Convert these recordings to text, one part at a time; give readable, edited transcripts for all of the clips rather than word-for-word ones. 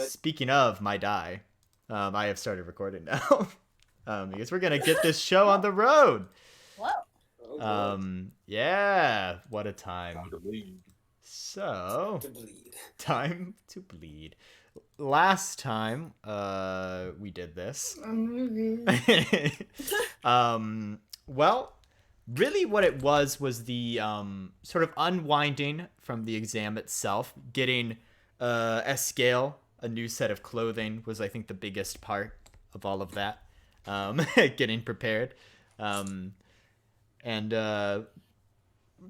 speaking of my die, I have started recording now. Because we're gonna get this show on the road. Whoa. Yeah, what a time. Time to bleed. So, To bleed. time to bleed. Last time, we did this. Well, really what it was the sort of unwinding from the exam itself, getting Escale a new set of clothing was, I think, the biggest part of all of that. Getting prepared. And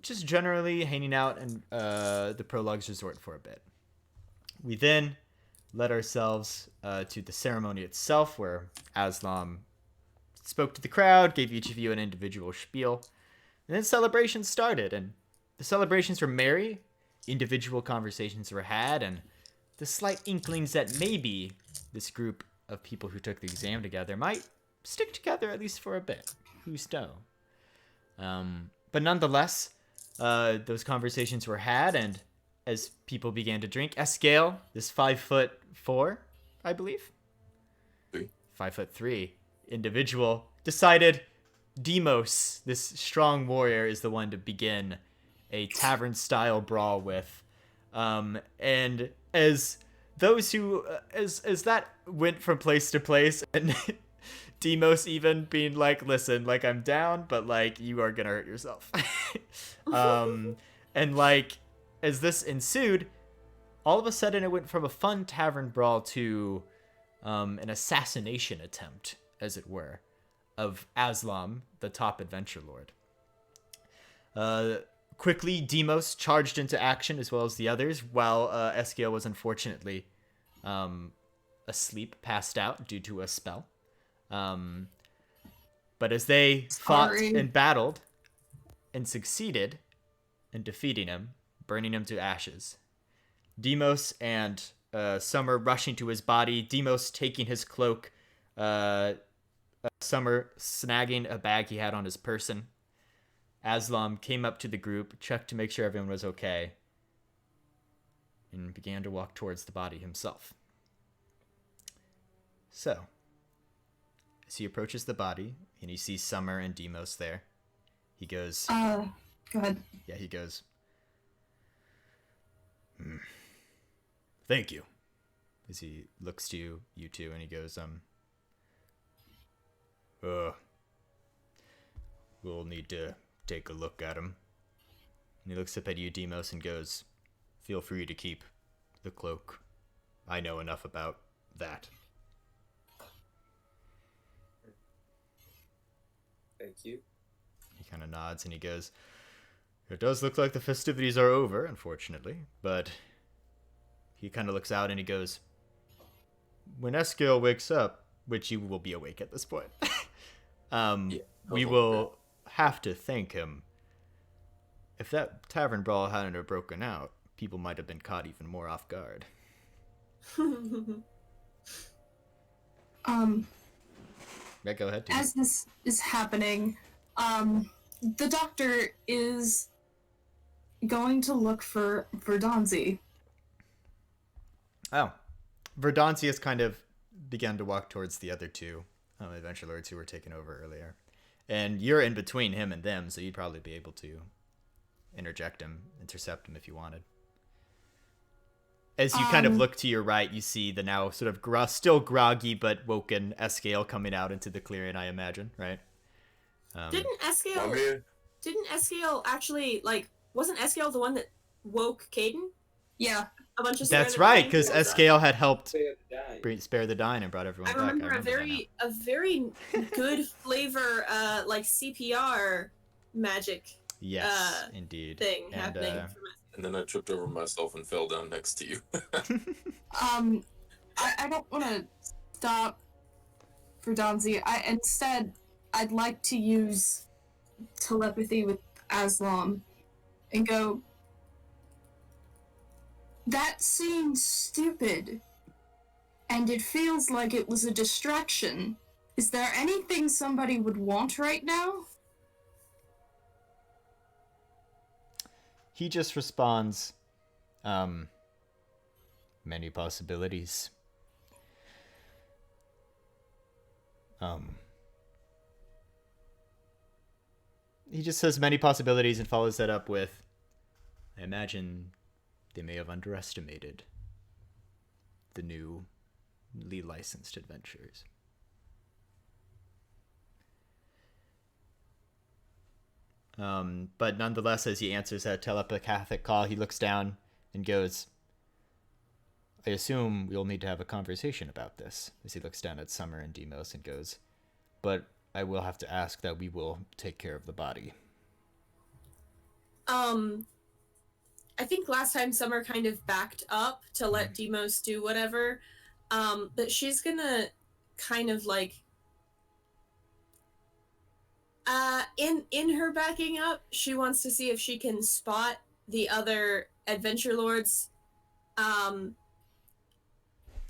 just generally hanging out in the Prologue's resort for a bit. We then led ourselves to the ceremony itself, where Aslam spoke to the crowd, gave each of you an individual spiel, and then celebrations started. And the celebrations were merry, individual conversations were had, and the slight inklings that maybe this group of people who took the exam together might stick together at least for a bit. Who's know? But nonetheless, those conversations were had, and as people began to drink, Escale, this 5'4", I believe, 5'3" individual, decided Demos, this strong warrior, is the one to begin a tavern-style brawl with. And as those who, as that went from place to place, and Demos even being like, listen, like, I'm down, but, like, you are gonna hurt yourself. And, like, as this ensued, all of a sudden it went from a fun tavern brawl to an assassination attempt, as it were, of Aslam, the top adventure lord. Quickly, Demos charged into action, as well as the others, while Escale was unfortunately asleep, passed out due to a spell. But as they fought and battled and succeeded in defeating him, burning him to ashes, Demos and Summer rushing to his body, Demos taking his cloak, Summer snagging a bag he had on his person. Aslam came up to the group, checked to make sure everyone was okay, and began to walk towards the body himself. So, as he approaches the body, and he sees Summer and Demos there, he goes... Go ahead. Yeah, he goes... Thank you. As he looks to you two, and he goes, we'll need to take a look at him. And he looks up at you, Demos, and goes, feel free to keep the cloak. I know enough about that. Thank you. He kind of nods and he goes, it does look like the festivities are over, unfortunately, but he kind of looks out and he goes, when Escale wakes up, which you will be awake at this point, we will have to thank him. If that tavern brawl hadn't have broken out, people might have been caught even more off guard. Yeah, go ahead. As this is happening, the doctor is going to look for Verdonzi. Oh. Verdonzi has kind of begun to walk towards the other two adventure lords who were taken over earlier. And you're in between him and them, so you'd probably be able to intercept him if you wanted. As you kind of look to your right, you see the now sort of still groggy but woken Escale coming out into the clearing, I imagine, right? Didn't Escale actually, like, wasn't Escale the one that woke Caden? Yeah. A bunch of That's right, because Escale had helped spare the dying and brought everyone back. I remember a very good flavor, like CPR magic. Yes, indeed. Thing happening. And then I tripped over myself and fell down next to you. I don't want to stop Verdonzi. I'd like to use telepathy with Aslam and go, that seems stupid, and it feels like it was a distraction. Is there anything somebody would want right now? He just responds, many possibilities. He just says many possibilities and follows that up with, I imagine they may have underestimated the newly licensed adventurers. But nonetheless, as he answers that telepathic call, he looks down and goes, I assume we'll need to have a conversation about this, as he looks down at Summer and Demos and goes, but I will have to ask that we will take care of the body. I think last time Summer kind of backed up to let Demos do whatever, but she's gonna kind of like, in her backing up, she wants to see if she can spot the other adventure lords,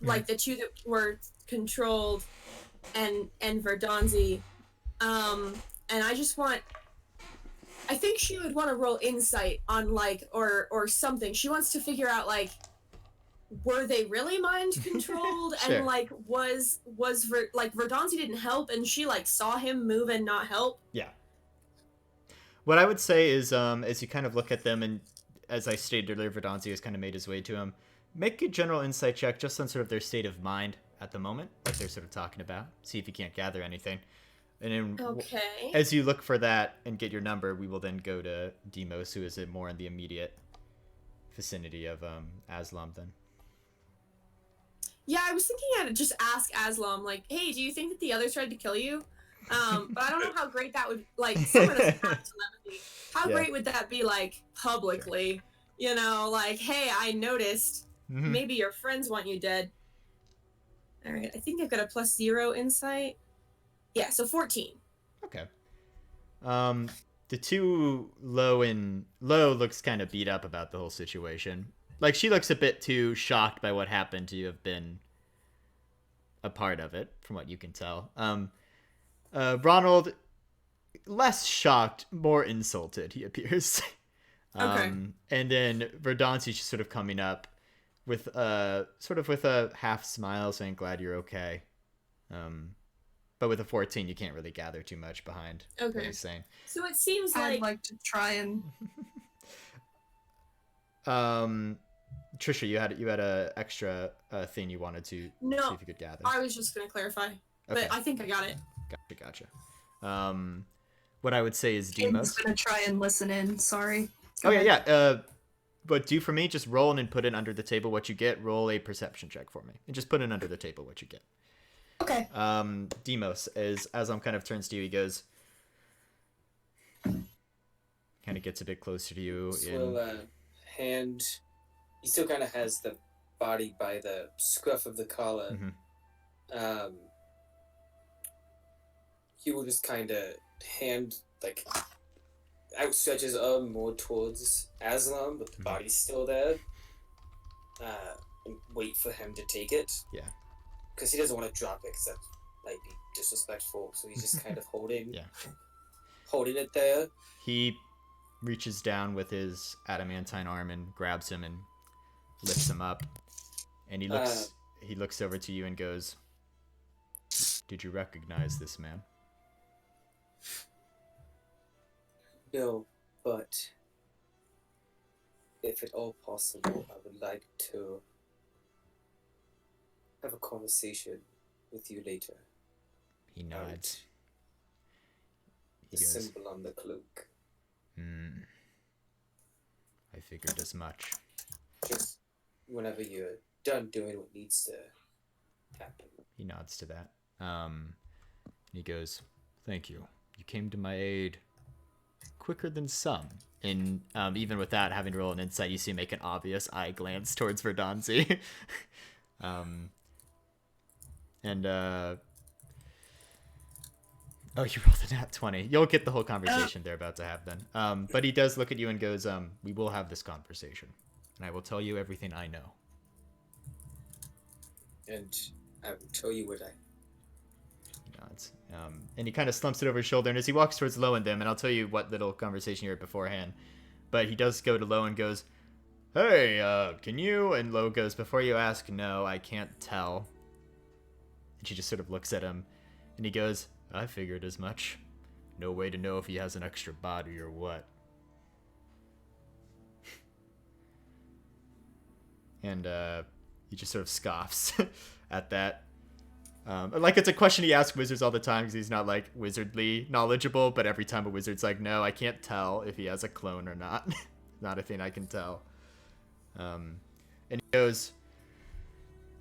like the two that were controlled, and Verdonzi, and I think she would want to roll insight on like or something. She wants to figure out like, were they really mind controlled? Sure. And like was Verdonzi didn't help and she like saw him move and not help? Yeah. What I would say is, as you kind of look at them, and as I stated earlier, Verdonzi has kind of made his way to him. Make a general insight check just on sort of their state of mind at the moment, what they're sort of talking about. See if you can't gather anything. And then, Okay. as you look for that and get your number, we will then go to Demos, who is more in the immediate vicinity of Aslam then. Yeah, I was thinking I'd just ask Aslam, like, hey, do you think that the others tried to kill you? But I don't know how great that would, like, someone doesn't have telepathy. How great would that be, like, publicly? Sure. You know, like, hey, I noticed. Mm-hmm. Maybe your friends want you dead. All right, I think I've got a +0 insight. Yeah, so 14. Okay. The two Lo looks kind of beat up about the whole situation. Like, she looks a bit too shocked by what happened to have been a part of it, from what you can tell. Ronald, less shocked, more insulted, he appears. Okay. And then Verdonzi's just sort of coming up with with a half smile, saying, glad you're okay. But with a 14, you can't really gather too much behind what he's saying. So it seems like... I'd like to try and... Trisha, you had a extra thing you wanted to see if you could gather. I was just going to clarify. But I think I got it. Gotcha. What I would say is Demos. I'm going to try and listen in. Sorry. Go ahead. Yeah. But do for me, just roll and put in under the table what you get. Roll a perception check for me. And just put in under the table what you get. Okay. Demos, as Aslam kind of turns to you, he goes, kind of gets a bit closer to you. Hand. He still kind of has the body by the scruff of the collar. Mm-hmm. He will just kind of hand, like, outstretch his arm more towards Aslam, but the body's still there. And wait for him to take it. Yeah. Because he doesn't want to drop it, because that might be disrespectful. So he's just kind of holding it there. He reaches down with his adamantine arm and grabs him and lifts him up. And he looks over to you and goes, did you recognize this man? No, but if at all possible, I would like to have a conversation with you later. He nods. The symbol on the cloak. I figured as much. Just whenever you're done doing what needs to happen. He nods to that. He goes, thank you. You came to my aid quicker than some. And even with that, having to roll an insight, you see him make an obvious eye glance towards Verdonzi. Oh, you rolled a nat 20. You'll get the whole conversation they're about to have then. But he does look at you and goes, we will have this conversation. And I will tell you everything I know. And I will tell you what I... He nods. And he kind of slumps it over his shoulder. And as he walks towards Lo and them, and I'll tell you what little conversation you heard beforehand. But he does go to Lo and goes, hey, can you? And Lo goes, before you ask, no, I can't tell. And she just sort of looks at him. And he goes, I figured as much. No way to know if he has an extra body or what. And he just sort of scoffs at that. Like, it's a question he asks wizards all the time because he's not, like, wizardly knowledgeable, but every time a wizard's like, no, I can't tell if he has a clone or not. Not a thing I can tell. And he goes,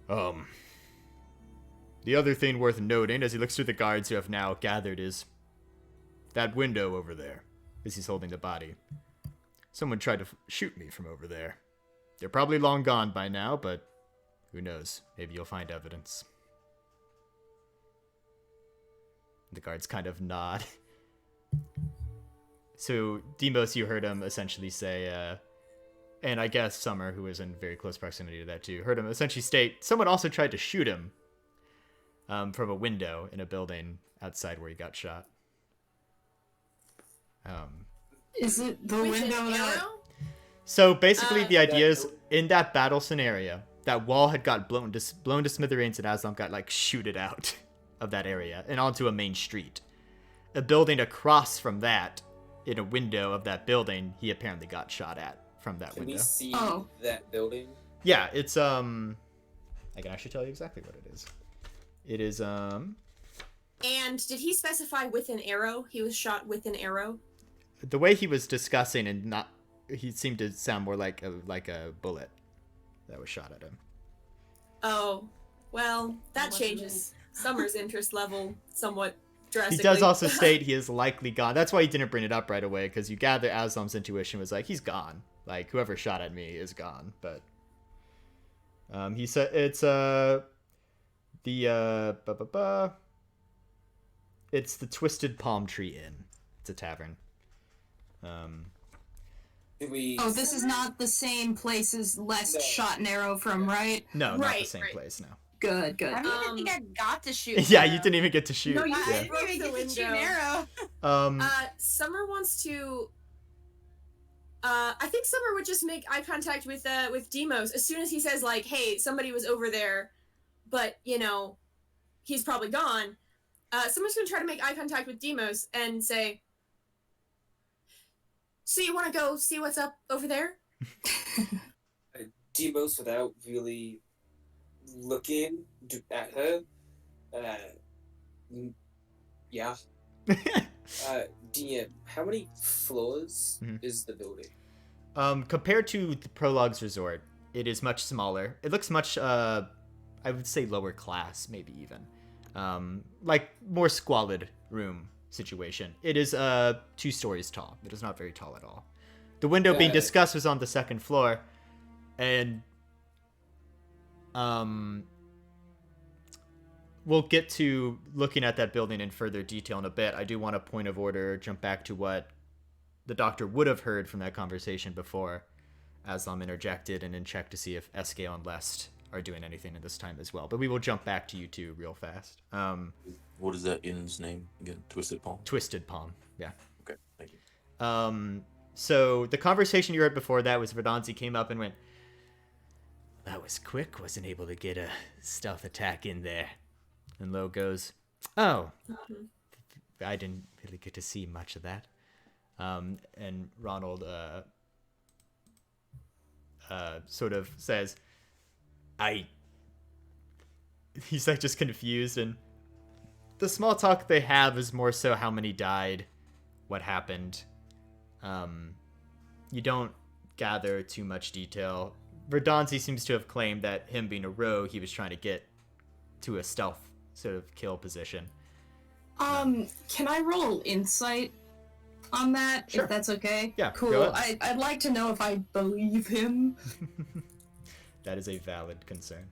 the other thing worth noting as he looks through the guards who have now gathered is that window over there, as he's holding the body. Someone tried to shoot me from over there. They're probably long gone by now, but who knows? Maybe you'll find evidence. The guards kind of nod. So, Demos, you heard him essentially say, and I guess Summer, who was in very close proximity to that too, heard him essentially state, someone also tried to shoot him from a window in a building outside where he got shot. Is it the With window an that... arrow? So basically the idea is, in that battle scenario, that wall had got blown to smithereens and Aslam got, like, shooted out of that area and onto a main street. A building across from that, in a window of that building, he apparently got shot at from that Can window. we see Oh. that building? Yeah, it's, I can actually tell you exactly what it is. It is, And did he specify with an arrow? He was shot with an arrow? the way he was discussing and not, he seemed to sound more like a bullet that was shot at him. Oh, well, that changes Summer's interest level somewhat drastically. He does also state he is likely gone. That's why he didn't bring it up right away, because you gather Aslam's intuition was like, he's gone. Like, whoever shot at me is gone. But he said it's it's the Twisted Palm Tree Inn. It's a tavern. Do we? Oh, this is not the same place as Les No. shot an arrow from, right? No, not the Right, same right. place. No. Good, good. I don't even think I got to shoot. Yeah, an you arrow. didn't even get to shoot. No, you I yeah. didn't even Broke the get to shoot an window. arrow. Summer wants to. I think Summer would just make eye contact with Demos as soon as he says, like, "Hey, somebody was over there, but you know, he's probably gone." Summer's gonna try to make eye contact with Demos and say, "So you want to go see what's up over there?" Demos, without really looking at her. Yeah. DM, how many floors Mhm. is the building? Compared to the Prologue's resort, it is much smaller. It looks much, I would say lower class, maybe even. Like more squalid room situation. It is 2 stories tall. It is not very tall at all. The window being discussed was on the 2nd floor, and we'll get to looking at that building in further detail in a bit. I do want to point of order, jump back to what the doctor would have heard from that conversation before Aslam interjected and then check to see if Escale and Lest are doing anything at this time as well. But we will jump back to you two real fast. What is that inn's name again? Twisted Palm? Twisted Palm, yeah. Okay, thank you. So the conversation you heard before that was Verdanzi came up and went, that was quick, wasn't able to get a stealth attack in there. And Lo goes, oh, I didn't really get to see much of that. And Ronald sort of says, he's like just confused, and the small talk they have is more so how many died, what happened. You don't gather too much detail. Verdanzi seems to have claimed that him being a rogue, he was trying to get to a stealth sort of kill position. Can I roll insight on that? Sure. If that's okay? Yeah, Cool. go ahead. I'd like to know if I believe him. That is a valid concern.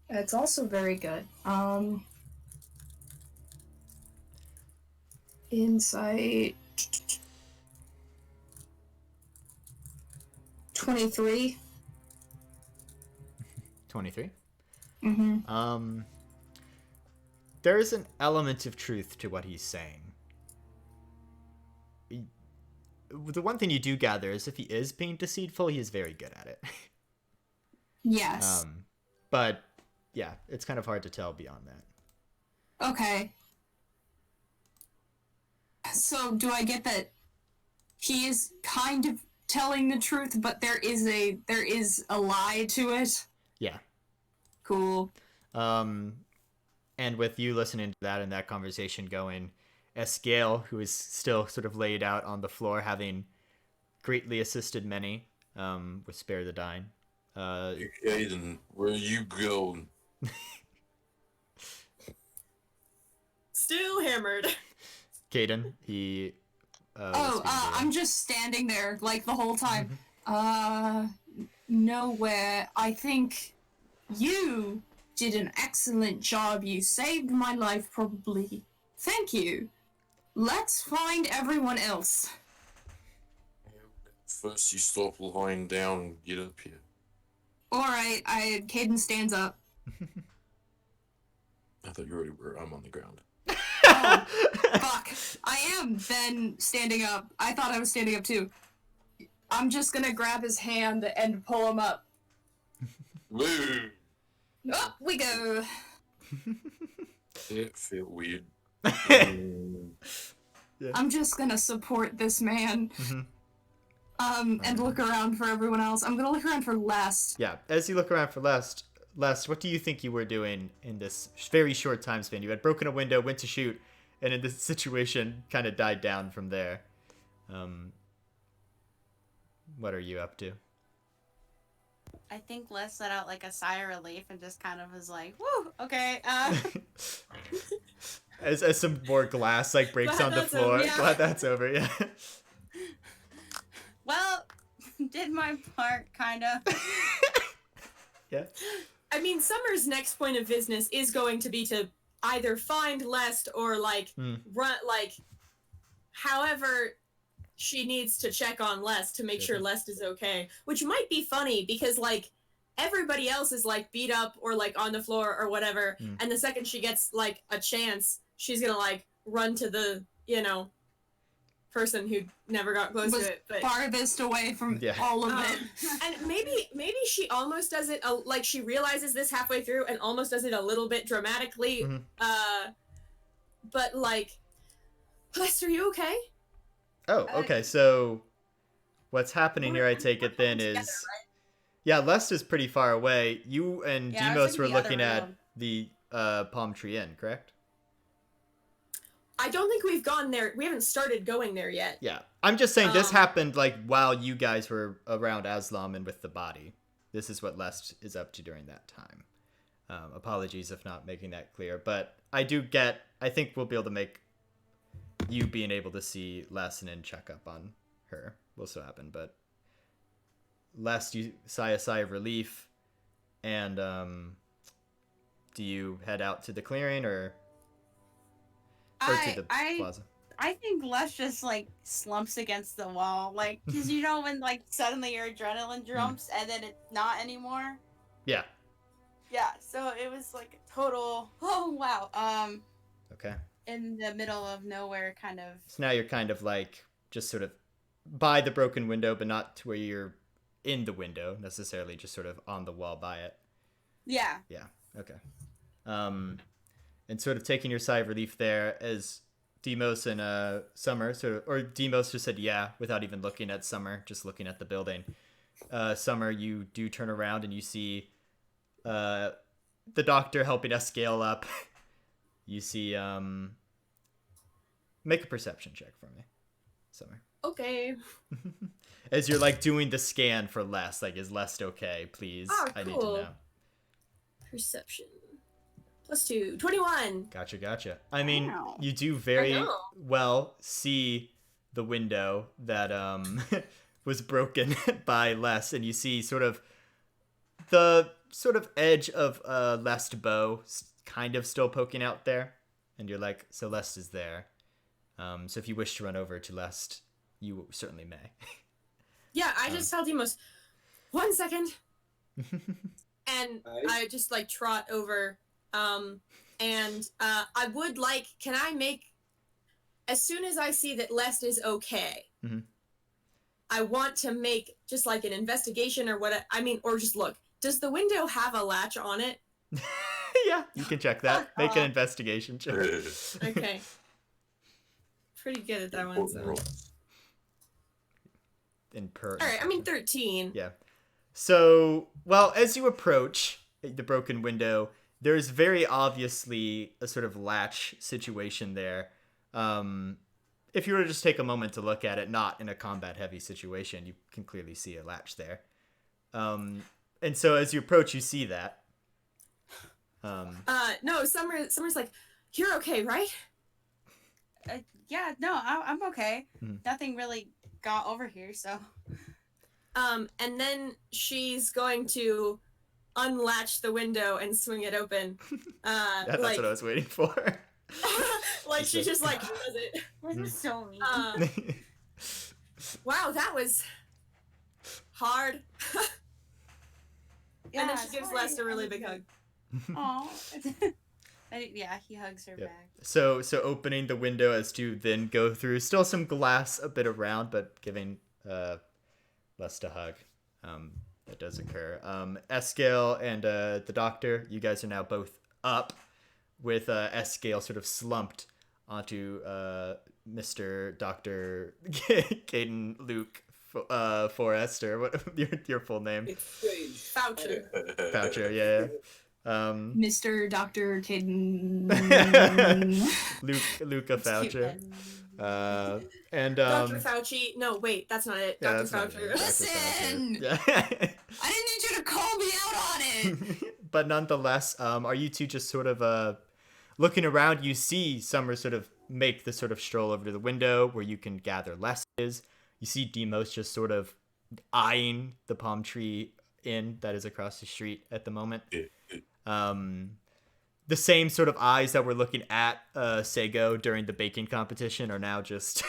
It's also very good. Insight 23. 23. Mm-hmm. There's an element of truth to what he's saying. The one thing you do gather is if he is being deceitful, he is very good at it. Yes. But yeah, it's kind of hard to tell beyond that. Okay. So do I get that he is kind of telling the truth, but there is a lie to it? Yeah. Cool. And with you listening to that and that conversation going, Escale, who is still sort of laid out on the floor, having greatly assisted many with Spare the Dying. Aiden, where you going? Still hammered. Caden, he. I'm just standing there like the whole time. Nowhere. I think you did an excellent job. You saved my life, probably. Thank you. Let's find everyone else. First, you stop lying down and get up here. Alright, Caden stands up. I thought you already were. I'm on the ground. Oh, fuck. I am then standing up. I thought I was standing up too. I'm just gonna grab his hand and pull him up. Woo! Up we go. It feel weird. I'm just gonna support this man. And look around for everyone else. I'm gonna look around for Lest. Yeah, as you look around for Lest, what do you think you were doing in this very short time span? You had broken a window, went to shoot, and in this situation kind of died down from there. What are you up to? I think Les let out like a sigh of relief and just kind of was like, "Woo, okay." As some more glass like breaks Glad on the that's floor. over, yeah. Glad that's over. Yeah. Well, did my part, kind of. Yeah. I mean, Summer's next point of business is going to be to either find Lest or like run, like, however she needs to check on Lest to make sure Lest is okay. Which might be funny because like everybody else is like beat up or like on the floor or whatever, and the second she gets like a chance, she's gonna like run to the, you know, person who never got close Was to it. But farthest away from all of it. and maybe she almost does it like she realizes this halfway through and almost does it a little bit dramatically. But like, Lester, are you okay? Oh, okay. So what's happening here, I take it then, is... Together, right? Yeah, Lest is pretty far away. You and Yeah, I Demos was in were the other looking at room. the Palm Tree Inn, correct? I don't think we've gone there. We haven't started going there yet. Yeah. I'm just saying this happened like while you guys were around Aslam and with the body. This is what Lest is up to during that time. Apologies if not making that clear, but I think we'll be able to make you being able to see Lest and then check up on her will still happen, but Lest, you sigh a sigh of relief, and do you head out to the clearing or to the plaza? I think Les just like slumps against the wall, like, because you know when like suddenly your adrenaline jumps and then it's not anymore. Yeah. Yeah, so it was like a total. Oh wow. Okay. In the middle of nowhere, kind of. So now you're kind of like just sort of by the broken window, but not to where you're in the window necessarily, just sort of on the wall by it. Yeah. Yeah. Okay. And sort of taking your sigh of relief there as Demos and Summer or Demos just said yeah without even looking at Summer, just looking at the building. Summer, you do turn around and you see the doctor helping us scale up. You see make a perception check for me, Summer. Okay. As you're like doing the scan for Lest, like, is Lest okay? Please, Oh, I need to cool. know. Perception. +2. 21. Gotcha. I mean, Wow. you do very I know. well see the window that was broken by Lest, and you see sort of the edge of Lest bow kind of still poking out there, and you're like, so Lest is there. So if you wish to run over to Lest, you certainly may. Yeah, I just tell Demos, 1 second. And Nice. I just like trot over. And I would like, can I make, as soon as I see that Lest is okay, Mhm. I want to make just like an investigation or what, I mean, or just look. Does the window have a latch on it? Yeah, you can check that. Make an investigation check. Okay. Pretty good at that one. Important So. role. All right, I mean 13. Yeah. So, well, as you approach the broken window, there's very obviously a sort of latch situation there. If you were to just take a moment to look at it, not in a combat-heavy situation, you can clearly see a latch there. And so as you approach, you see that. No, Summer's like, you're okay, right? Yeah, no, I'm okay. Mhm. Nothing really got over here, so. And then she's going to unlatch the window and swing it open. That's like, what I was waiting for. like she just like does it. This is so mean. Wow, that was hard. Yeah, And then she gives sorry, Les a really big hug. Aw. Yeah, he hugs her Yep. back. So opening the window as to then go through, still some glass a bit around, but giving Les a hug. That does occur. Escale and the doctor, you guys are now both up, with Escale sort of slumped onto Mr. Dr. Caden Luke Forrester. What your full name? Voucher. Voucher, yeah. Mr. Dr. Caden. Luca Voucher. And Dr. Fauci. No, wait, that's not it. yeah, Dr. that's not Fauci. it. Dr. Listen! Faucher. Yeah. I didn't need you to call me out on it. But nonetheless, are you two just sort of looking around? You see Summer sort of make the sort of stroll over to the window where you can gather lessons. You see Demos just sort of eyeing the palm tree inn that is across the street at the moment. The same sort of eyes that were looking at Sego during the baking competition are now just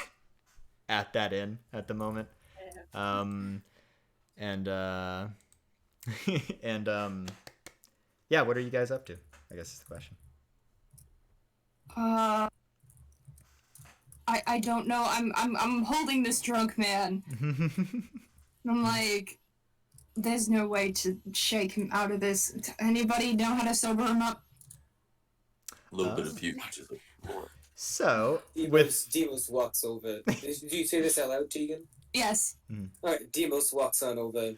at that inn at the moment. Yeah, what are you guys up to? I guess is the question. I don't know. I'm holding this drunk man. I'm like, there's no way to shake him out of this. Anybody know how to sober him up? A little bit of puke. Just like, more. So, with Demos walks over. Do you say this out loud, Tegan? Yes. Alright, Demos walks on over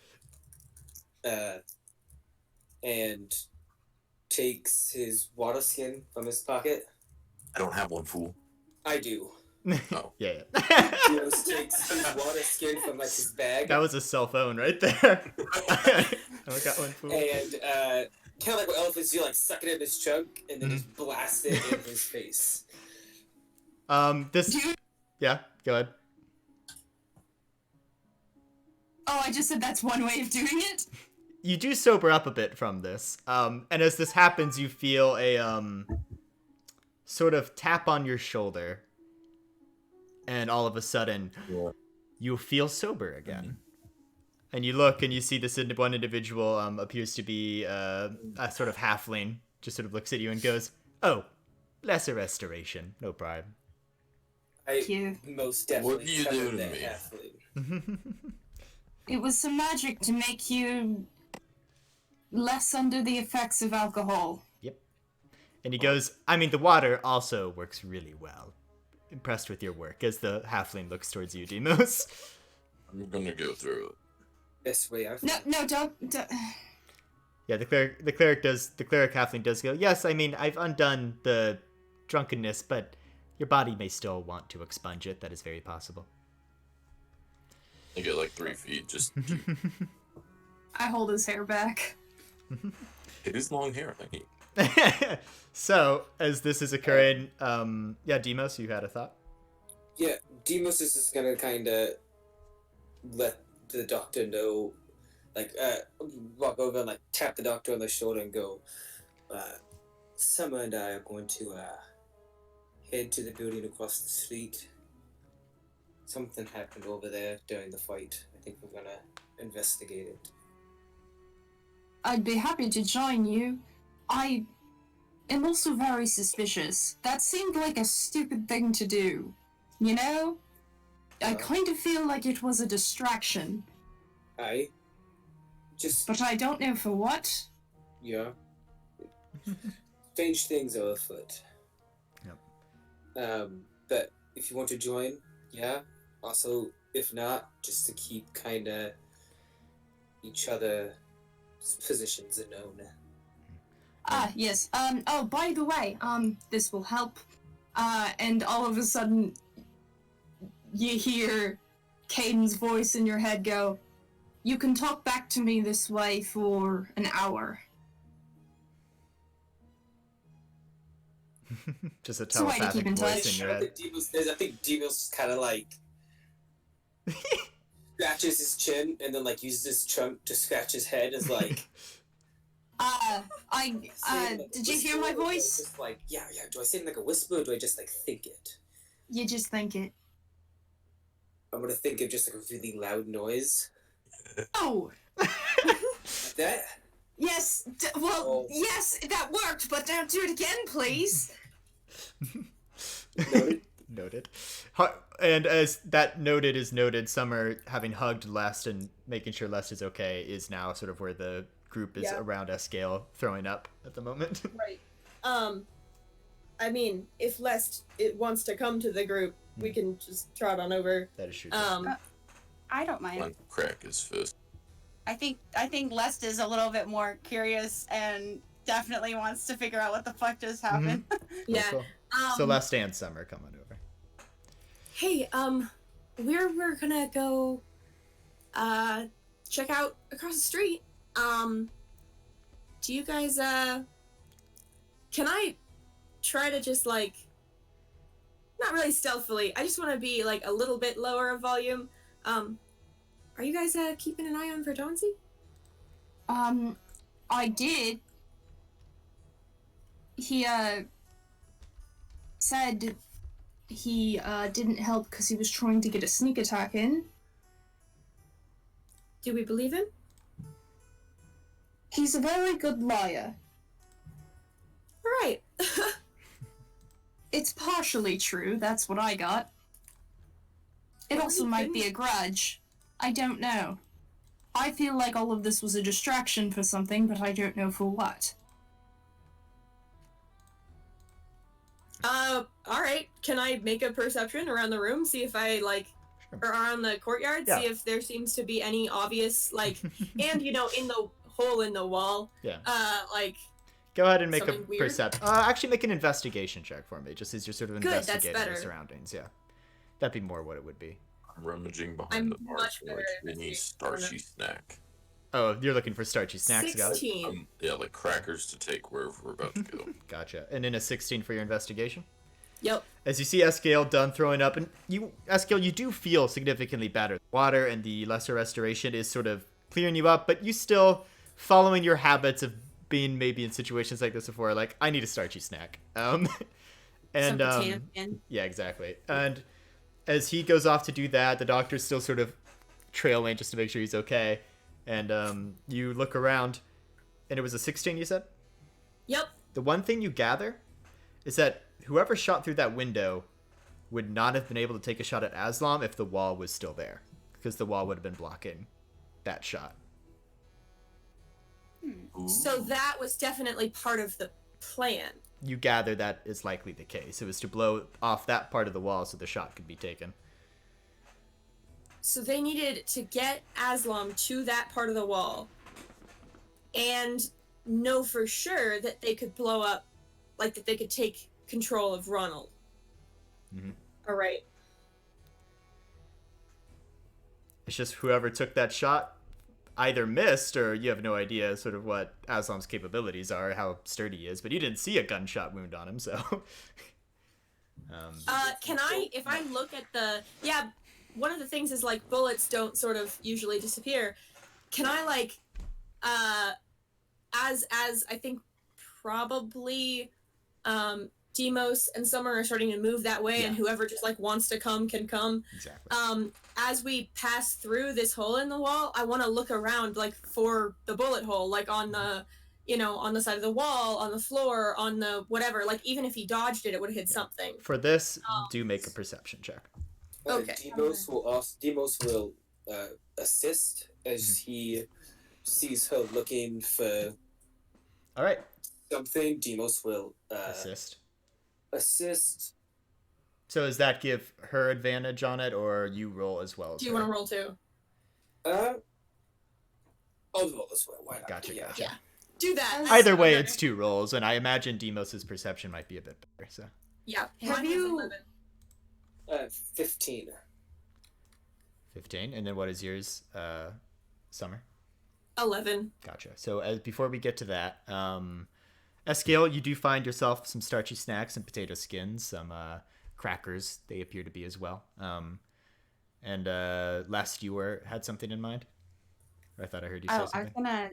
and takes his water skin from his pocket. I don't have one, fool. I do. Oh. yeah. Demos takes his water skin from like his bag. That was a cell phone right there. I got one fool. And kind of like what elephants do, like suck it in his chunk and then just blast it in his face. Yeah, go ahead. Oh, I just said that's one way of doing it. You do sober up a bit from this. And as this happens, you feel a sort of tap on your shoulder. And all of a sudden, you feel sober again. And you look and you see this one individual appears to be a sort of halfling, just sort of looks at you and goes, "Oh, lesser restoration, no problem." Thank you. Most definitely What do you covered do to that me? halfling. It was some magic to make you less under the effects of alcohol. Yep. And he goes, "I mean, the water also works really well. Impressed with your work," as the halfling looks towards you, Demos. I'm gonna go through it. Best way I've No, don't. Yeah, the cleric halfling does go, "Yes, I mean, I've undone the drunkenness, but your body may still want to expunge it. That is very possible." I get like 3 feet. Just I hold his hair back. it is long hair. I mean, So, as this is occurring, yeah, Demos, you had a thought? Yeah, Demos is just gonna kind of let the doctor know, like, walk over and like tap the doctor on the shoulder and go, Summer and I are going to head to the building across the street. Something happened over there during the fight. I think we're gonna investigate it. I'd be happy to join you. I am also very suspicious. That seemed like a stupid thing to do. You know? I kind of feel like it was a distraction. Aye. Just but I don't know for what. yeah. Strange things are afoot. Yep. But if you want to join, yeah. Also, if not, just to keep kind of each other's positions known. Yes. Oh, by the way, this will help. And all of a sudden, you hear Caden's voice in your head go, "You can talk back to me this way for an hour." Just a It's a way to telepathic keep in voice touch. in your head. I think Demos kind of like scratches his chin and then like uses his trunk to scratch his head. Is like, Did you hear my voice? Just like, yeah. Do I say it in like a whisper or do I just like think it? You just think it. I'm gonna think of just like a really loud noise. Oh! Like that? Yes, yes, that worked, but don't do it again, please. Noted. And as that noted is noted, Summer, having hugged Lest and making sure Lest is okay, is now sort of where the group is around Escale, throwing up at the moment. Right. I mean, if Lest wants to come to the group, we can just trot on over. That is true. I don't mind. One crack his fist. I think Lest is a little bit more curious and definitely wants to figure out what the fuck just happened. Yeah. Cool. So Lest and Summer come on over. Hey, we're gonna go check out across the street. Do you guys can I try to just like not really stealthily, I just wanna be like a little bit lower of volume. Are you guys keeping an eye on for Johnsy? I did. He said he didn't help because he was trying to get a sneak attack in. Do we believe him? He's a very good liar. Alright. It's partially true, that's what I got. It Well, also you might can- be a grudge. I don't know. I feel like all of this was a distraction for something, but I don't know for what. Alright. Can I make a perception around the room, see if I like or around the courtyard, Yeah. see if there seems to be any obvious like and in the hole in the wall. Yeah. Like Go ahead and make a something weird? perception. Actually, make an investigation check for me, just as you're sort of Good, that's investigating the better. surroundings. Yeah, that'd be more what it would be. I'm rummaging behind I'm the bar much for better like at any investigating. starchy snack. Oh, you're looking for starchy snacks, guys. 16. Yeah, like crackers to take wherever we're about to go. Gotcha. And then a 16 for your investigation. Yep. As you see Escale done throwing up, and Escale, you do feel significantly better. Water and the lesser restoration is sort of clearing you up, but you still following your habits of being maybe in situations like this before. Like, I need a starchy snack. And Some potato skin. yeah, exactly. And as he goes off to do that, the doctor's still sort of trailing just to make sure he's okay. And you look around, and it was a 16, you said? Yep. The one thing you gather is that whoever shot through that window would not have been able to take a shot at Aslam if the wall was still there, because the wall would have been blocking that shot. Ooh. So that was definitely part of the plan. You gather that is likely the case. It was to blow off that part of the wall so the shot could be taken. So they needed to get Aslam to that part of the wall and know for sure that they could blow up, like that they could take control of Ronald. Mhm. All right. It's just whoever took that shot either missed, or you have no idea sort of what Aslam's capabilities are, how sturdy he is, but you didn't see a gunshot wound on him, so... Can I, if I look at one of the things is like bullets don't sort of usually disappear. Can I like, as I think probably, Demos and Summer are starting to move that way, and whoever just like wants to come can come. Exactly. As we pass through this hole in the wall, I want to look around like for the bullet hole, like on the, on the side of the wall, on the floor, on the whatever. Like even if he dodged it, it would have hit something. For this, do make a perception check. Okay. Demos will assist as he sees her looking for All right. something, Demos will Assist. assist. So does that give her advantage on it, or you roll as well as Do you her? want to roll too? I'll roll as well. Why not? Gotcha, Yeah. gotcha. Yeah. Do that. Either way, Okay. it's 2 rolls, and I imagine Demos's perception might be a bit better. So Yeah. Have Mine was you- 11. 15. 15, and then what is yours, Summer? 11. Gotcha. So before we get to that, Escale, you do find yourself some starchy snacks and potato skins, some crackers. They appear to be as well. And last you had something in mind? Or I thought I heard you say Oh, I was something. gonna.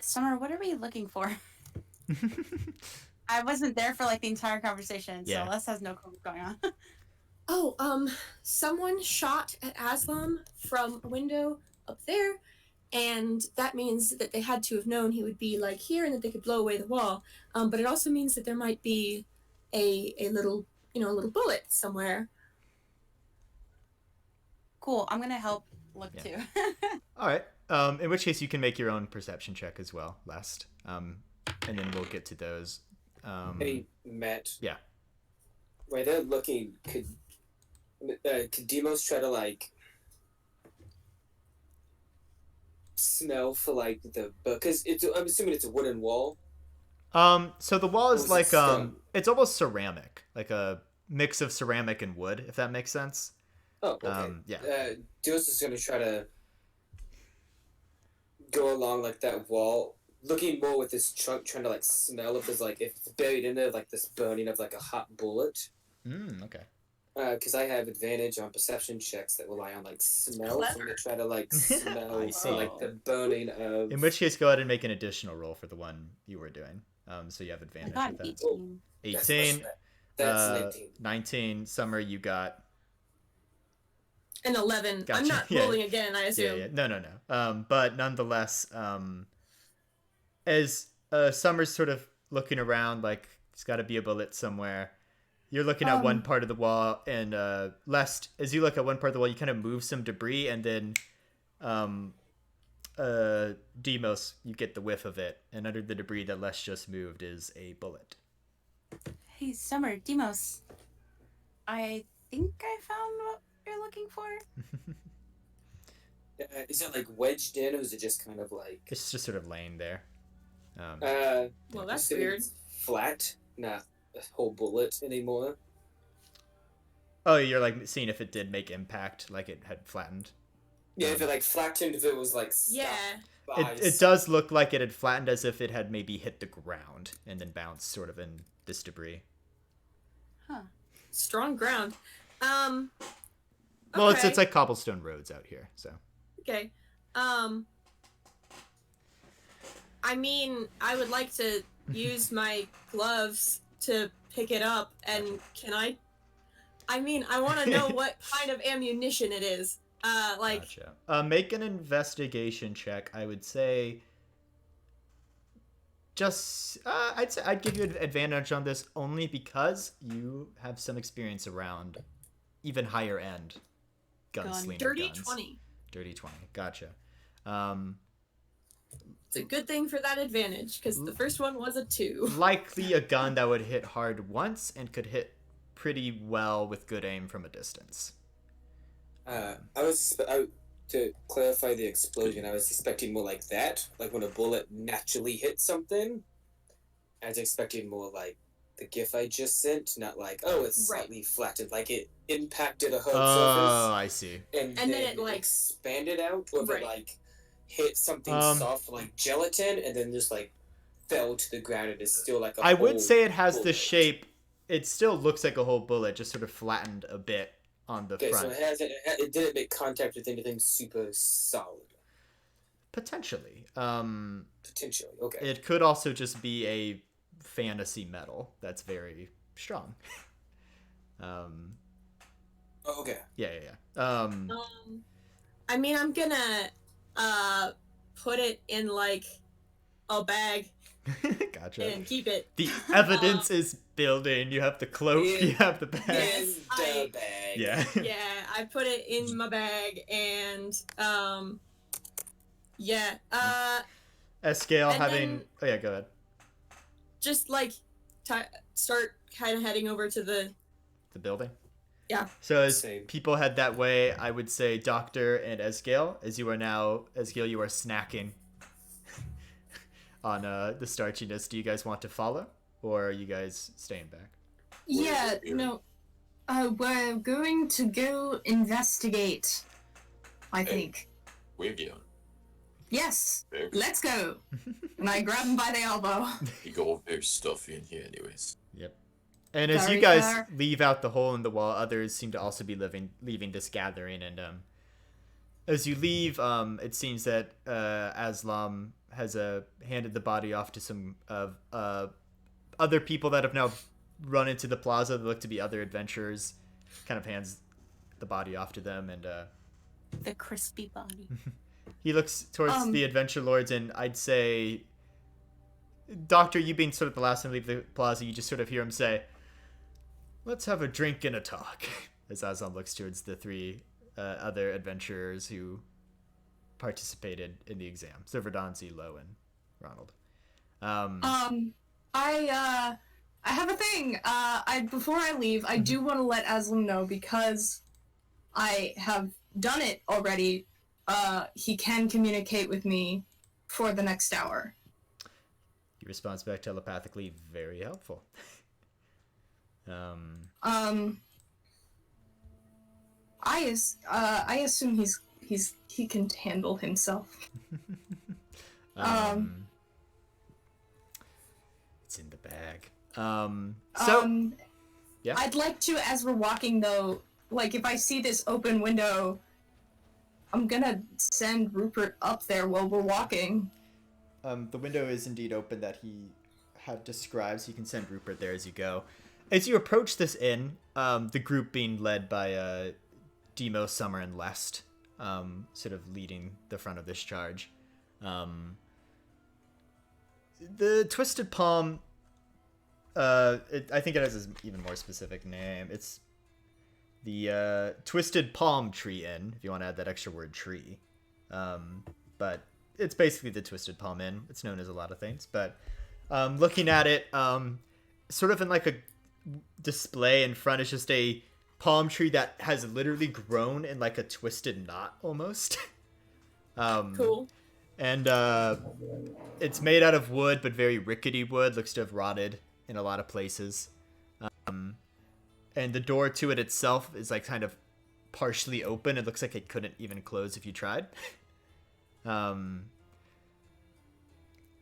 Summer, what are we looking for? I wasn't there for like the entire conversation, so Yeah. Les has no clue what's going on. Oh, someone shot at Aslam from a window up there, and that means that they had to have known he would be like here and that they could blow away the wall. But it also means that there might be a little, a little bullet somewhere. Cool. I'm gonna help look Yeah. too. All right. In which case, you can make your own perception check as well, last. And then we'll get to those. Hey, Matt. Yeah. While they're looking, could Demos try to like smell for like the because I'm assuming it's a wooden wall. So the wall Or is was it like stone? it's almost ceramic, like a mix of ceramic and wood, if that makes sense. Oh, okay. Yeah. Demos is gonna try to go along like that wall, looking more with his trunk, trying to like smell if there's like if it's buried in there like this burning of like a hot bullet. Okay. Because I have advantage on perception checks that rely on like smell. So I'm gonna try to like smell I see. for like the burning of. In which case, go ahead and make an additional roll for the one you were doing. So you have I advantage got with that. 18. That's 18. much better. That's 19. 19. Summer, you got. An 11. Gotcha. I'm not Yeah. rolling again, I assume. Yeah. No. But nonetheless, as Summer's sort of looking around, like it's got to be a bullet somewhere. You're looking at one part of the wall, and Lest, as you look at one part of the wall, you kind of move some debris, and then Demos, you get the whiff of it, and under the debris that Lest just moved is a bullet. Hey, Summer, Demos. I think I found what you're looking for. Is it like wedged in, or is it just kind of like? It's just sort of laying there. Well, that's assuming weird. it's flat, not a whole bullet anymore. Oh, you're like seeing if it did make impact, like it had flattened. Yeah, if it like flattened, if it was like Yeah. It does look like it had flattened, as if it had maybe hit the ground and then bounced sort of in this debris. Huh. Strong ground. Well, Okay. it's like cobblestone roads out here, so. Okay. I mean, I would like to use my gloves to pick it up, and can I? I mean, I want to know what kind of ammunition it is. Gotcha. Make an investigation check. I would say. I'd give you an advantage on this only because you have some experience around even higher end gunslinger dirty guns. 20. Dirty 20. Gotcha. It's a good thing for that advantage because the first one was a 2. Likely a gun that would hit hard once and could hit pretty well with good aim from a distance. To clarify the explosion, I was expecting more like that, like when a bullet naturally hits something. I was expecting more like the GIF I just sent, not like it's slightly flattened, like it impacted a hard Oh, I see. surface and then it, like, expanded out, or if it like hit something soft like gelatin and then just like fell to the ground and is still like a I would whole say it has the bullet. shape. It still looks like a whole bullet, just sort of flattened a bit on the Okay, front. so it didn't make contact with anything super solid. Potentially. Potentially, okay. It could also just be a fantasy metal that's very strong. Okay. Yeah. I mean, I'm gonna put it in like a bag Gotcha. and keep it. The evidence is building. You have the cloak. Yeah. You have the bag. Yes, In the bag. Yeah. Yeah, I put it in my bag and Yeah. Escale And having. then- Oh yeah, go ahead. Just like start kind of heading over to the. The building. Yeah. So as Same. people head that way, I would say Doctor and Escale, as you are now, Escale, you are snacking on the starchiness. Do you guys want to follow, or are you guys staying back? Yeah, Where- no. We're going to go investigate. I think. We're going. Yes, Very, let's go. And I grab him by the elbow. we go very stuffy in here, anyways. Yep. And as Very you guys fair. leave out the hole in the wall, others seem to also be leaving this gathering. And as you leave, it seems that Aslam has handed the body off to some other people that have now run into the plaza that look to be other adventurers. Kind of hands the body off to them, and The crispy body. he looks towards the adventure lords, and I'd say, Doctor, you being sort of the last one to leave the plaza, you just sort of hear him say, "Let's have a drink and a talk," as Aslam looks towards the three other adventurers who participated in the exam. So Verdanzi, Lowe, and Ronald. I have a thing. Before I leave, I do want to let Aslam know, because I have done it already. He can communicate with me for the next hour. He responds back telepathically, very helpful. I assume he can handle himself. It's in the bag. So yeah. I'd like to, as we're walking though, like if I see this open window, I'm gonna send Rupert up there while we're walking. The window is indeed open that he had described, so you can send Rupert there as you go. As you approach this inn, the group being led by Demo, Summer, and Lest, sort of leading the front of this charge. The Twisted Palm, I think it has an even more specific name. It's the Twisted Palm Tree Inn, if you want to add that extra word tree. But it's basically the Twisted Palm Inn. It's known as a lot of things. But looking at it, sort of in like a display in front is just a palm tree that has literally grown in like a twisted knot almost. Cool. And it's made out of wood, but very rickety wood. Looks to have rotted in a lot of places. And the door to it itself is like kind of partially open. It looks like it couldn't even close if you tried. And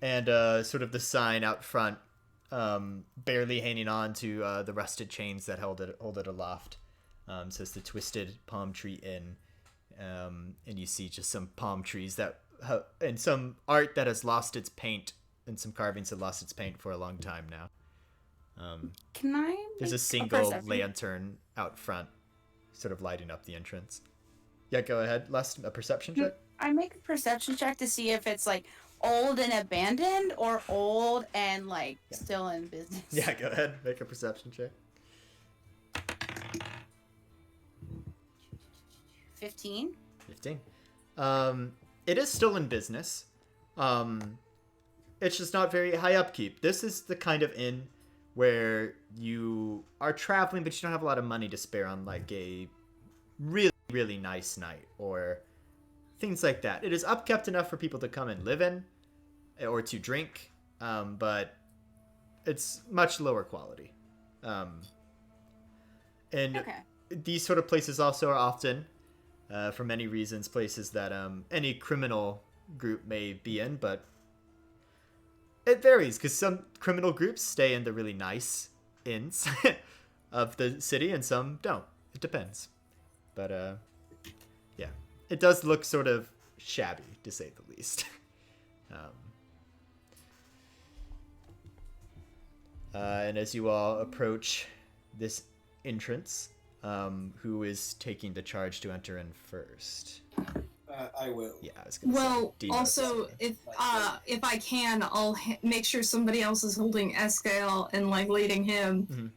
sort of the sign out front, barely hanging on to the rusted chains that hold it aloft, says the Twisted Palm Tree Inn. And you see just some palm trees that and some art that has lost its paint, and some carvings that lost its paint for a long time now. Can I? There's a make single perception? lantern out front, sort of lighting up the entrance. Yeah, go ahead. Last a perception check. I make a perception check to see if it's like old and abandoned or old and like still in business. Yeah, go ahead. Make a perception check. 15. 15. It is still in business. It's just not very high upkeep. This is the kind of inn where you are traveling, but you don't have a lot of money to spare on like a really, really nice night or things like that. It is upkept enough for people to come and live in or to drink, but it's much lower quality. And Okay. these sort of places also are often, for many reasons, places that any criminal group may be in, but it varies because some criminal groups stay in the really nice inns of the city and some don't. It depends. But yeah, it does look sort of shabby, to say the least. And as you all approach this entrance, who is taking the charge to enter in first? I will. Yeah, I was gonna say. Well, Demos. also, if I can, I'll make sure somebody else is holding Escale and like leading him. Mhm.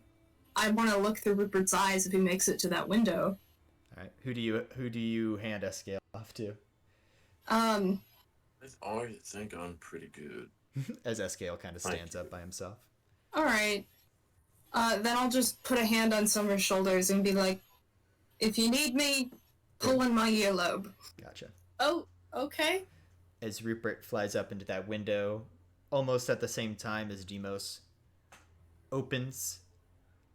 I want to look through Rupert's eyes if he makes it to that window. All right, who do you hand Escale off to? I think I'm pretty good. As Escale kind of Thank stands up you. by himself. All right. Then I'll just put a hand on Summer's shoulders and be like, if you need me, pull in my earlobe. Gotcha. Oh, okay. As Rupert flies up into that window, almost at the same time as Demos opens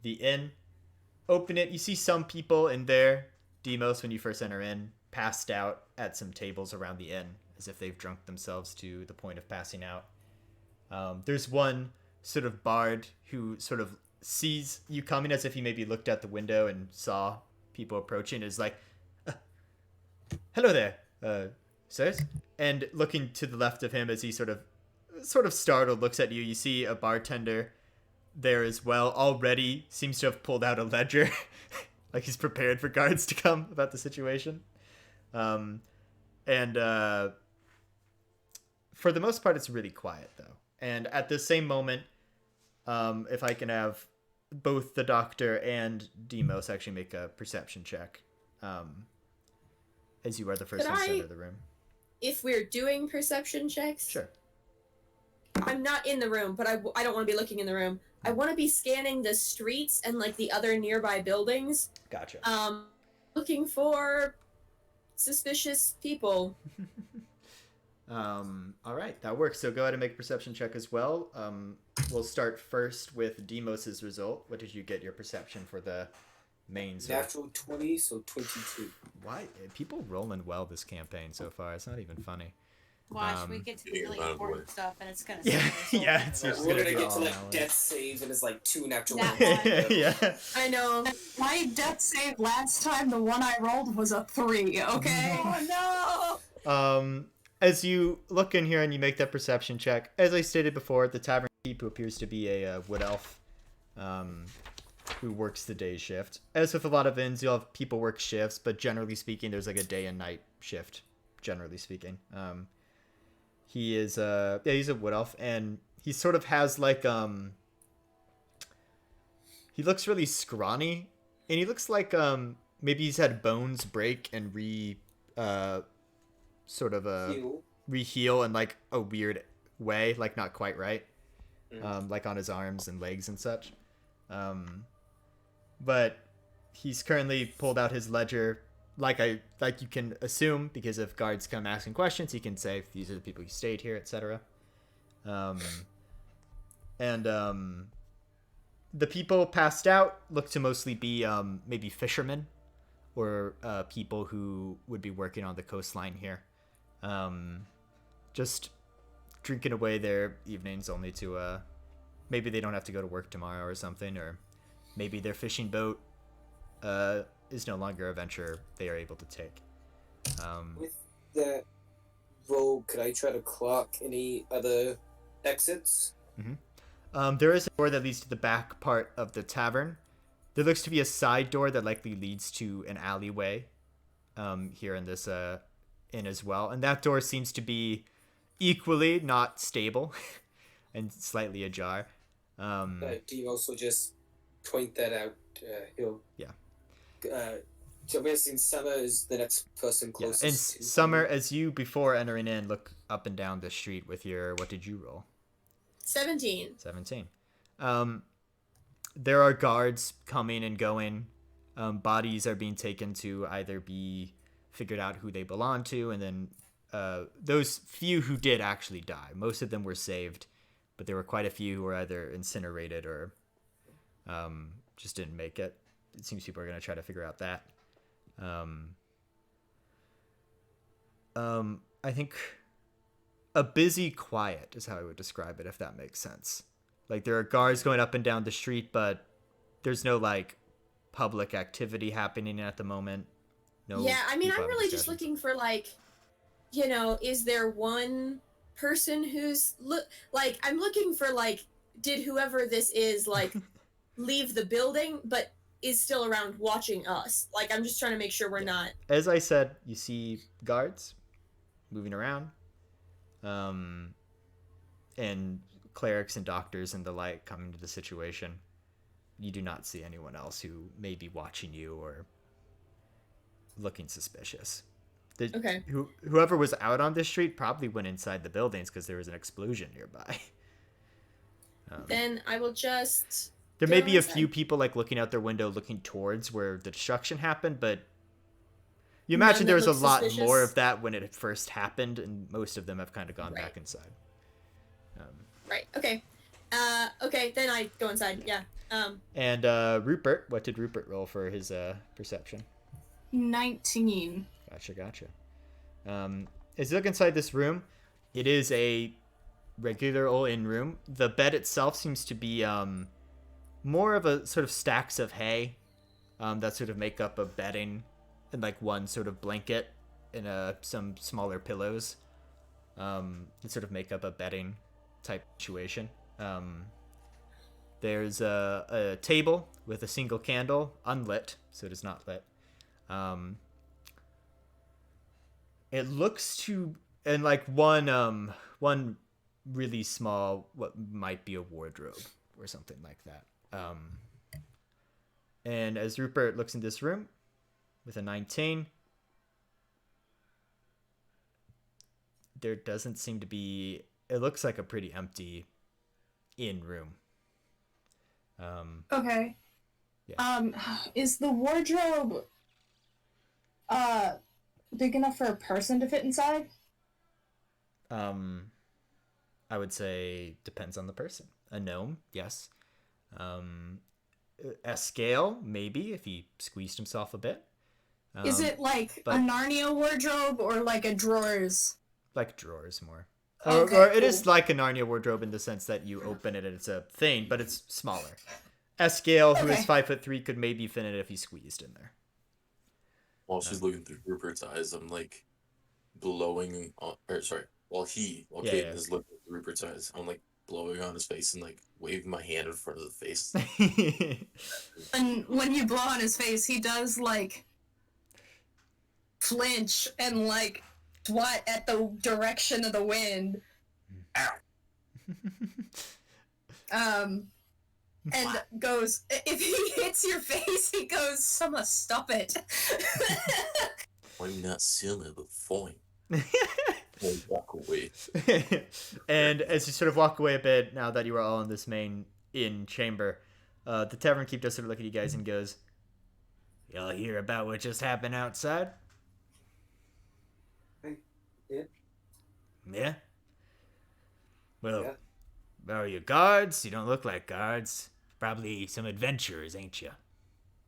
the inn. Open it. You see some people in there. Demos, when you first enter in, passed out at some tables around the inn, as if they've drunk themselves to the point of passing out. There's one sort of bard who sort of sees you coming, as if he maybe looked out the window and saw people approaching. Is like, "Hello there, sirs." And looking to the left of him, as he sort of startled looks at you, you see a bartender there as well. Already seems to have pulled out a ledger, like he's prepared for guards to come about the situation. And for the most part, it's really quiet though. And at the same moment, if I can have both the doctor and Demos actually make a perception check, as you are the first Could ones to I- enter the room. If we're doing perception checks, Sure. I'm not in the room, but I don't want to be looking in the room. I want to be scanning the streets and like the other nearby buildings, Gotcha. looking for suspicious people. All right, that works. So go ahead and make a perception check as well. We'll start first with Demos's result. What did you get your perception for the main zone? Natural 20, so 22. Why people rolling well this campaign so far? It's not even funny. Watch, we get to Yeah, really that important way. stuff, and it's gonna. Yeah, save us yeah, all. it's just We're gonna gonna be get to all like knowledge. death save, and it's like 2 natural That ones. one. Yeah. I know. My death save last time, the one I rolled was a 3, okay? Oh As you look in here and you make that perception check, as I stated before, the tavern keep, who appears to be a wood elf, who works the day shift. As with a lot of inns, you'll have people work shifts, but generally speaking, there's like a day and night shift. Generally speaking, he is he's a wood elf, and he sort of has like he looks really scrawny, and he looks like maybe he's had bones break and Heal. re-heal in like a weird way, like not quite right, Mm. like on his arms and legs and such. But he's currently pulled out his ledger, like you can assume, because if guards come asking questions, he can say these are the people who stayed here, etc. The people passed out look to mostly be maybe fishermen or people who would be working on the coastline here. Just drinking away their evenings only to maybe they don't have to go to work tomorrow or something, or maybe their fishing boat is no longer a venture they are able to take. With that roll, could I try to clock any other exits? There is a door that leads to the back part of the tavern. There looks to be a side door that likely leads to an alleyway here in this inn as well. And that door seems to be equally not stable and slightly ajar. Demos will just point that out. He'll. Yeah. So I'm guessing Summer is the next person Yeah. closest. And to Summer, as you, before entering in, look up and down the street with your, what did you roll? 17. 17. There are guards coming and going. Bodies are being taken to either be figured out who they belong to, and then those few who did actually die. Most of them were saved, but there were quite a few who were either incinerated or just didn't make it. It seems people are going to try to figure out that. I think a busy quiet is how I would describe it, if that makes sense. Like, there are guards going up and down the street, but there's no like public activity happening at the moment. No. Yeah, I mean, people I'm having really just discussions. looking for like, you know, is there one person who's I'm looking for like, did whoever this is like leave the building, but is still around watching us? Like, I'm just trying to make sure we're not. As I said, you see guards moving around, and clerics and doctors and the like coming to the situation. You do not see anyone else who may be watching you or looking suspicious. Okay. Whoever was out on this street probably went inside the buildings because there was an explosion nearby. Then I will just. There go may be a inside. few people like looking out their window, looking towards where the destruction happened, but you None imagine that there was a look lot suspicious? more of that when it first happened, and most of them have kind of gone Right. back inside. Right. Okay. Okay. Then I go inside. Yeah. And Rupert, what did Rupert roll for his perception? 19. Gotcha. As you look inside this room, it is a regular old inn room. The bed itself seems to be more of a sort of stacks of hay that sort of make up a bedding and like one sort of blanket and some smaller pillows that sort of make up a bedding type situation. There's a table with a single candle, unlit, so it is not lit. It looks to, and like one really small, what might be a wardrobe or something like that. And as Rupert looks in this room with a 19, there doesn't seem to be. It looks like a pretty empty inn room. Okay. Yeah. Is the wardrobe big enough for a person to fit inside? I would say depends on the person. A gnome, yes. A scale, maybe if he squeezed himself a bit. Is it like but- a Narnia wardrobe or like a drawers? Like drawers more. Okay, Or it is cool. like a Narnia wardrobe in the sense that you open it and it's a thing, but it's smaller. Escale, who is Okay. 5'3", could maybe fit it if he squeezed in there. While she's looking through Rupert's eyes, I'm like blowing on, or sorry, while Yeah, Caden yeah. is looking at Rupert's eyes, I'm like blowing on his face and like waving my hand in front of the face. And when you blow on his face, he does like flinch and like swat at the direction of the wind. And goes, if he hits your face, he goes, "Someone stop it." I'm not silly, but fine. I'll walk away. And as you sort of walk away a bit, now that you are all in this main inn chamber, the tavern keep does sort of look at you guys and goes, "Y'all hear about what just happened outside?" Yeah. Yeah? Well, Yeah. are you guards? You don't look like guards. Probably some adventurers, ain't you?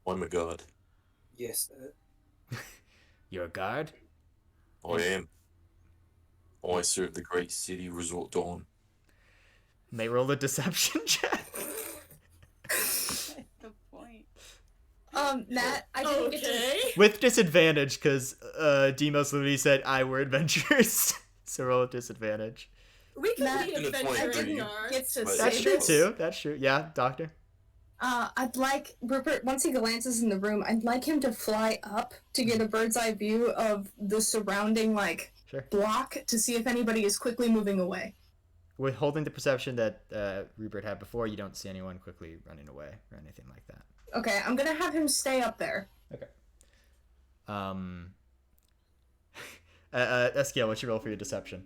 I'm a god. Yes. You're a guard? I am. I serve the great city resort dawn. May roll a deception check. The point. Nat, I didn't get to. Okay. With disadvantage, because Demos literally said I were adventurers. So roll with disadvantage. We could Matt- be In the adventurers. 23. Get to But- say That's true this. too. That's true. Yeah, doctor. I'd like Rupert, once he glances in the room, I'd like him to fly up to get a bird's eye view of the surrounding, like, Sure. block to see if anybody is quickly moving away. With holding the perception that Rupert had before, you don't see anyone quickly running away or anything like that. Okay, I'm gonna have him stay up there. Okay. Eskiel, what's your roll for your deception?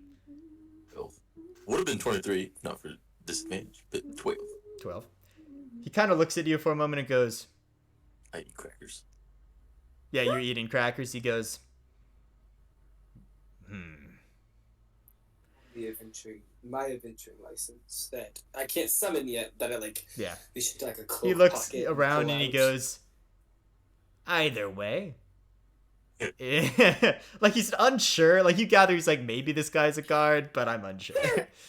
12. Would have been 23, not for disadvantage, but 12. 12. He kind of looks at you for a moment and goes, I eat crackers. "Yeah, you're eating crackers." He goes, My adventuring license that I can't summon yet, that I like. Yeah. We should like a cloak He looks pocket around pull and he out. goes, "Either way." Like he's unsure. Like you gather he's like, maybe this guy's a guard, but I'm unsure.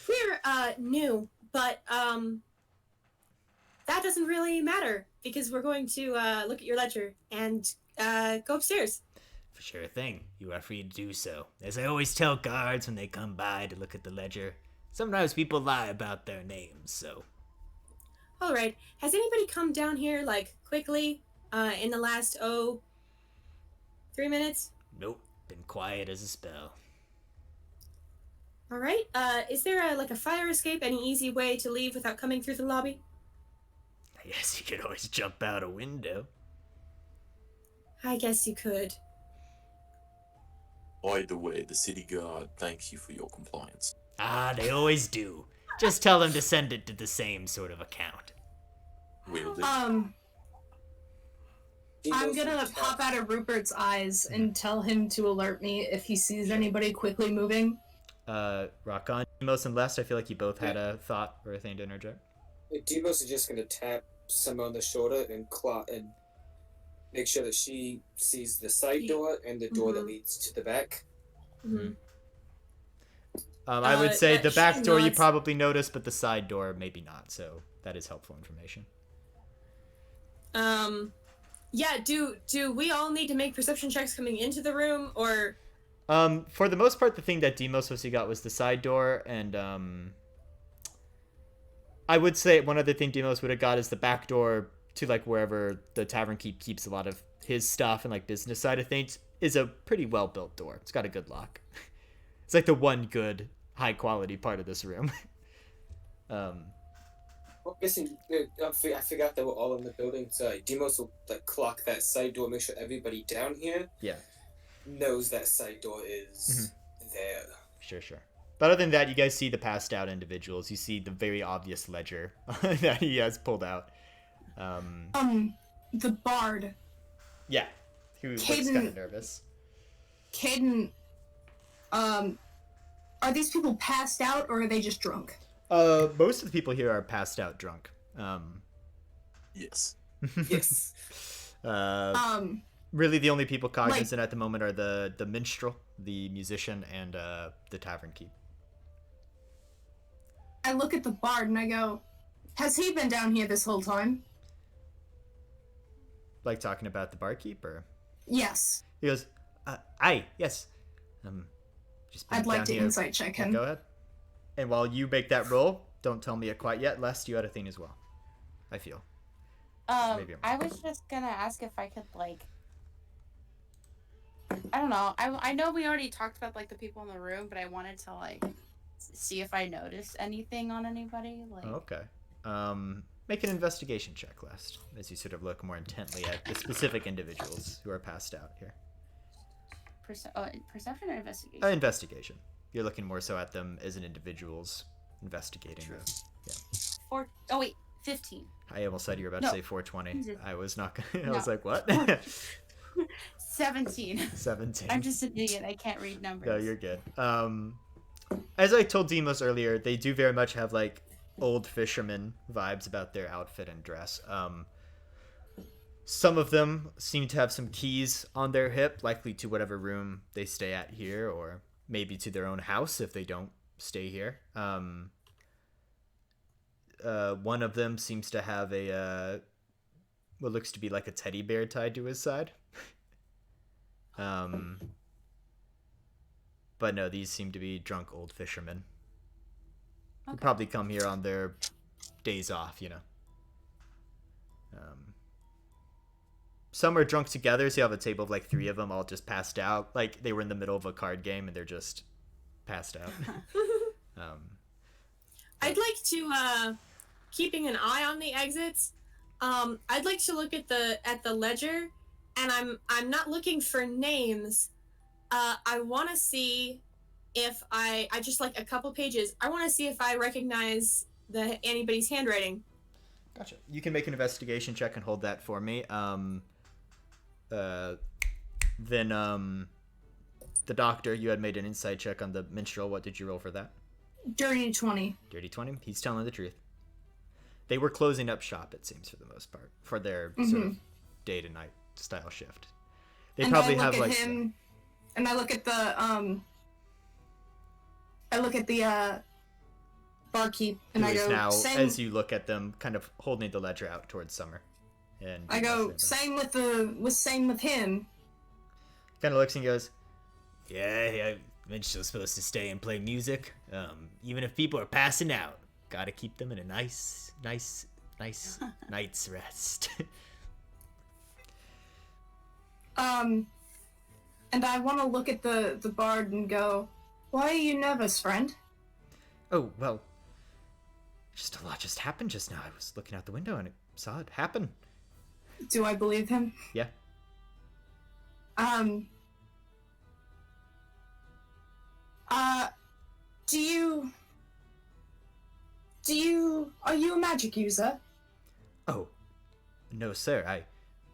We're new, but that doesn't really matter because we're going to look at your ledger and go upstairs. Sure thing. You are free to do so. As I always tell guards when they come by to look at the ledger, sometimes people lie about their names, so. All right. Has anybody come down here like quickly in the last 3 minutes? Nope. Been quiet as a spell. All right. Is there like a fire escape? Any easy way to leave without coming through the lobby? I guess you could always jump out a window. I guess you could. By the way, the city guard thanks you for your compliance. Ah, they always do. Just tell them to send it to the same sort of account. Will do. I'm Demos gonna will pop tap- out of Rupert's eyes and tell him to alert me if he sees anybody quickly moving. Rock on. Demos and Lest, I feel like you both had a thought or a thing to interject. Demos is just gonna tap Summer on the shoulder and make sure that she sees the side door and the door that leads to the back. Mhm. I would say that the back she door you nods. probably noticed, but the side door maybe not. So that is helpful information. Yeah, do we all need to make perception checks coming into the room, or For the most part, the thing that Demos mostly got was the side door, and I would say one other thing Demos would have got is the back door to like wherever the tavern keeps a lot of his stuff and like business side of things is a pretty well built door. It's got a good lock. It's like the one good high quality part of this room. Well, guessing I forgot they were all in the building, so Demos will like clock that side door, make sure everybody down here Yeah. knows that side door is there. Sure. But other than that, you guys see the passed out individuals. You see the very obvious ledger that he has pulled out. The bard. Yeah. Who looks Caden- kind of nervous. Caden, are these people passed out or are they just drunk? Most of the people here are passed out drunk. Yes. Yes. Really, the only people cognizant at the moment are the minstrel, the musician, and the tavern keep. I look at the bard and I go, has he been down here this whole time? Like talking about the barkeep, or Yes. he goes, "Aye, yes." Just been I'd like down to here. insight check Yeah, him. go ahead. And while you make that roll, don't tell me it quite yet, lest you had a thing as well. I feel. Maybe I'm I was just gonna ask if I could like. I don't know. I know we already talked about like the people in the room, but I wanted to like see if I noticed anything on anybody. Like, Okay. Make an investigation check, lest, as you sort of look more intently at the specific individuals who are passed out here. perception or investigation? Investigation. You're looking more so at them as an individuals investigating. Oh wait, 15. I almost said you were about No. to say 420. Jesus. I was not gonna. I No. was like, what? 17. 17. I'm just an idiot. I can't read numbers. No, you're good. As I told Demos earlier, they do very much have like old fisherman vibes about their outfit and dress. Some of them seem to have some keys on their hip, likely to whatever room they stay at here, or maybe to their own house if they don't stay here. One of them seems to have a what looks to be like a teddy bear tied to his side. But no, these seem to be drunk old fishermen. Who Okay. probably come here on their days off, you know. Some are drunk together, so you have a table of like 3 of them all just passed out. Like they were in the middle of a card game and they're just passed out. I'd like to keeping an eye on the exits. I'd like to look at the ledger, and I'm not looking for names. I want to see if I just like a couple pages. I want to see if I recognize anybody's handwriting. Gotcha. You can make an investigation check and hold that for me. Then the doctor, you had made an insight check on the minstrel. What did you roll for that? Dirty 20. Dirty 20. He's telling the truth. They were closing up shop, it seems, for the most part, for their sort of day to night style shift. They And probably I look have at like him, and I look at the barkeep, and who I is go, now, same. as you look at them, kind of holding the ledger out towards Summer. And I go, same with him. Kind of looks and goes, yeah, Minstrel's supposed to stay and play music. Even if people are passing out, gotta keep them in a nice night's rest. And I want to look at the bard and go, why are you nervous, friend? Oh, well, just a lot just happened just now. I was looking out the window and I saw it happen. Do I believe him? Yeah. Are you a magic user? Oh, no, sir. I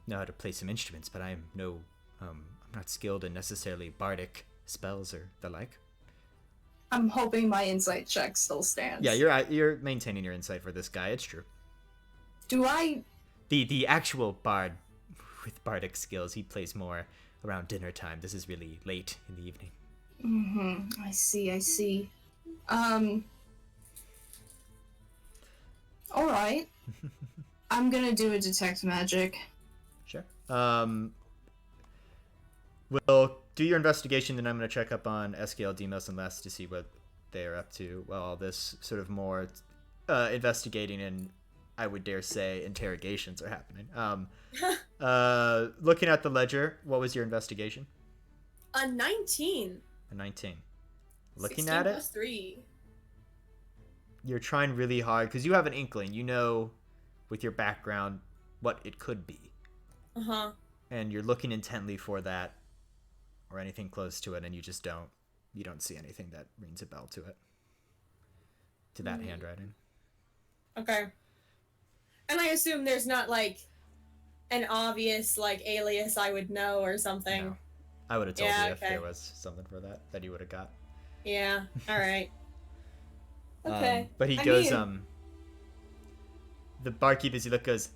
know how to play some instruments, but I'm not skilled in necessarily bardic spells or the like. I'm hoping my insight check still stands. Yeah, you're maintaining your insight for this guy. It's true. Do I? The actual bard with bardic skills, he plays more around dinner time. This is really late in the evening. Mm-hmm. I see. All right. I'm gonna do a detect magic. Sure. We'll do your investigation, then I'm going to check up on SKL, Demos, and Les to see what they're up to while all this sort of more investigating and, I would dare say, interrogations are happening. Looking at the ledger, what was your investigation? A 19. A 19. Looking 16 at it, plus 3. you're trying really hard because you have an inkling. You know, with your background, what it could be. Uh-huh. And you're looking intently for that or anything close to it, and you just don't see anything that rings a bell to it. To that handwriting. Okay. And I assume there's not, like, an obvious, like, alias I would know or something. No. I would have told Yeah, you if okay. there was something for that you would have got. Yeah, alright. Okay. But he I goes, mean- the barkeep, as he look, goes,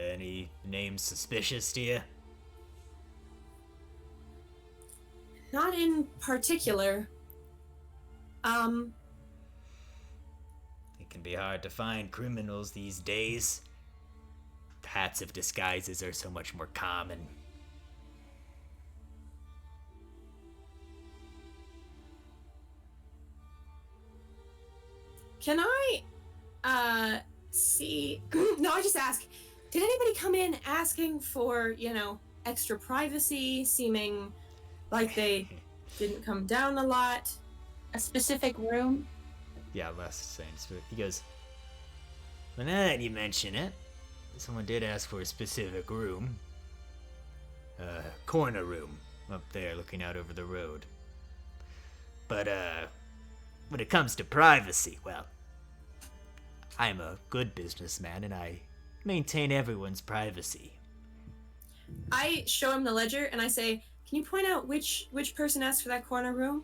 any names suspicious to you? Not in particular. It can be hard to find criminals these days. Hats of disguises are so much more common. Can I, see... No, I just ask, did anybody come in asking for, extra privacy, seeming like they didn't come down a lot? A specific room? Yeah, Les saying. He goes, well, now that you mention it, someone did ask for a specific room. Corner room up there looking out over the road. But, when it comes to privacy, well, I'm a good businessman and I maintain everyone's privacy. I show him the ledger and I say, can you point out which person asked for that corner room?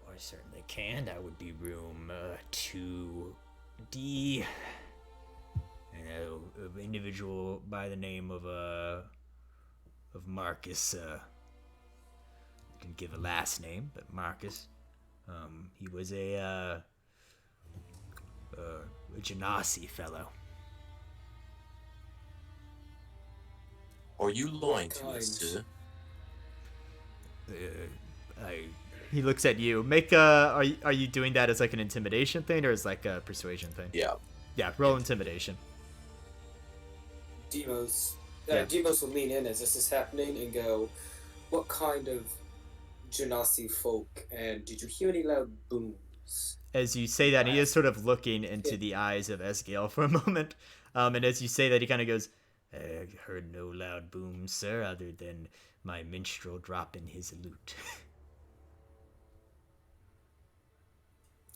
I certainly can. That would be room 2D. An individual by the name of Marcus. Didn't give a last name, but Marcus. He was a Genasi fellow. Are you lying to us, sir? He looks at you. Make are you doing that as like an intimidation thing or as like a persuasion thing? Yeah. Yeah, roll intimidation. Demos Yeah. Demos will lean in as this is happening and go, what kind of Genasi folk, and did you hear any loud booms? As you say that, he is sort of looking into the eyes of Esgale for a moment. And as you say that, he kind of goes, I heard no loud booms, sir, other than my minstrel dropping his lute.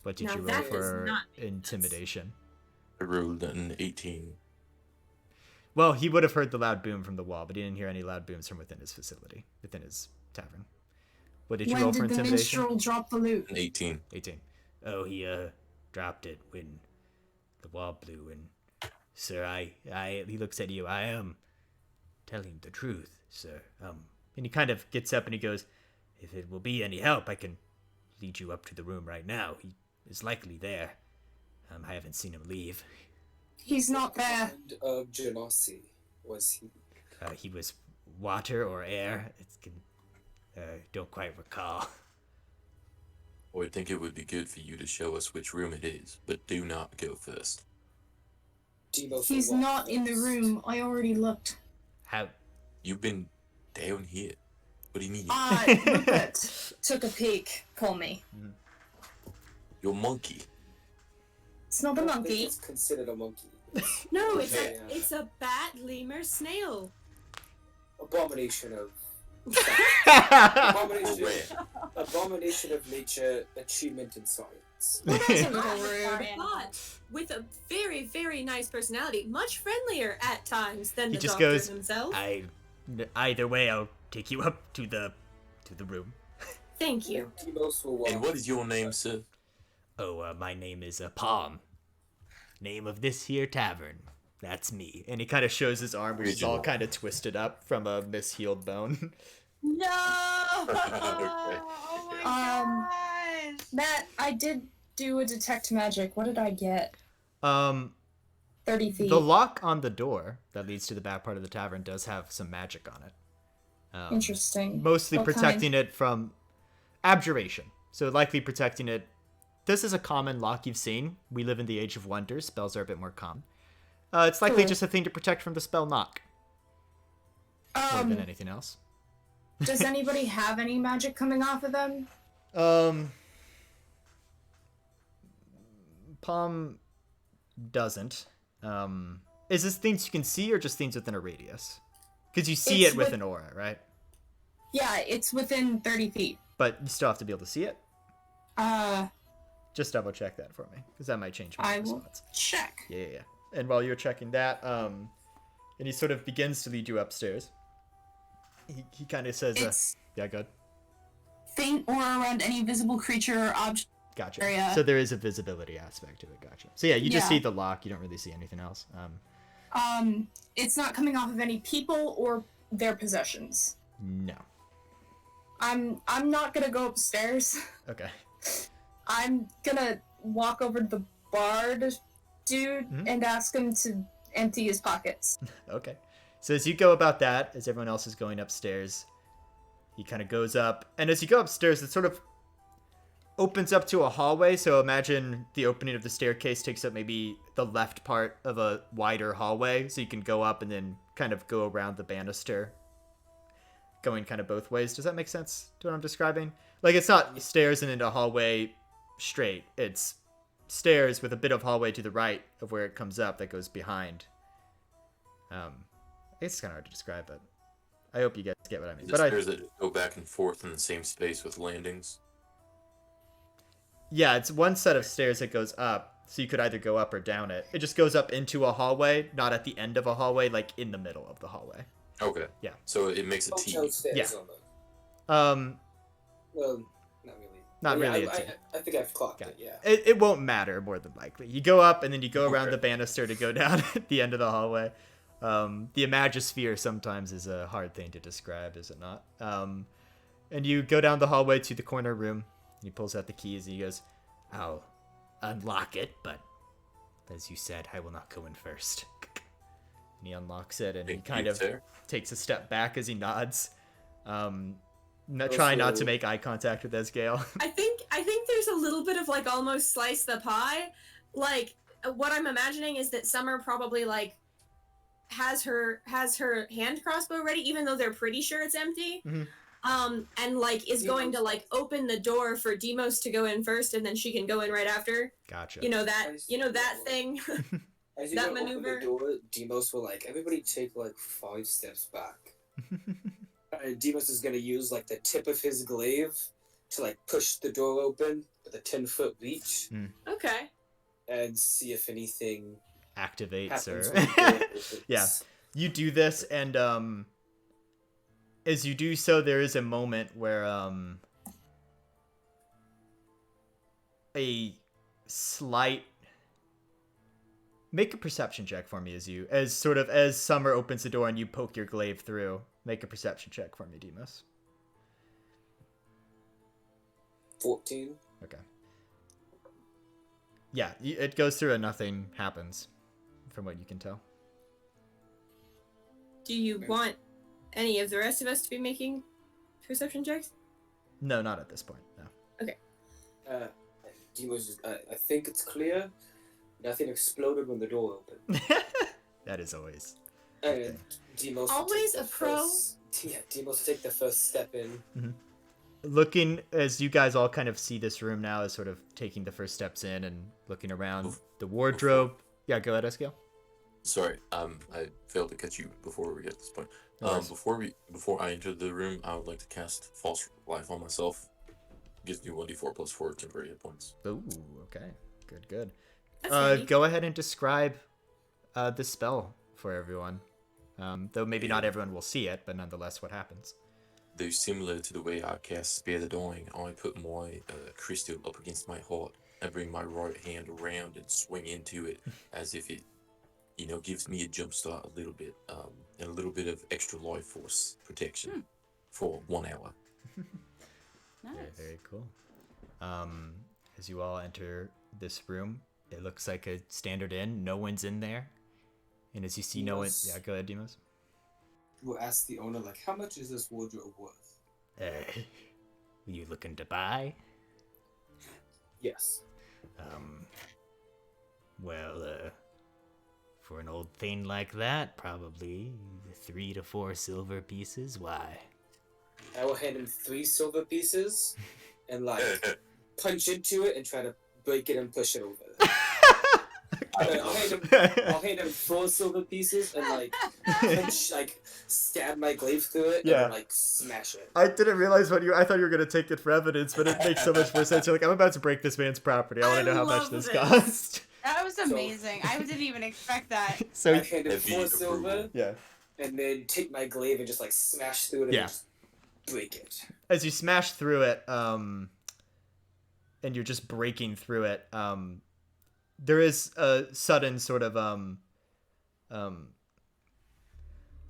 What did Now you roll that does for not make sense. intimidation? I rolled an 18. Well, he would have heard the loud boom from the wall, but he didn't hear any loud booms from within his facility, within his tavern. What did you roll for When did the intimidation? minstrel drop the loot? An 18. 18. Oh, he dropped it when the wall blew, and sir, he looks at you. I am telling the truth, sir. And he kind of gets up and he goes, if it will be any help, I can lead you up to the room right now. He is likely there. I haven't seen him leave. He's not there. What kind of Genasi was he? He was water or air. Don't quite recall. I think it would be good for you to show us which room it is, but do not go first. Demos He's will walk not in the first. room. I already looked. How? You've been down here. What do you mean? Rupert took a peek. Call me. You're monkey. It's not I a don't think monkey. it's considered a monkey. No, it's Okay. it's a bat, lemur, snail. Abomination of Or abomination, red. abomination of nature, achievement in science. animals. Well, that's a little Are rude. animals. With a very, very nice personality, much friendlier at times than He the just doctor goes, himself. Either way, I'll take you up to the room. Thank you. Demos will walk. And what is your name, sir? Oh, my name is Palm. Name of this here tavern. That's me. And he kind of shows his arm, which is all Regional. kind of twisted up from a mishealed bone. No! Okay. Oh my gosh! Matt, I did do a detect magic. What did I get? 30 feet. The lock on the door that leads to the back part of the tavern does have some magic on it. Interesting. Mostly What protecting it from abjuration. So likely protecting it. This is a common lock you've seen. We live in the Age of Wonders. Spells are a bit more common. It's likely Cool. just a thing to protect from the spell knock more than Um, anything else. does anybody have any magic coming off of them? Palm doesn't. Is this things you can see or just things within a radius? Because you see It's it with with- an aura, right? Yeah, it's within 30 feet. But you still have to be able to see it. Uh, Just double check that for me, because that might change my I will response. check. Yeah. And while you're checking that, and he sort of begins to lead you upstairs. He kind of says, It's "Yeah, good, faint aura around any visible creature or object. gotcha." Area. So there is a visibility aspect to it, gotcha. So yeah, you just Yeah. see the lock. You don't really see anything else. It's not coming off of any people or their possessions. No. I'm not gonna go upstairs. Okay. I'm gonna walk over to the bard dude Mhm. and ask him to empty his pockets. Okay. So as you go about that, as everyone else is going upstairs, he kind of goes up, and as you go upstairs, it sort of opens up to a hallway. So imagine the opening of the staircase takes up maybe the left part of a wider hallway, so you can go up and then kind of go around the banister, going kind of both ways. Does that make sense to what I'm describing? Like, it's not stairs and then a hallway straight. It's stairs with a bit of hallway to the right of where it comes up that goes behind. It's kind of hard to describe, but I hope you guys get what I mean. The But stairs that go back and forth in the same space with landings. yeah, it's one set of stairs that goes up, so you could either go up or down it. It just goes up into a hallway, not at the end of a hallway, like in the middle of the hallway. Okay. Yeah. So it makes a T. Downstairs Yeah. on the- Um, Well, not really. Not Yeah, really, I, it's I think I've clocked Got it. Yeah. it won't matter more than likely. You go up and then you go around Okay. the banister to go down at the end of the hallway. The imagosphere sometimes is a hard thing to describe, is it not? And you go down the hallway to the corner room. And he pulls out the keys and he goes, "I'll unlock it, but as you said, I will not go in first." And he unlocks it and he Big kind cute of there. takes a step back as he nods. Trying not to Also- make eye contact with Esgale. I think there's a little bit of like almost slice the pie. Like what I'm imagining is that Summer probably like has her hand crossbow ready, even though they're pretty sure it's empty. Mhm. And like is going to like open the door for Demos to go in first, and then she can go in right after. Gotcha. You know that thing. As you That go open maneuver- the door, Demos will like everybody take like 5 steps back. Demos is gonna use like the tip of his glaive to like push the door open with a 10-foot reach Okay. and see if anything Activates happens. or when the door opens. Yeah. You do this, and as you do so, there is a moment where a slight. Make a perception check for me as Summer opens the door and you poke your glaive through. Make a perception check for me, Demos. 14. Okay. Yeah, it goes through and nothing happens, from what you can tell. Do you want any of the rest of us to be making perception checks? No, not at this point. No. Demos, I think it's clear. Nothing exploded when the door opened. That is always. And Demos will Always take a the pro. first- Yeah, Demos will take the first step in. Looking as you guys all kind of see this room now as sort of taking the first steps in and looking around the wardrobe. Yeah, go ahead, Escale. Sorry, I failed to catch you before we get to this point. No worries. Before I enter the room, I would like to cast False Life on myself. Gives me 1d4 plus 4 temporary hit points. Ooh, okay. Good. That's handy. Go ahead and describe the spell for everyone. Though maybe not everyone will see it, but nonetheless, what happens? Though similar to the way I cast Spare the Dying, I put my crystal up against my heart and bring my right hand around and swing into it as if it, gives me a jump start a little bit, and a little bit of extra life force protection for 1 hour. Nice. Very cool. As you all enter this room, it looks like a standard inn. No one's in there. And as you see no one... Demos. Yeah, go ahead, Demos. We'll ask the owner, like, how much is this wardrobe worth? You looking to buy? Yes. Well, for an old thing like that, probably 3 to 4 silver pieces. Why? I will hand him 3 silver pieces and, like, punch into it and try to break it and push it over. I'll hand him 4 silver pieces and, like, punch, like, stab my glaive through it Yeah. and, like, smash it. I didn't realize I thought you were going to take it for evidence, but it makes so much more sense. You're like, I'm about to break this man's property. I want to know how much love this this. cost. That was amazing. I didn't even expect that. So, I hand him Heavy 4 silver approval. yeah. and then take my glaive and just, like, smash through it and Yeah. just break it. As you smash through it, and you're just breaking through it, there is a sudden sort of,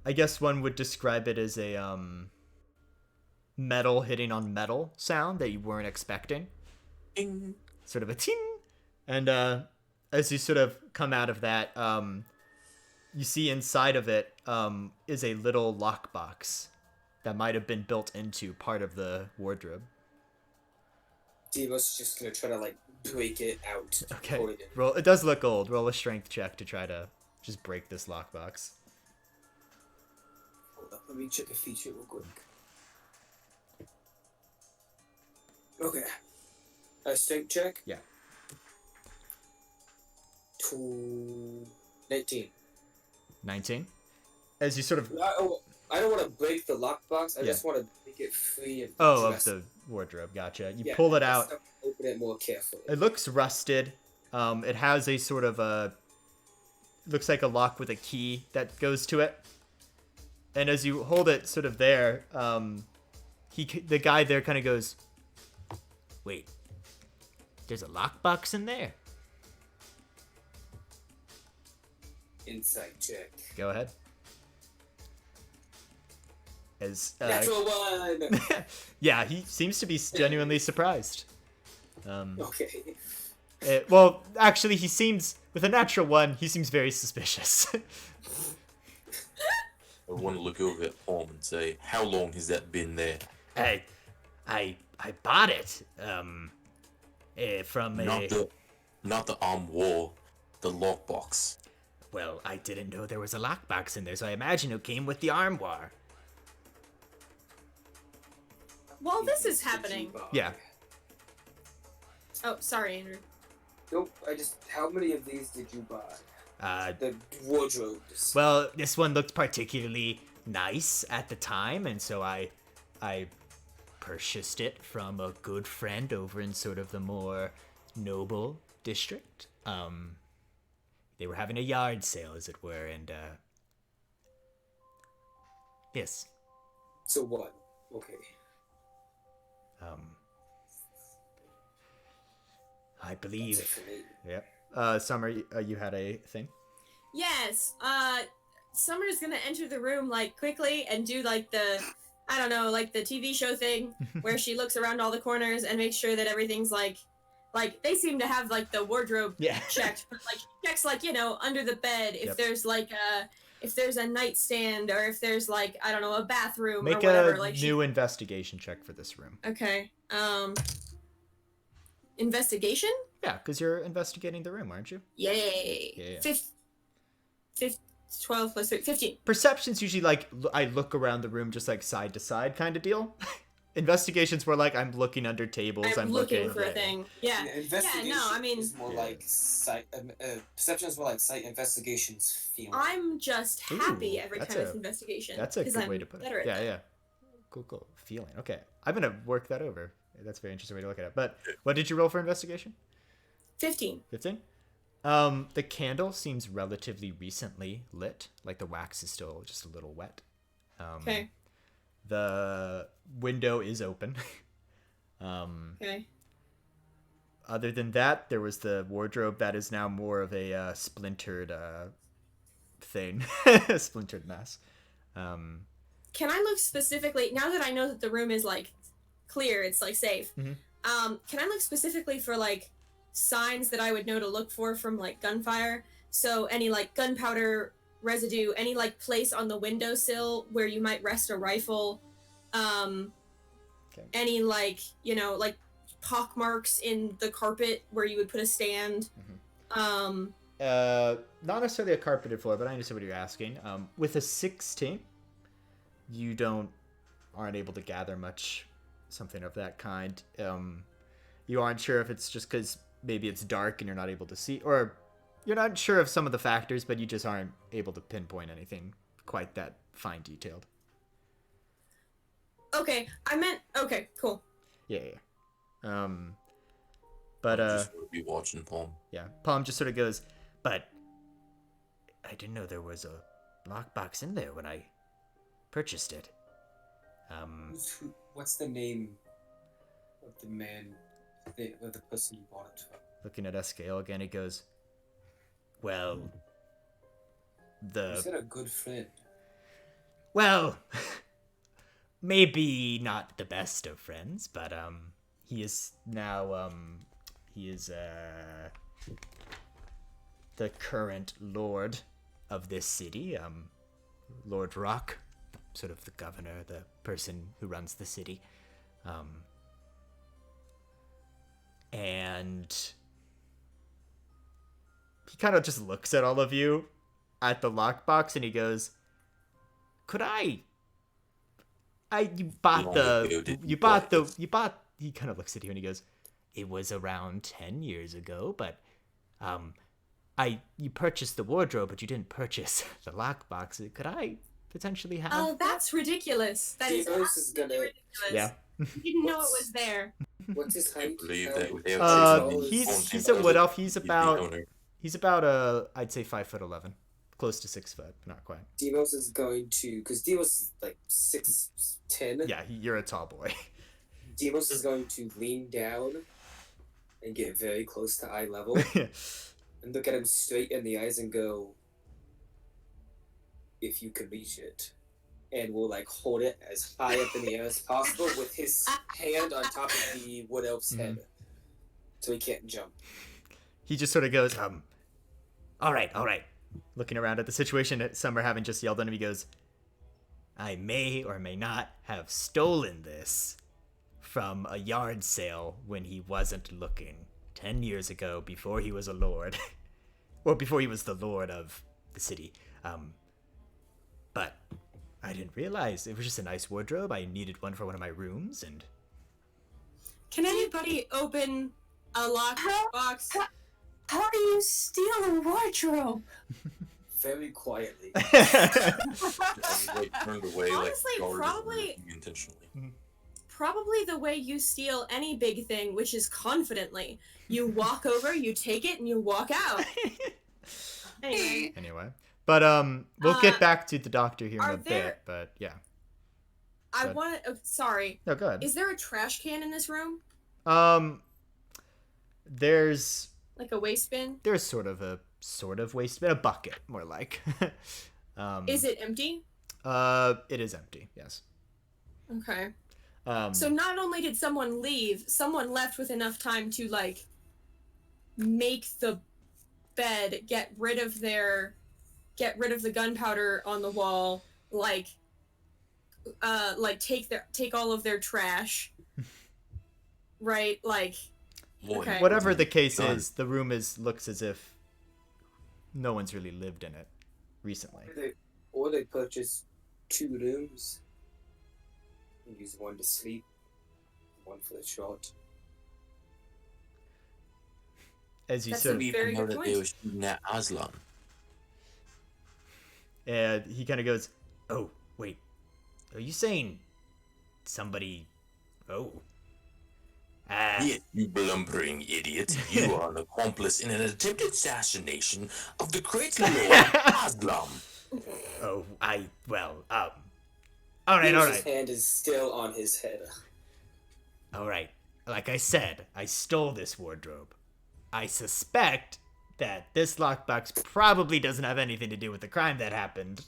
I guess one would describe it as a, metal hitting on metal sound that you weren't expecting. Ding. Sort of a ting. And, as you sort of come out of that, you see inside of it, is a little lockbox that might have been built into part of the wardrobe. Deimos is just gonna try to, like, break it out. Okay. Hold it in. Roll. It does look old. Roll a strength check to try to just break this lockbox. Hold up, let me check a feature real quick. Okay. A strength check? Yeah. 19. 19. As you sort of I don't want to break the lockbox. I Yeah. just want to make it free and of dress the wardrobe. Gotcha. You Yeah, pull it I out. just have to open it more carefully. It looks rusted. It has a sort of a looks like a lock with a key that goes to it. And as you hold it sort of there, the guy there kind of goes, "Wait, there's a lockbox in there." Insight check. Go ahead. As Natural 1! yeah, he seems to be genuinely surprised. Okay. Well, actually, he seems with a natural 1. He seems very suspicious. I want to look over at Palm and say, how long has that been there? I bought it. From a. Not the armoire, the lockbox. Well, I didn't know there was a lockbox in there, so I imagine it came with the armoire. While this is happening. Yeah. Oh, sorry, Andrew. Nope, how many of these did you buy? The wardrobes. Well, this one looked particularly nice at the time, and so I purchased it from a good friend over in sort of the more noble district. They were having a yard sale, as it were, and yes. So what? Okay. I That's it believe. for me. Yep. Summer, you had a thing. Yes. Summer's gonna enter the room like quickly and do like the, I don't know, like the TV show thing where she looks around all the corners and makes sure that everything's like they seem to have like the wardrobe Yeah. checked, but like checks like under the bed if Yep. there's like if there's a nightstand or if there's like I don't know a bathroom Make or whatever. a Like new investigation check for this room. Okay. Investigation? Yeah, because you're investigating the room, aren't you? Yay. Yeah. 12 plus 3, 15. Perception's usually like I look around the room just like side to side kind of deal. Investigations were like I'm looking under tables. I'm looking for a thing. Yeah. Investigation I mean- is more Yeah. like sight. Perception is more like sight. Investigation's feeling. I'm just happy Ooh, every that's time it's a- investigation. That's a 'cause good I'm way to put it. better at Yeah, that. yeah. Cool. Feeling. Okay. I'm gonna work that over That's a very interesting way to look at it. But what did you roll for investigation? 15. 15? The candle seems relatively recently lit. Like the wax is still just a little wet. Okay. The window is open. Okay. Other than that, there was the wardrobe that is now more of a splintered thing. A splintered mess. Can I look specifically, now that I know that the room is like clear, it's like safe, Mhm. Can I look specifically for like signs that I would know to look for from like gunfire? So any like gunpowder residue, any like place on the windowsill where you might rest a rifle, Okay. any like, you know, like pock marks in the carpet where you would put a stand. Not necessarily a carpeted floor, but I understand what you're asking. With a 16, you aren't able to gather much something of that kind. You aren't sure if it's just because maybe it's dark and you're not able to see, or you're not sure of some of the factors, but you just aren't able to pinpoint anything quite that fine detailed. Okay, I meant, okay, cool. Yeah. But Just want to be watching Palm. yeah, Palm just sort of goes, but I didn't know there was a lockbox in there when I purchased it. What's the name of the man, of the person you bought it from? Looking at Escale again, he goes, well, You said a good friend. well, maybe not the best of friends, but he is now the current lord of this city, Lord Rock, sort of the governor, the person who runs the city. And he kind of just looks at all of you at the lockbox and he goes, could he kind of looks at you and he goes, it was around 10 years ago, but you purchased the wardrobe, but you didn't purchase the lockbox. Could I potentially have? Oh, that's ridiculous. That is Devos is absolutely gonna. ridiculous. Yeah. You didn't know it was there. What's his height? Believe How- that without how taking tall the is- He's phone a wood elf. he'd be owner. He's about I'd say 5'11", close to 6 foot, not quite. Demos is going to, because Demos is like 6'10". Yeah, you're a tall boy. Demos is going to lean down and get very close to eye level and look at him straight in the eyes and go, if you can reach it. And we'll like hold it as high up in the air as possible with his hand on top of the wood elf's head. So he can't jump. He just sort of goes, all right. Looking around at the situation that some are having just yelled at him, he goes, I may or may not have stolen this from a yard sale when he wasn't looking 10 years ago, before he was a lord. Or before he was the lord of the city. But I didn't realize it was just a nice wardrobe. I needed one for one of my rooms, and Can anybody open a lockbox? How do you steal a wardrobe? Very quietly. I was like turned away, Honestly, like guarded probably- intentionally. Probably the way you steal any big thing, which is confidently. You walk over, you take it, and you walk out. Anyway, anyway. But we'll get back to the doctor here in are a there- bit. But yeah, I Good. want to. Oh, sorry. no, go ahead. Is there a trash can in this room? There's Like a waste bin? sort of waste bin, a bucket more like. Is it empty? It is empty. Yes. Okay. Um, So not only did someone leave, someone left with enough time to like make the bed, get rid of the gunpowder on the wall, like take all of their trash. Right? Like Boy, Okay. whatever the case Done. is, the room looks as if no one's really lived in it recently. Or they purchase 2 rooms and use one to sleep, one for the shot. As you That's sort a of, we very even know good that they point. were shooting at Aslan. and he kind of goes, "Oh, wait, are you saying somebody? Oh, Yes, you blumbering idiot. You are an accomplice in an attempted assassination of the great Lord Aslam. Oh, all right, all His right, hand is still on his head. all right. Like I said, I stole this wardrobe. I suspect that this lockbox probably doesn't have anything to do with the crime that happened,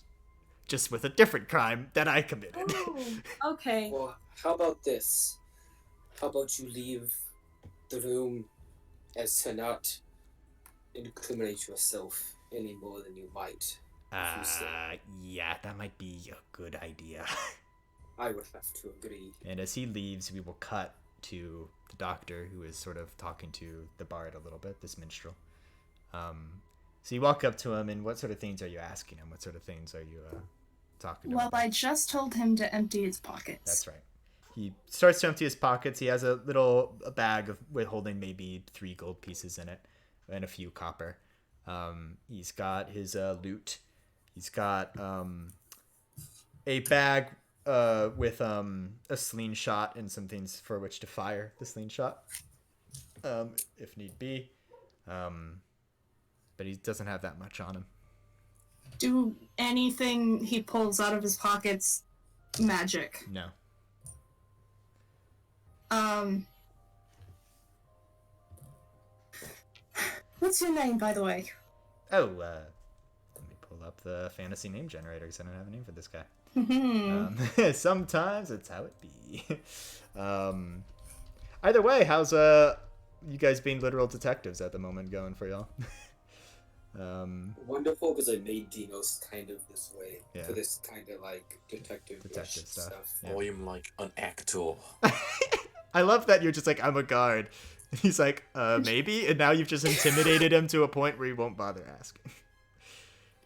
just with a different crime that I committed. Oh, okay. Well, how about this? How about you leave the room as to not incriminate yourself any more than you might if you stay? Yeah, that might be a good idea. I would have to agree. And as he leaves, we will cut to the doctor, who is sort of talking to the bard a little bit, this minstrel. So you walk up to him, and what sort of things are you asking him? What sort of things are you talking to him Well, about? I just told him to empty his pockets. That's right. He starts to empty his pockets. He has a bag with holding maybe 3 gold pieces in it and a few copper. He's got his loot. He's got a bag with a slingshot and some things for which to fire the slingshot, if need be. But he doesn't have that much on him. Do anything he pulls out of his pockets magic? No. What's your name, by the way? Oh, let me pull up the fantasy name generator because I don't have a name for this guy. Sometimes it's how it be. Either way, how's you guys being literal detectives at the moment going for y'all? Wonderful, because I made Dinos kind of this way Yeah. for this kind of like detective stuff. I am like an actor. I love that you're just like, I'm a guard. He's like, maybe, and now you've just intimidated him to a point where he won't bother asking.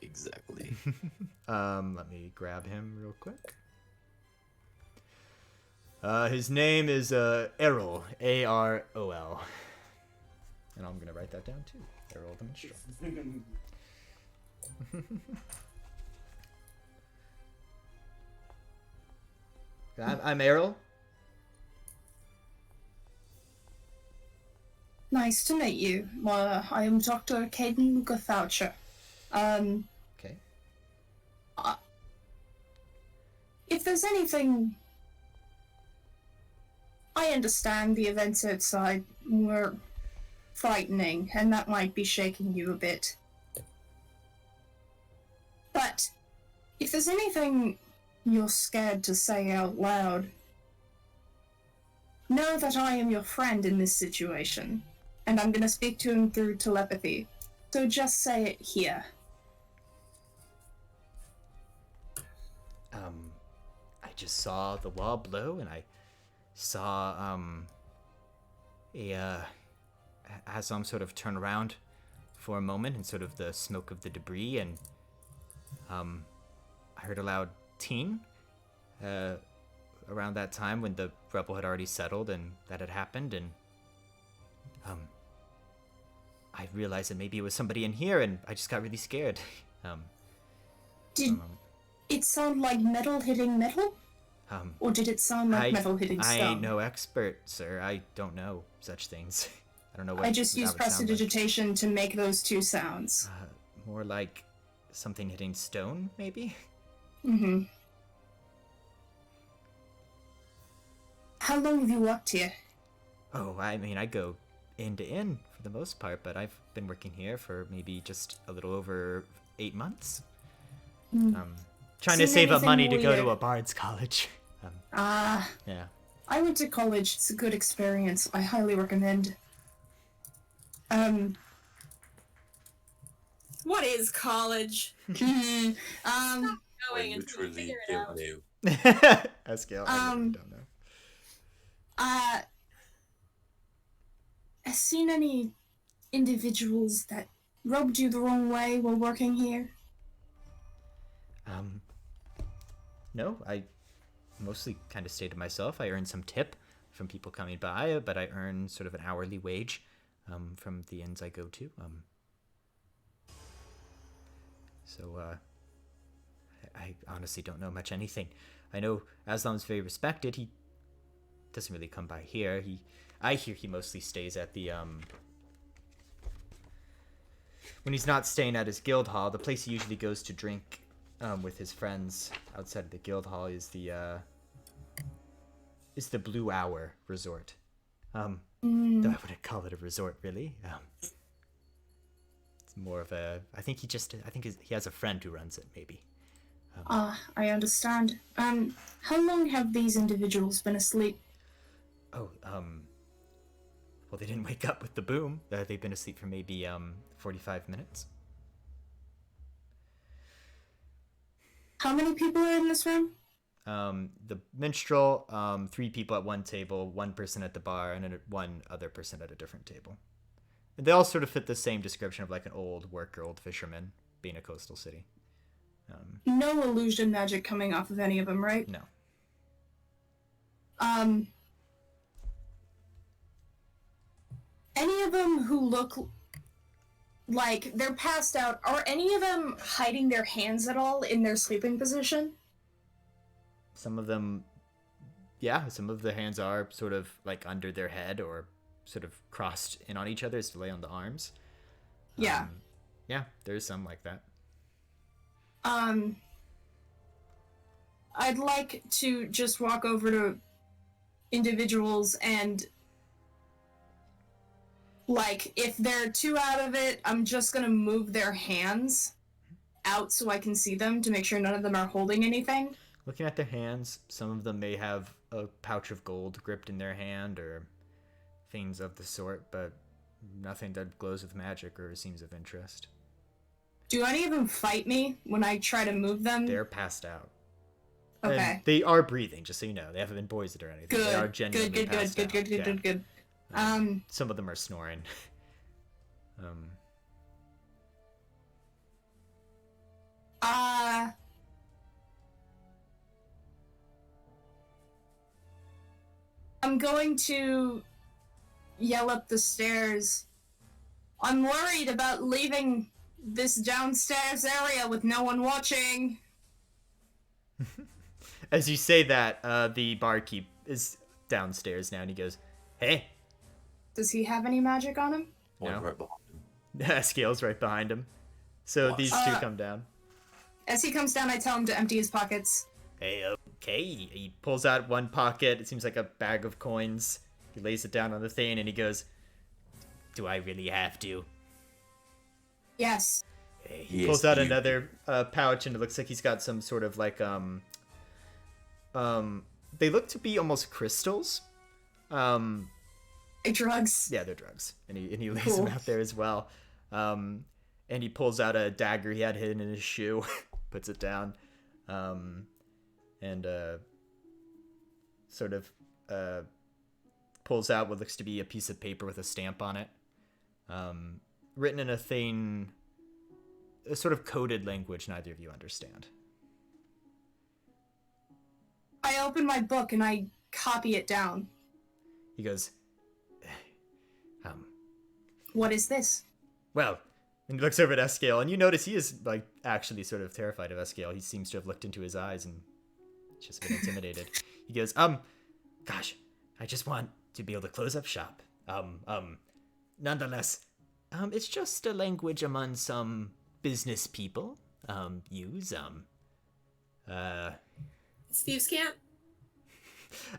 Exactly. Let me grab him real quick. His name is Errol, Arol. And I'm gonna write that down too. Errol the Minstrel. I'm Errol. Nice to meet you. I am Dr. Caden Gothoucher. Okay. If there's anything... I understand the events outside were frightening, and that might be shaking you a bit. But if there's anything you're scared to say out loud, know that I am your friend in this situation, and I'm gonna speak to him through telepathy. So just say it here. I just saw the wall blow, and I saw Aslam sort of turn around for a moment, and sort of the smoke of the debris, and I heard a loud teen around that time when the rebel had already settled and that had happened, and I realized that maybe it was somebody in here, and I just got really scared. Did it sound like metal hitting metal? Or did it sound like metal hitting stone? I ain't no expert, sir. I don't know such things. I don't know what I just that use would sound like. prestidigitation to make those two sounds. More like something hitting stone, maybe? Mm-hmm. How long have you worked here? Oh, I mean, I go end to end for the most part, but I've been working here for maybe just a little over 8 months. Trying to Seen save up anything money to go to weird? a bard's college. Yeah. I went to college. It's a good experience. I highly recommend. What is college? I Going until you literally figure it don't out. know. Eskiel, I really don't know. Have seen any individuals that rubbed you the wrong way while working here? No, I mostly kind of stay to myself. I earn some tip from people coming by, but I earn sort of an hourly wage from the inns I go to. I honestly don't know much anything. I know Aslam's very respected. He doesn't really come by here. I hear he mostly stays at the when he's not staying at his guild hall, the place he usually goes to drink with his friends outside of the guild hall is the Blue Hour Resort. Though I wouldn't call it a resort, really. It's more of a. I think he has a friend who runs it, maybe. I understand. How long have these individuals been asleep? Oh, well, they didn't wake up with the boom. They've been asleep for maybe 45 minutes. How many people are in this room? The minstrel, 3 people at one table, 1 person at the bar, and then 1 other person at a different table. And they all sort of fit the same description of like an old worker, old fisherman, being a coastal city. No illusion magic coming off of any of them, right? No. Any of them who look like they're passed out, are any of them hiding their hands at all in their sleeping position? Some of them, yeah, some of the hands are sort of like under their head or sort of crossed in on each other to lay on the arms. Yeah. Yeah, there's some like that. I'd like to just walk over to individuals and, like, if they're too out of it, I'm just gonna move their hands out so I can see them to make sure none of them are holding anything. Looking at their hands, some of them may have a pouch of gold gripped in their hand or things of the sort, but nothing that glows with magic or seems of interest. Do any of them fight me when I try to move them? They're passed out. Okay. And they are breathing, just so you know. They haven't been poisoned or anything. They are Good. genuinely Good. passed out. Good. Some of them are snoring. I'm going to yell up the stairs. I'm worried about leaving this downstairs area with no one watching. As you say that, the barkeep is downstairs now, and he goes, "Hey." Does he have any magic on him? One No. right behind him. Scale's right behind him. So these two come down. As he comes down, I tell him to empty his pockets. Hey, okay. He pulls out one pocket. It seems like a bag of coins. He lays it down on the thing, and he goes, "Do I really have to?" Yes. Hey, he Yes, pulls out you another pouch, and it looks like he's got some sort of like they look to be almost crystals. Drugs. Yeah, they're drugs, and he lays Cool. them out there as well. And he pulls out a dagger he had hidden in his shoe, puts it down, and sort of pulls out what looks to be a piece of paper with a stamp on it, written in a sort of coded language neither of you understand. I open my book and I copy it down. He goes, What is this? well, and he looks over at Escale, and you notice he is like actually sort of terrified of Escale. He seems to have looked into his eyes and just been intimidated. He goes, gosh, I just want to be able to close up shop. Nonetheless, it's just a language among some business people, use, Steve's camp.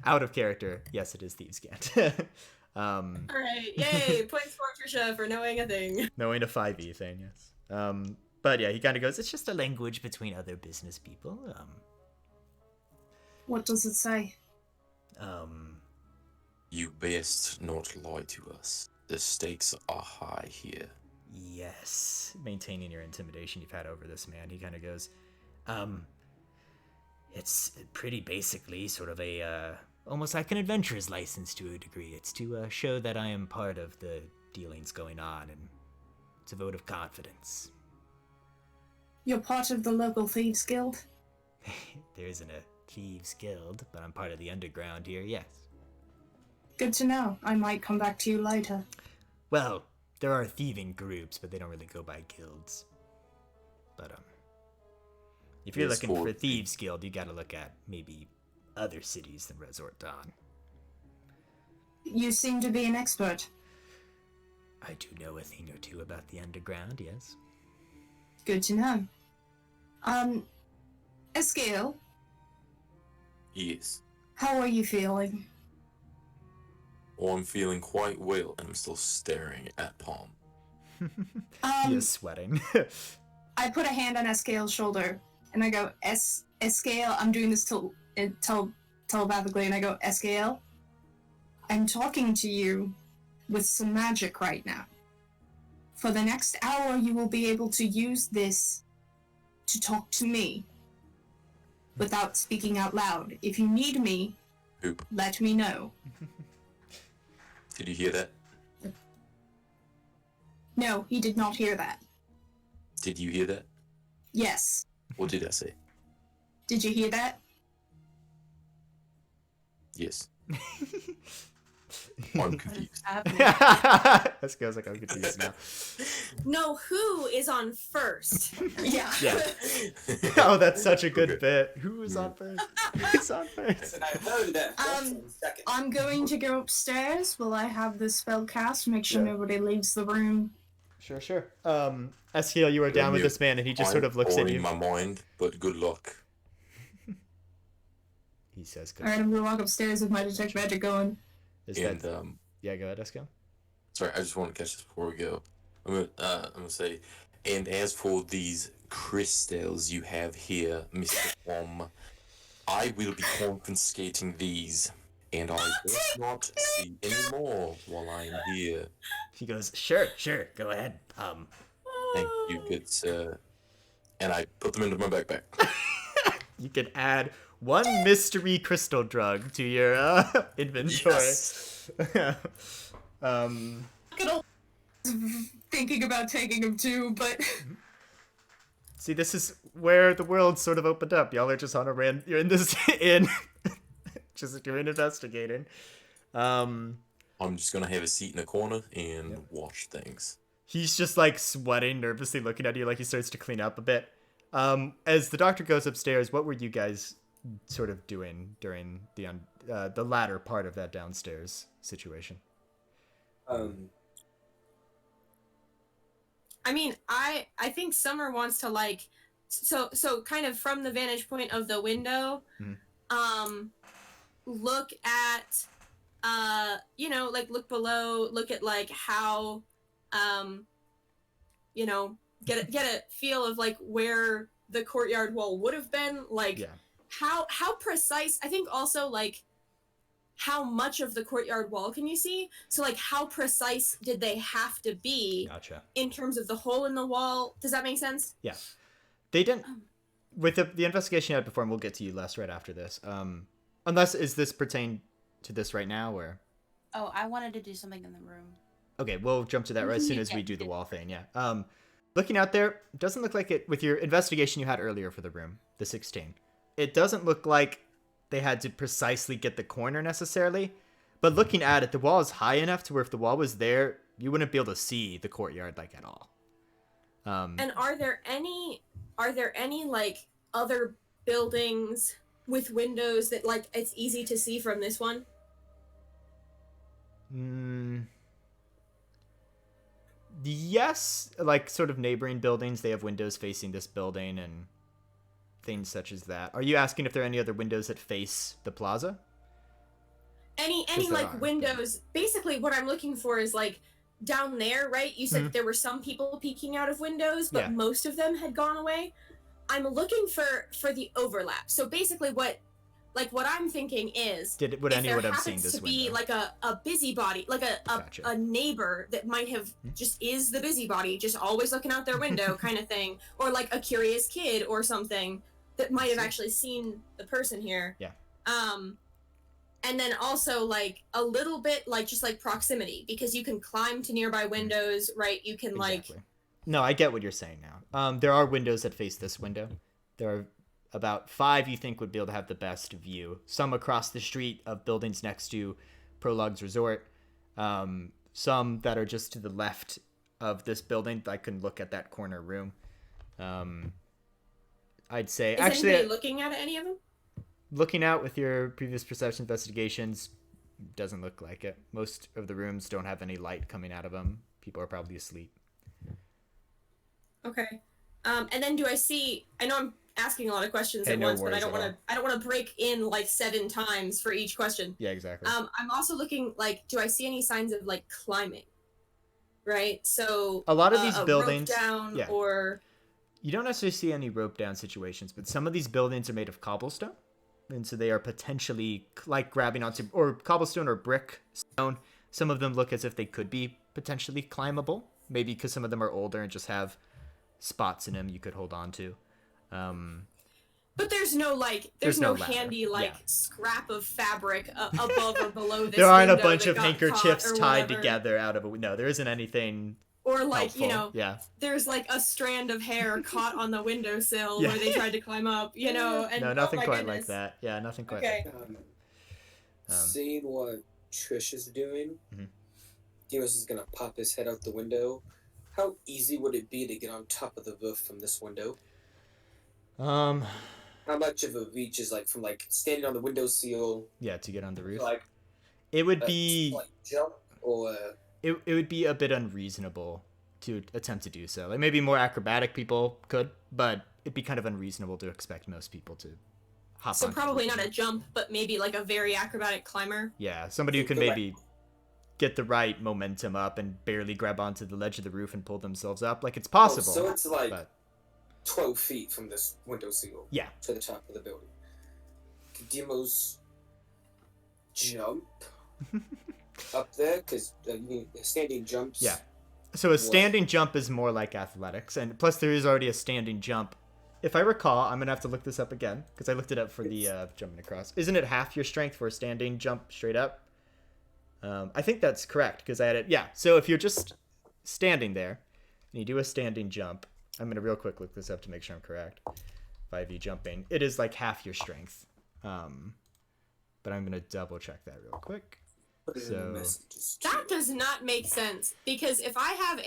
out of character. Yes, it is Thieves' Cant. All right, yay! Points for Trisha for knowing a thing. Knowing a 5e thing, yes. But yeah, he kind of goes, it's just a language between other business people. What does it say? You best not lie to us. The stakes are high here. Yes. Maintaining your intimidation you've had over this man, he kind of goes, it's pretty basically sort of a, almost like an adventurer's license to a degree. It's to show that I am part of the dealings going on, and it's a vote of confidence. You're part of the local thieves guild? There isn't a thieves guild, but I'm part of the underground here, yes. Good to know. I might come back to you later. Well, there are thieving groups, but they don't really go by guilds. But, if you're Yes, looking for for- a thieves guild, you gotta look at maybe other cities than Resort Dawn. You seem to be an expert. I do know a thing or two about the underground, yes. Good to know. Escale, Yes. how are you feeling? Oh, I'm feeling quite well, and I'm still staring at Palm. He is sweating. I put a hand on Escale's shoulder, and I go, Escale, I'm doing this telepathically, and I go, Escale, I'm talking to you with some magic right now. For the next hour, you will be able to use this to talk to me without speaking out loud. If you need me, Oop. let me know. Did you hear that? No, he did not hear that. Did you hear that? Yes. What did I say? Did you hear that? Yes. I'm confused. This goes like I'm confused now. No, who is on first? Yeah. Yeah. Oh, that's such a good Okay. bit. Who is on first? Who's on first? And I heard that voice in second. I'm going to go upstairs while I have this spell cast. Make sure Yeah. nobody leaves the room. Sure. Eskiel, you are down with this man, and he just sort of looks at I'm you. in my mind, but good luck. He says, "Good." Alright, I'm gonna walk upstairs with my detect magic going. Is And that? Yeah, go ahead, Eskiel. sorry, I just want to catch this before we go. I'm gonna say, and as for these crystals you have here, Mr. Plum, I will be confiscating these, and I will not see any more while I am here. He goes, sure, go ahead. Thank you, good sir. And I put them into my backpack. You can add one mystery crystal drug to your inventory. Yes. Thinking about taking him too, but See, this is where the world sort of opened up. Y'all are just on a you're in this inn, just doing investigating. I'm just gonna have a seat in a corner and watch things. He's just like sweating, nervously looking at you like he starts to clean up a bit. As the doctor goes upstairs, what were you guys sort of doing during the latter part of that downstairs situation? I mean, I think Summer wants to like, so kind of from the vantage point of the window, look at, like look below, look at like how, get a feel of like where the courtyard wall would have been, like how precise. I think also like how much of the courtyard wall can you see? So like how precise did they have to be in terms of the hole in the wall? Does that make sense? Yeah. They didn't with the investigation you had before, and we'll get to you less right after this. Unless is this pertain to this right now or Oh, I wanted to do something in the room. Okay, we'll jump to that right as soon as we do the wall thing, yeah. Looking out there, it doesn't look like it with your investigation you had earlier for the room, the 16. It doesn't look like they had to precisely get the corner necessarily, but looking at it, the wall is high enough to where if the wall was there, you wouldn't be able to see the courtyard like at all. And are there any like other buildings with windows that like it's easy to see from this one? Yes, like sort of neighboring buildings, they have windows facing this building and things such as that. Are you asking if there are any other windows that face the plaza? Any like windows? Basically, what I'm looking for is like down there, right? You said that there were some people peeking out of windows, but most of them had gone away. I'm looking for the overlap. So basically, what I'm thinking is, would anyone have seen happens this to be window? like a busybody, like a neighbor that might have just is the busybody, just always looking out their window kind of thing, or like a curious kid or something that might have actually seen the person here. Yeah. And then also like a little bit like just like proximity, because you can climb to nearby windows, right? You can No, I get what you're saying now. There are windows that face this window. There are about 5 you think would be able to have the best view. Some across the street of buildings next to Prologue's Resort. Some that are just to the left of this building that can look at that corner room. I'd say Is actually anybody looking at any of them? looking out with your previous perception investigations, Doesn't look like it. Most of the rooms don't have any light coming out of them. People are probably asleep. Okay. And then do I see? I know I'm asking a lot of questions Hey, at no once, but I worries don't at want to. I don't want to break in like 7 times for each question. Yeah, exactly. I'm also looking like, do I see any signs of like climbing? Right. So A lot of these a buildings, rope down yeah. or You don't necessarily see any rope down situations, but some of these buildings are made of cobblestone. And so they are potentially like grabbing onto, or cobblestone or brick stone. Some of them look as if they could be potentially climbable. Maybe because some of them are older and just have spots in them you could hold on to. But there's no There's no no ladder. handy like Yeah. scrap of fabric above or below this. There aren't a window bunch that of got handkerchiefs caught or tied whatever. together out of a window. There isn't anything Or like, helpful. you know, Yeah. there's like a strand of hair caught on the windowsill Yeah. where they tried to climb up, you know, and No, nothing oh my quite goodness. like that. Yeah, nothing quite Okay. like that. Seeing what Trish is doing, Mhm. Dimas is gonna pop his head out the window. How easy would it be to get on top of the roof from this window? How much of a reach is like from like standing on the windowsill, Yeah, to get on the roof. like It would be like jump or it would be a bit unreasonable to attempt to do so. Like maybe more acrobatic people could, but it'd be kind of unreasonable to expect most people to hop So onto probably the not roof. a jump, but maybe like a very acrobatic climber. Yeah, somebody who can Correct. maybe get the right momentum up and barely grab onto the ledge of the roof and pull themselves up. Like it's possible. so it's like but 12 feet from this windowsill yeah. to the top of the building. Could Demos jump up there? Because standing jumps. Yeah. So a standing jump is more like athletics, and plus there is already a standing jump. If I recall, I'm gonna have to look this up again because I looked it up for the jumping across. Isn't it half your strength for a standing jump straight up? I think that's correct because I had it. Yeah. So if you're just standing there and you do a standing jump, I'm gonna real quick look this up to make sure I'm correct. 5e jumping, it is like half your strength. But I'm gonna double check that real quick. Put it in So- the messages. That does not make sense because if I have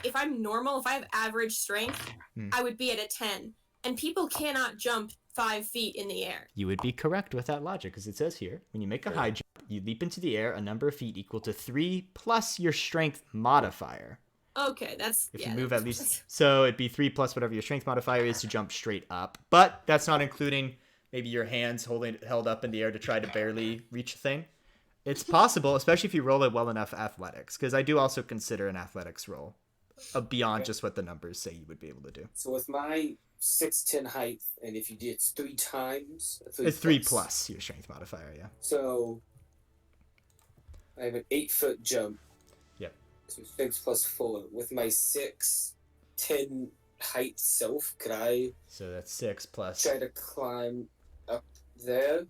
if I'm normal, if I have average strength, I would be at a 10, and people cannot jump 5 feet in the air. You would be correct with that logic because it says here when you make a high jump, you leap into the air a number of feet equal to 3 plus your strength modifier. Okay, that's If yeah, you move that at makes least, sense. so it'd be 3 plus whatever your strength modifier is to jump straight up. But that's not including maybe your hands held up in the air to try to barely reach a thing. It's possible, especially if you roll it well enough athletics, because I do also consider an athletics roll beyond just what the numbers say you would be able to do. So with my 6'10" height, and if you did it's 3 times. It's 3 plus your strength modifier, yeah. So I have an 8-foot jump. Yep. So 6 plus 4. With my 6'10" height self, could I So that's 6 plus. try to climb up there?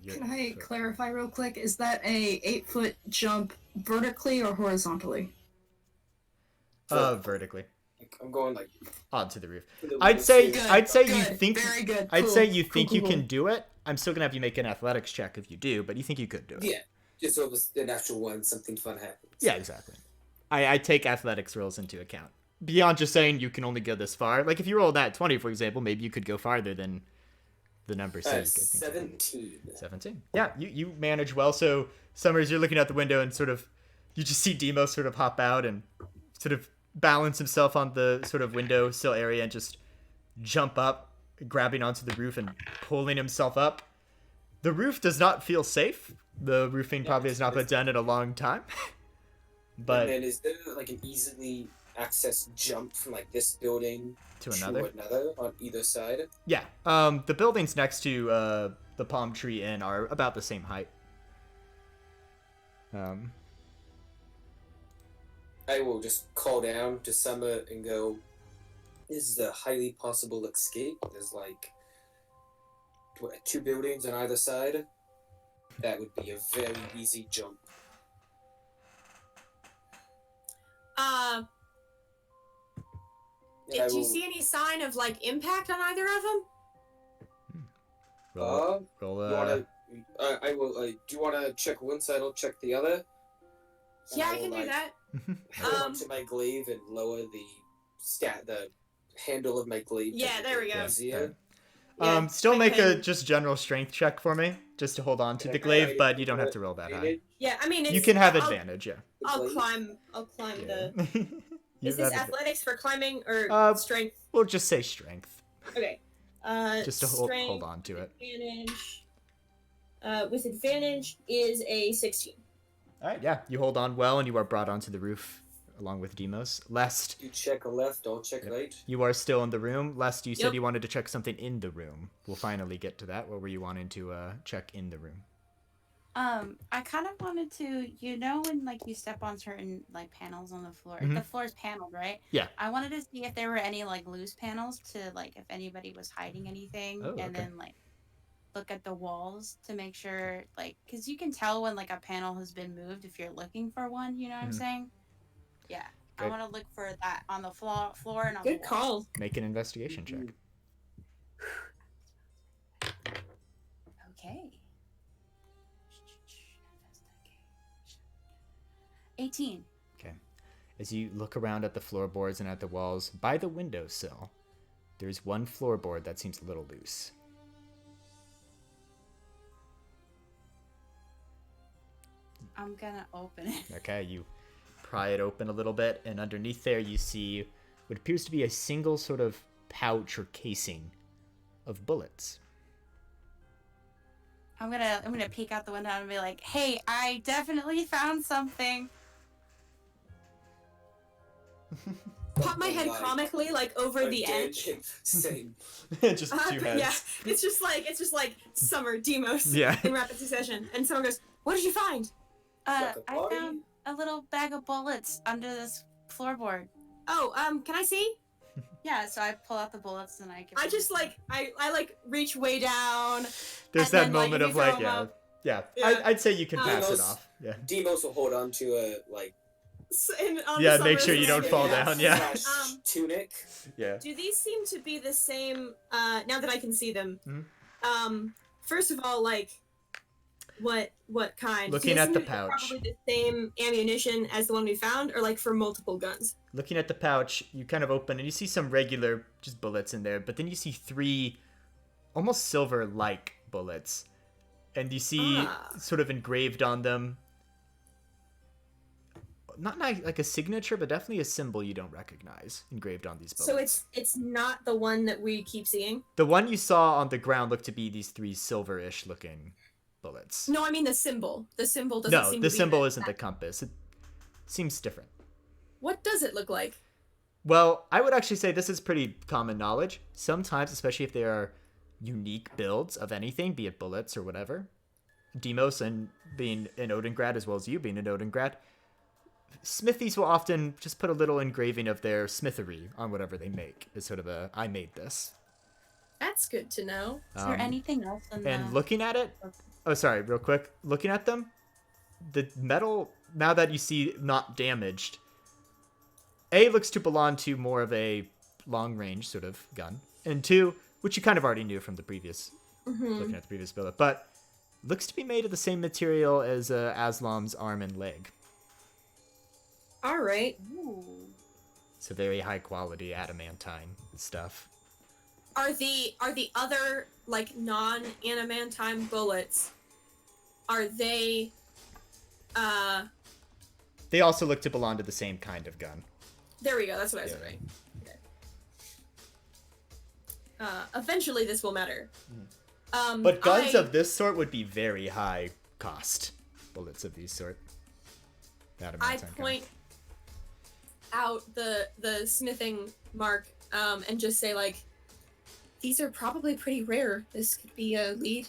Your Can I foot. clarify real quick? Is that a 8-foot jump vertically or horizontally? Vertically I'm going like. onto the roof. to the I'd say windowsill. I'd say Good, you think very good. I'd Cool, say you cool, think cool, you cool. can do it. I'm still gonna have you make an athletics check if you do, but you think you could do it. Yeah, just so it was the natural one, something fun happens. Yeah, exactly. I take athletics rolls into account. Beyond just saying you can only go this far. Like if you roll that 20, for example, maybe you could go farther than the number says. you could. 17. 17. Yeah, you manage well. So Summers, you're looking out the window and sort of you just see Demo sort of hop out and sort of balance himself on the sort of windowsill area and just jump up, grabbing onto the roof and pulling himself up. The roof does not feel safe. The roofing probably has not been done in a long time. But And then is there like an easily accessed jump from like this building to another. on either side? Yeah. The buildings next to the Palm Tree Inn are about the same height. I will just call down to Summer and go, this is a highly possible escape. There's like 2 buildings on either side. That would be a very easy jump. And I Do you will- see any sign of like impact on either of them? Roll, you wanna, I will. Do you want to check one side? I'll check the other. And Yeah, I will, can do like, that. Hold on to my glaive and lower the handle of my glaive. to Yeah, make there it we go. Easier. Yeah, Still I make a can- just general strength check for me, just to hold on to the glaive, but you don't have to roll that high. Yeah, I mean, it's, You can have I'll- advantage, yeah. I'll climb the. You Is this have athletics for climbing or strength? We'll just say strength, Okay. just to strength hold on to it. Advantage. With advantage is a 16. All right, yeah, you hold on well, and you are brought onto the roof along with Demos. Lest You check left, I'll check Yep. right. you are still in the room. Lest you said Yep. you wanted to check something in the room. We'll finally get to that. What were you wanting to check in the room? I kind of wanted to, when like you step on certain like panels on the floor, Mhm. the floor is paneled, right? Yeah. I wanted to see if there were any like loose panels to like if anybody was hiding anything, Oh, and okay. then like look at the walls to make sure, like, because you can tell when like a panel has been moved if you're looking for one. You know what I'm Mhm. saying? Yeah. I Great. want to look for that on the floor and on Good the walls. call. Make an investigation check. Okay. 18. As you look around at the floorboards and at the walls, by the windowsill, there's one floorboard that seems a little loose. I'm gonna open it. Okay, you pry it open a little bit, and underneath there you see what appears to be a single sort of pouch or casing of bullets. I'm gonna peek out the window and be like, "Hey, I definitely found something." Pop my head Like, comically like over the again, edge. Same. Just Yeah, it's just like Summer Demos Yeah. in rapid succession, and someone goes, "What did you find?" Like a I body? found a little bag of bullets under this floorboard. Oh, can I see? Yeah, so I pull out the bullets and I give. I them just to like I like reach way down. There's and that then, like, moment if of you throw like, 'em yeah, up- yeah. Yeah. I'd say you can pass it Demos- off. Yeah. Demos will hold on to a like On Yeah, the make Summer's sure you don't head. fall yeah, down, yeah. slash tunic. Yeah. Do these seem to be the same? Now that I can see them. Mhm. First of all, like, what kind? Looking Do they at seem the to be pouch. Probably the same ammunition as the one we found, or like for multiple guns. Looking at the pouch, you kind of open and you see some regular just bullets in there, but then you see three almost silver-like bullets. And you see sort of engraved on them, not like a signature, but definitely a symbol you don't recognize engraved on these bullets. So it's not the one that we keep seeing. The one you saw on the ground looked to be these three silver-ish looking bullets. No, I mean the symbol. The symbol doesn't No, seem the to be symbol the- isn't the compass. It seems different. What does it look like? Well, I would actually say this is pretty common knowledge. Sometimes, especially if they are unique builds of anything, be it bullets or whatever, Demos and being in Odengrad as well as you being in Odengrad, smithies will often just put a little engraving of their smithery on whatever they make. It's sort of a, I made this. That's good to know. Is there anything else in And the... looking at it, oh, sorry, real quick. Looking at them, the metal, now that you see not damaged, A, looks to belong to more of a long-range sort of gun. And two, which you kind of already knew from the previous, looking at the previous billet, but looks to be made of the same material as Aslam's arm and leg. All right. Ooh. It's a very high-quality adamantine stuff. Are the other like non-animantine bullets? Are they? They also look to belong to the same kind of gun. There we go. That's what I said, right? Okay. Eventually, this will matter. But guns I- of this sort would be very high cost. Bullets of these sort. I Adamantine kind. point out the smithing mark and just say like, these are probably pretty rare. This could be a lead.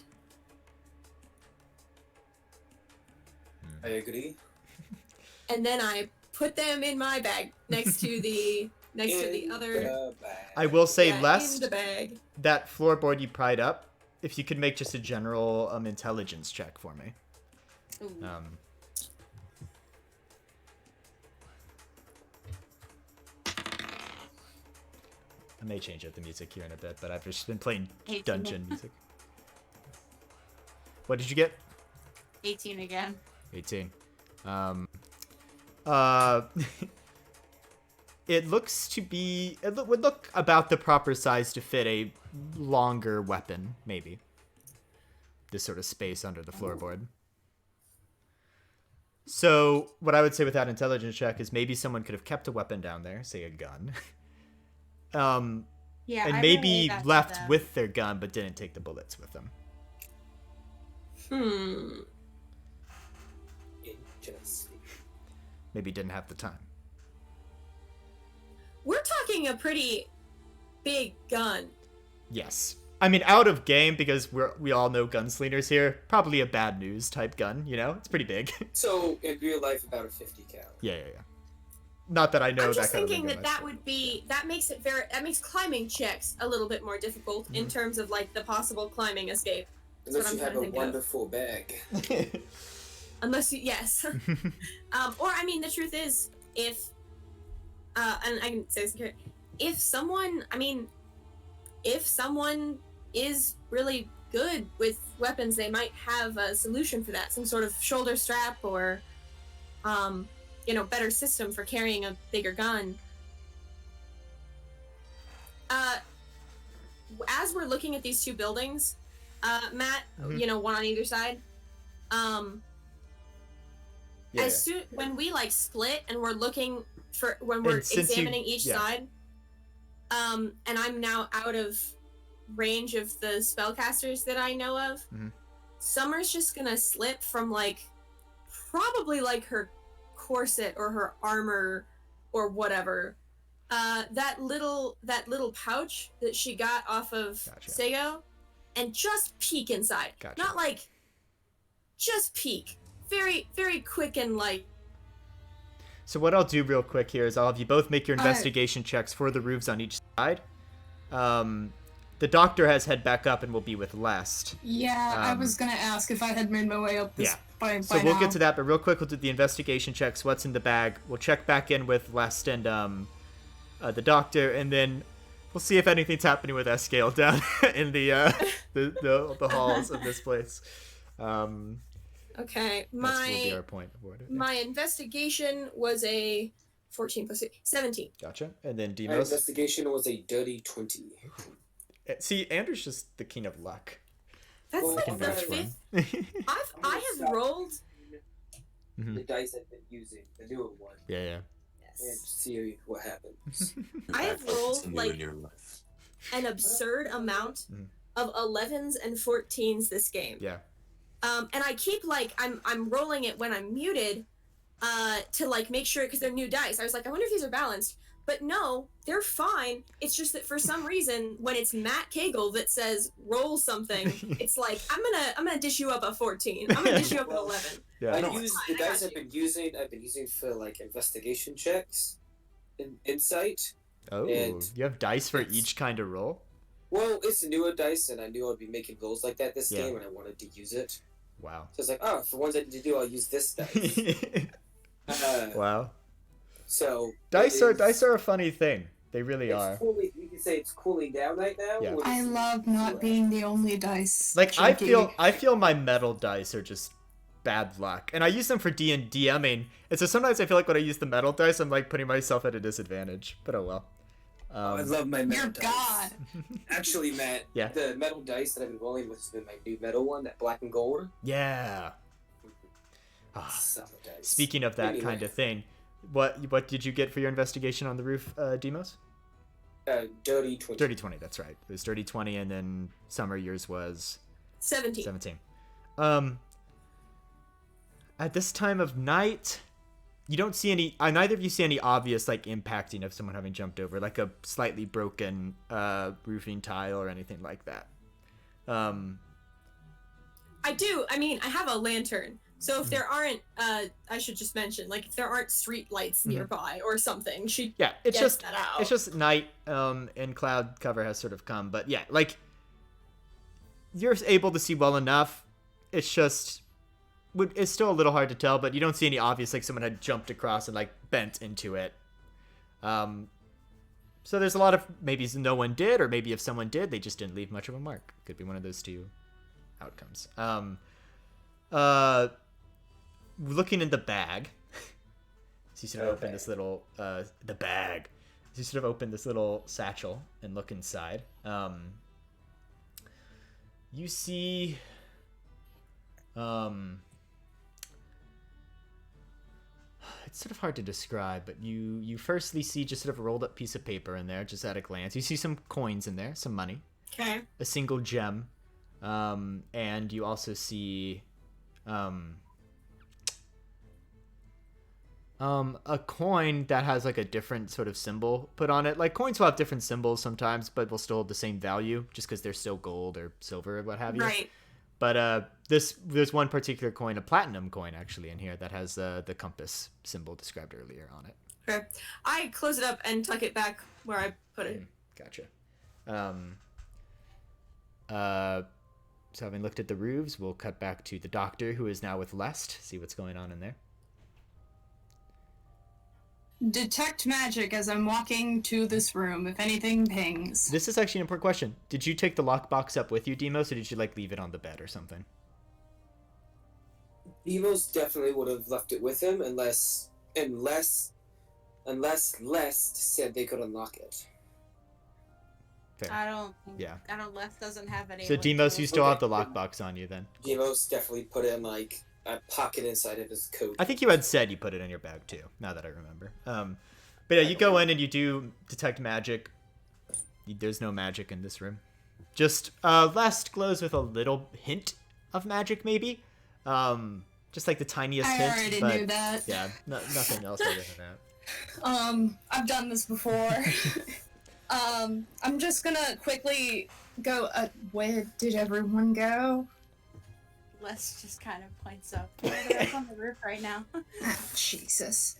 I agree. And then I put them in my bag next to the other. The bag. I will say, Yeah, in lest the bag. that floorboard you pried up, if you could make just a general intelligence check for me. Ooh. I may change up the music here in a bit, but I've just been playing 18. dungeon music. What did you get? 18 again. 18. it looks to be would look about the proper size to fit a longer weapon, maybe. This sort of space under the floorboard. So what I would say with that intelligence check is maybe someone could have kept a weapon down there, say a gun, Yeah, and I maybe relate that to left them. with their gun but didn't take the bullets with them. Interesting. Maybe didn't have the time. We're talking a pretty big gun. Yes. I mean, out of game, because we all know gunslingers here, probably a bad news type gun, you know? It's pretty big. So in real life, about a 50 cal. Yeah. Not that I know I'm that just kind thinking of thing. that makes climbing checks a little bit more difficult in terms of like the possible climbing escape. That's Unless what you I'm have a trying to think of. wonderful bag. Unless you, yes. Or I mean, the truth is, if and I can say this here, if someone is really good with weapons, they might have a solution for that, some sort of shoulder strap or better system for carrying a bigger gun. As we're looking at these two buildings, Matt, one on either side, when we like split and we're looking when we're examining each side, and I'm now out of range of the spellcasters that I know of, Summer's just gonna slip from probably her corset or her armor or whatever, that little pouch that she got off of Sego, and just peek inside. Gotcha. Not just peek. Very, very quick and So what I'll do real quick here is I'll have you both make your investigation checks for the roofs on each side. The doctor has head back up and will be with Lest. Yeah, I was gonna ask if I had made my way up this by So we'll now. get to that, but real quick we'll do the investigation checks, what's in the bag. We'll check back in with Lest and the doctor, and then we'll see if anything's happening with Escale down in the halls of this place. Okay, This will be our point of order. my investigation was a 14 plus 8, 17. Gotcha. And then My Demos. investigation was a dirty 20. See, Andrew's just the king of luck. That's Well, like I can the vouch for him. fifth. I have rolled. The dice I've been using, the newer one, Yeah. and Yes. see what happens. I have rolled in your life. an absurd amount of 11s and 14s this game. Yeah. And I keep I'm rolling it when I'm muted, to make sure, because they're new dice. I was like, I wonder if these are balanced. But no, they're fine. It's just that for some reason, when it's Matt Cagle that says roll something, it's like I'm gonna dish you up a 14. I'm gonna dish you up an 11. Yeah. I No, use it's the fine, I dice got I've been using for investigation checks, insight. Oh, And you have dice for it's- each kind of roll? Well, it's a newer dice, and I knew I'd be making rolls like that this Yeah. game, and I wanted to use it. Wow. So it's like, oh, for ones I need to do, I'll use this dice. Wow. So Dice it is- are a funny thing. They really it's are. cooling, you can say it's cooling down right now. Yeah. or I it's- love not being the only dice. Like I junkie. feel my metal dice are just bad luck, and I use them for D&D. I mean, it's just sometimes I feel like when I use the metal dice, I'm putting myself at a disadvantage. But oh well. I love my metal You're dice. God. Actually, Matt, Yeah. the metal dice that I've been rolling with has been my new metal one, that black and gold. Yeah. Ah, Solid dice. speaking of that Anyway. kind of thing, what did you get for your investigation on the roof, Demos? Dirty 20. Dirty 20. That's right. It was dirty 20, and then Summer yours was 17. 17. At this time of night, you don't see any. Neither of you see any obvious impacting of someone having jumped over, like a slightly broken roofing tile or anything like that. I do. I mean, I have a lantern. So if there aren't, I should just mention, if there aren't street lights nearby or something, she Yeah, it's gets just that out. it's just night, and cloud cover has sort of come, but yeah, you're able to see well enough. It's just it's still a little hard to tell, but you don't see any obvious someone had jumped across and bent into it. So there's a lot of maybe no one did, or maybe if someone did, they just didn't leave much of a mark. Could be one of those two outcomes. Looking in the bag, so you sort of open this little the bag. you sort of open this little satchel and look inside, you see it's sort of hard to describe, but you firstly see just sort of a rolled up piece of paper in there, just at a glance. You see some coins in there, some money, Okay. a single gem, and you also see a coin that has like a different sort of symbol put on it. Like coins will have different symbols sometimes, but will still hold the same value just because they're still gold or silver or what have you. Right. But there's one particular coin, a platinum coin actually, in here that has the compass symbol described earlier on it. Okay. I close it up and tuck it back where I put it. Gotcha. So having looked at the roofs, we'll cut back to the doctor, who is now with Lest. See what's going on in there. Detect magic as I'm walking to this room. If anything pings. This is actually an important question. Did you take the lockbox up with you, Demos, or did you like leave it on the bed or something? Demos definitely would have left it with him unless Lest said they could unlock it. Fair. I don't think. Yeah. I don't. Left doesn't have any. So like, Demos, you still Okay. have the lockbox on you then? Demos definitely put it in like a pocket inside of his coat. I think you had said you put it in your bag too, now that I remember. But yeah, you go in and you do detect magic. There's no magic in this room. Just Lest glows with a little hint of magic, maybe. Just like the tiniest I hint. already but knew that. Yeah, nothing else other than that. I've done this before. I'm just gonna quickly go. Where did everyone go? Les just kind of points up. They're up on the roof right now. Ah, Jesus.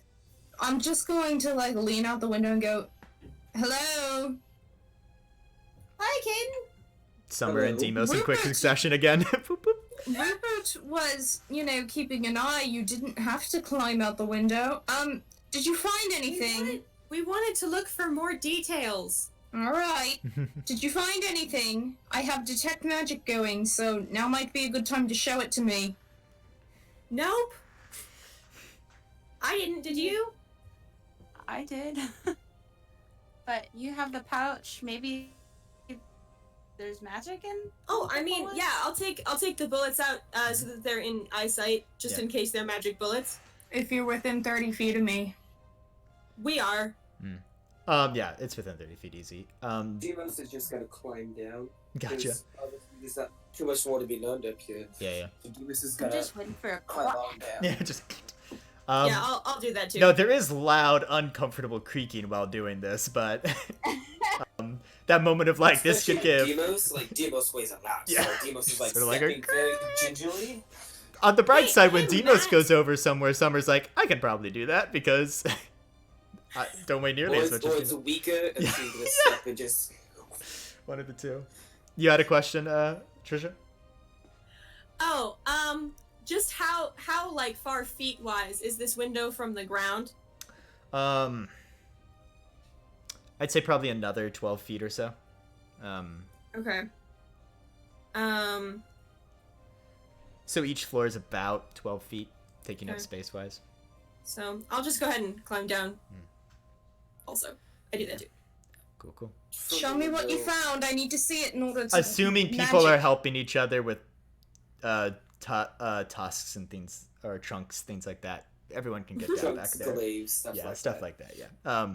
I'm just going to like lean out the window and go, "Hello." Hi, Caden. Summer and Hello. Demos in quick Rupert. succession again. Boop, boop. Rupert was, keeping an eye. You didn't have to climb out the window. Did you find anything? We wanted to look for more details. All right. Did you find anything? I have detect magic going, so now might be a good time to show it to me. Nope. I didn't. Did you? I did. But you have the pouch. Maybe there's magic in. Oh, I the mean, bullets? yeah. I'll take the bullets out so that they're in eyesight, just Yeah. in case they're magic bullets. If you're within 30 feet of me. We are. Yeah, it's within 30 feet easy. Demos is just gonna climb down. Gotcha. Because obviously there's not too much more to be learned up here. Yeah. So Demos is I'm gonna just waiting for a climb crack. on down. Yeah, just. Yeah, I'll do that too. No, there is loud, uncomfortable creaking while doing this, but that moment of like, this could Especially give. Demos weighs a lot. Yeah. So Demos is like Sort of like stepping very gingerly. On the bright Hey, side, when hey, Demos Matt. goes over somewhere, Summer's like, I can probably do that because I don't weigh nearly Or as it's, much or as it's Demos. weaker and Yeah. she's gonna step and just. One of the two. You had a question, Trisha? Oh, just how like far feet wise is this window from the ground? I'd say probably another 12 feet or so. Okay. So each floor is about 12 feet, taking up Okay. space-wise. So I'll just go ahead and climb down. Also, I do that too. Cool. Show me what you found. I need to see it in order to. Assuming people are magic. helping each other with tusks and things, or trunks, things like that. Everyone can get down back Trunks, there. glaives, stuff Yeah, like stuff that. like that, yeah.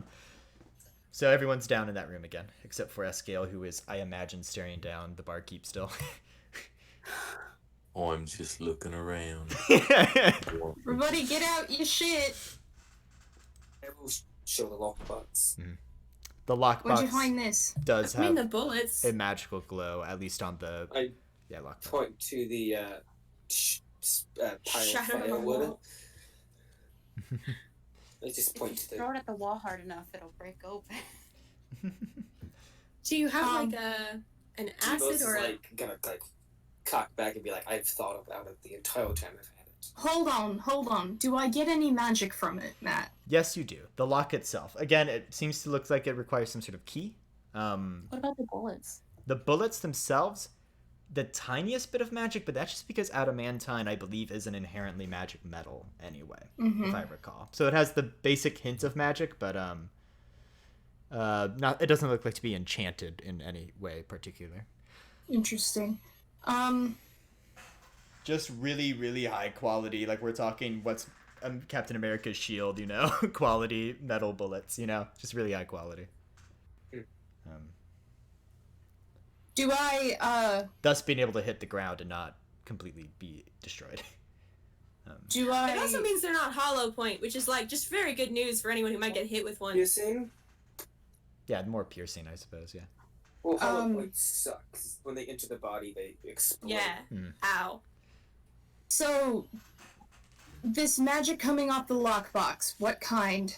So everyone's down in that room again, except for Escale, who is, I imagine, staring down the barkeep still. I'm just looking around. Everybody, get out your shit. I will show the lockbox. The Where'd you lockbox find this? does I mean have the bullets. a magical glow, at least on the I lockbox. point to the pile Shadow of on the firewood. wall. I just If point you to the. throw it at the wall hard enough, it'll break open. Do you have Um, like an Demos acid is or a... like gonna like cock back and be like, I've thought about it the entire time I've had it. Hold on. Do I get any magic from it, Matt? Yes, you do. The lock itself. Again, it seems to look like it requires some sort of key. What about the bullets? The bullets themselves, the tiniest bit of magic, but that's just because adamantine, I believe, is an inherently magic metal anyway, Mm-hmm. if I recall. So it has the basic hint of magic, but Not. It doesn't look like to be enchanted in any way particular. Interesting. Just really, really high quality. Like we're talking what's Captain America's shield, you know, quality metal bullets, you know, just really high quality. Do I, Thus being able to hit the ground and not completely be destroyed. do It also I, means they're not hollow point, which is like just very good news for anyone who might get hit with one. Piercing? Yeah, more piercing, I suppose. Yeah. Well, hollow points suck. 'Cause when they enter the body, they explode. Yeah. Ow. so, this magic coming off the lockbox, what kind?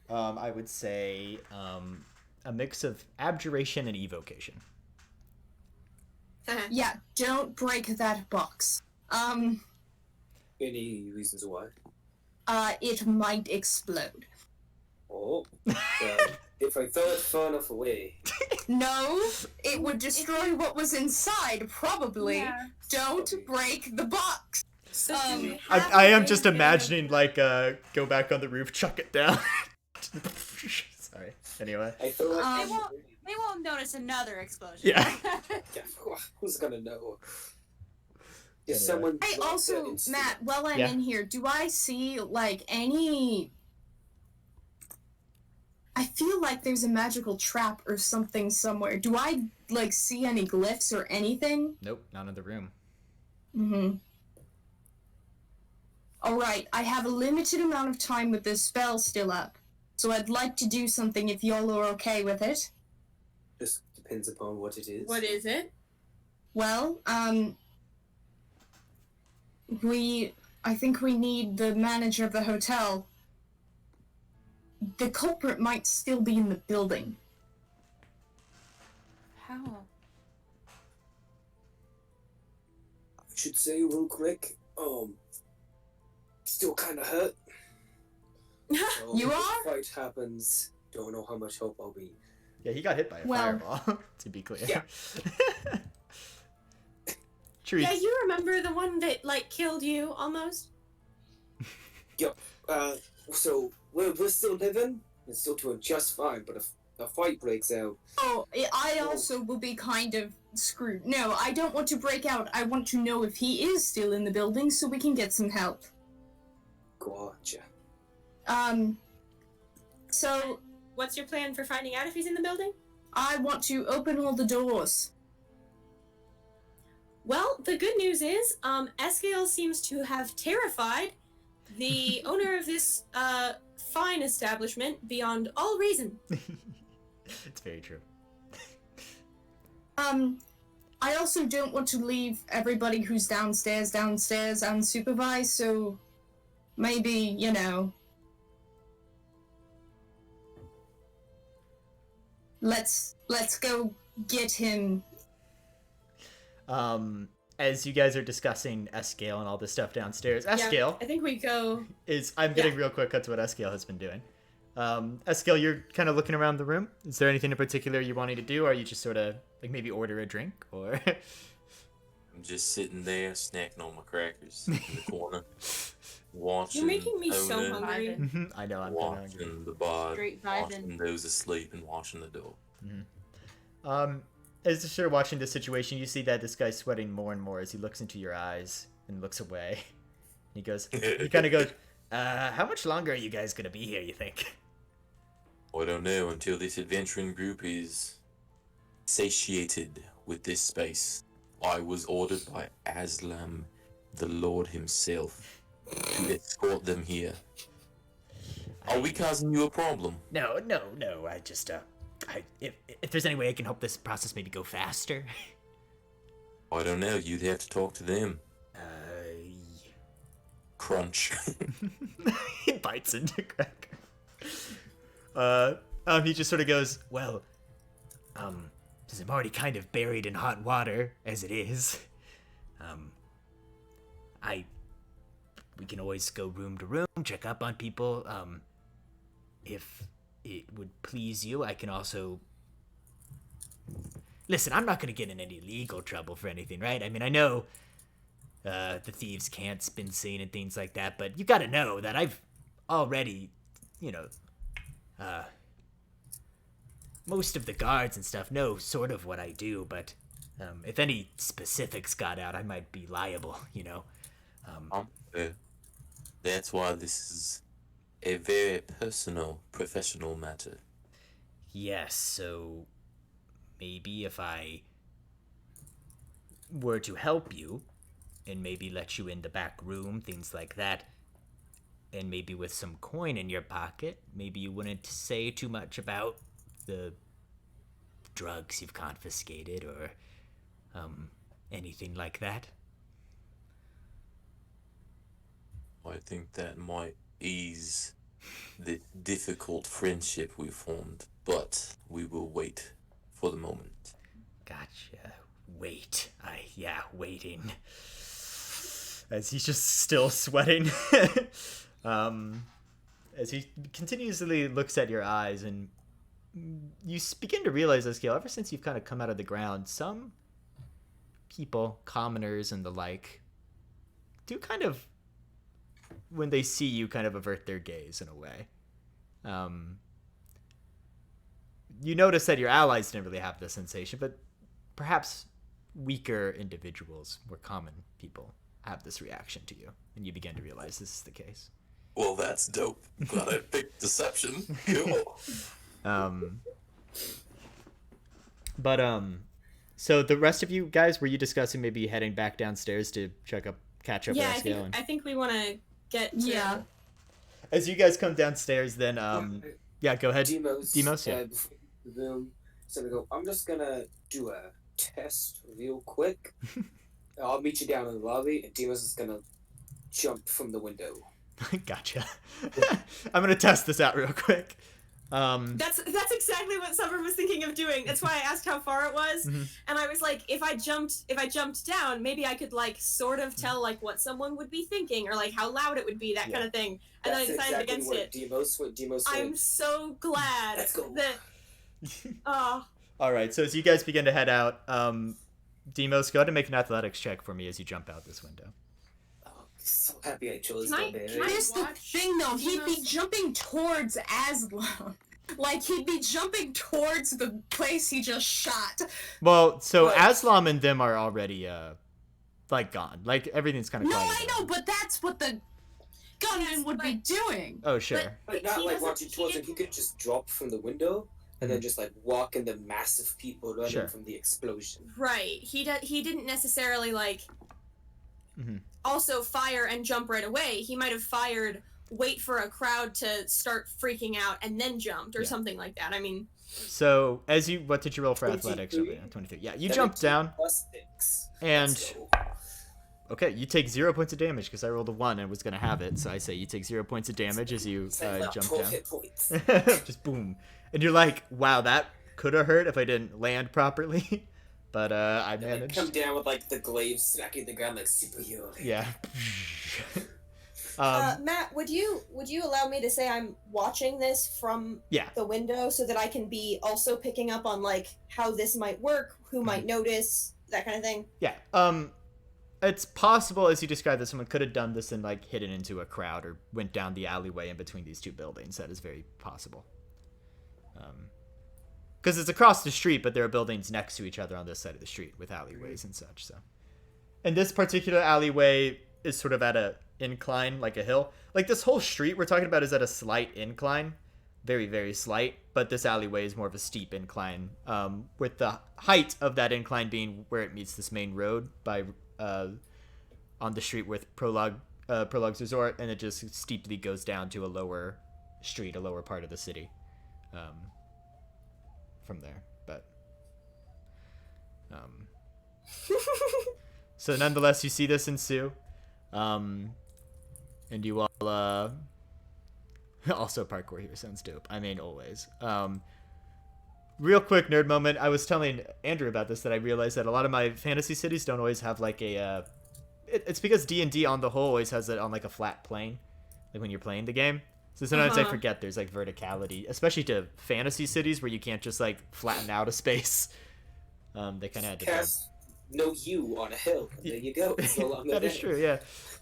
I would say a mix of abjuration and evocation. Yeah, don't break that box. Any reasons why? It might explode. Oh. If I throw it far enough away. No, it would destroy what was inside, probably. Yeah. Don't break the box. So I am just imagining like go back on the roof, chuck it down. Sorry. Anyway. I throw it. They won't notice another explosion. Yeah. Yeah, who's gonna know? If Anyway. someone. I drops also, that instant- Matt, while I'm Yeah. in here, do I see, like, any... I feel like there's a magical trap or something somewhere. Do I, like, see any glyphs or anything? Nope, not in the room. Mm-hmm. Alright, I have a limited amount of time with this spell still up, so I'd like to do something if y'all are okay with it. Just depends upon what it is. What is it? Well, I think we need the manager of the hotel. The culprit might still be in the building. How? I should say real quick. Still kind of hurt. So You if are? the fight happens. Don't know how much help I'll be. Yeah, he got hit by a Well- fireball, to be clear. Yeah. True. Yeah, you remember the one that like killed you almost? So we're still living and still doing just fine. But if a fight breaks out, Oh, I also will be kind of screwed. No, I don't want to break out. I want to know if he is still in the building so we can get some help. gotcha. So What's your plan for finding out if he's in the building? I want to open all the doors. Well, the good news is, Escale seems to have terrified the owner of this fine establishment beyond all reason. It's very true. I also don't want to leave everybody who's downstairs unsupervised, so maybe, you know, let's go get him. As you guys are discussing Escale and all this stuff downstairs, Escale I think we go. is. I'm getting real quick cuts to what Escale has been doing. Escale, you're kind of looking around the room. Is there anything in particular you wanting to do, or are you just sort of like maybe order a drink, or? I'm just sitting there snacking on my crackers in the corner, watching. You're making me so Onan, hungry. I know I'm kind of hungry. Watching the bar, Straight vibing. watching those asleep, and watching the door. As you're sort of watching this situation, you see that this guy's sweating more and more as he looks into your eyes and looks away. He kind of goes, how much longer are you guys gonna be here, you think? I don't know until this adventuring group is satiated with this space. I was ordered by Aslam, the Lord himself, to escort them here. Are we causing you a problem? No, I just, if there's any way I can help this process maybe go faster. I don't know. You'd have to talk to them. Crunch. He bites into cracker. He just sort of goes, well, since I'm already kind of buried in hot water as it is, we can always go room to room, check up on people. If it would please you, I can also... Listen, I'm not gonna get in any legal trouble for anything, right? I mean, I know the thieves can't spin scene and things like that, but you gotta know that I've already, most of the guards and stuff know sort of what I do, but if any specifics got out, I might be liable, you know? That's why this is a very personal, professional matter. Yes, so maybe if I were to help you and maybe let you in the back room, things like that, and maybe with some coin in your pocket, maybe you wouldn't say too much about the drugs you've confiscated or anything like that. I think that might ease the difficult friendship we formed, but we will wait for the moment. Gotcha. Waiting. As he's just still sweating. As he continuously looks at your eyes, and you begin to realize, Eskiel, ever since you've kind of come out of the ground, some people, commoners and the like, do kind of, when they see you, kind of avert their gaze in a way. You notice that your allies didn't really have this sensation, but perhaps weaker individuals, more common people, have this reaction to you, and you begin to realize this is the case. Well, that's dope. Glad I picked deception. Cool. So the rest of you guys, were you discussing maybe heading back downstairs to catch up Yeah, with Eskiel? I think we want to get to... Yeah. As you guys come downstairs, then yeah, go ahead. Demos, yeah. before the room, so we go, I'm just gonna do a test real quick. I'll meet you down in the lobby, and Demos is gonna jump from the window. Gotcha. I'm gonna test this out real quick. That's exactly what Summer was thinking of doing. That's why I asked how far it was, Mhm. and I was like, if I jumped down, maybe I could like sort of tell like what someone would be thinking or like how loud it would be, that kind of thing. And then I decided against it. Demos I'm so glad Let's go. that. Oh, All right. So as you guys begin to head out, Demos, go ahead and make an athletics check for me as you jump out this window. So happy I chose Can I- that. can I- Here's the watch thing, though. He'd be Demos? jumping towards Aslam. Like, he'd be jumping towards the place he just shot. Well, so But- Aslam and them are already like gone. Like everything's kind of No, I know, but that's what the gunman would be doing. Oh sure. But not He like doesn't- watching he towards him. didn't- He could just drop from the window and then just like walk into massive people running Sure. from the explosion. right. He didn't necessarily like. Mhm. Also fire and jump right away. He might have fired, wait for a crowd to start freaking out, and then jumped or Yeah. something like that. I mean, So as you, what did you roll for 23. athletics? Over there? 23. Yeah, you 17 jump down, plus 6. and Let's go. okay, you take 0 points of damage because I rolled a 1 and was gonna have it. So I say you take 0 points of damage as you Send out jump 12 down. hit points. Just boom, and you're like, wow, that could have hurt if I didn't land properly, but I And then managed. come down with like the glaive smacking the ground like superhero. Yeah. Matt, would you allow me to say I'm watching this from Yeah. the window so that I can be also picking up on like how this might work, who might notice, that kind of thing? Yeah. It's possible, as you described, that someone could have done this and like hidden into a crowd or went down the alleyway in between these two buildings. That is very possible. Because it's across the street, but there are buildings next to each other on this side of the street with alleyways and such. So, and this particular alleyway is sort of at a incline, like a hill. Like this whole street we're talking about is at a slight incline, very very slight. But this alleyway is more of a steep incline, with the height of that incline being where it meets this main road by on the street with Prologue's Resort, and it just steeply goes down to a lower street, a lower part of the city. From there, but so nonetheless, you see this ensue, and you all also parkour here sounds dope. I mean, always. Real quick nerd moment. I was telling Andrew about this, that I realized that a lot of my fantasy cities don't always have like a. It's because D&D on the whole always has it on like a flat plane, like when you're playing the game. So sometimes I forget there's like verticality, especially to fantasy cities where you can't just like flatten out a space. They kind of had to. Cast no you on a hill. And there you go. It's no longer That is there. true,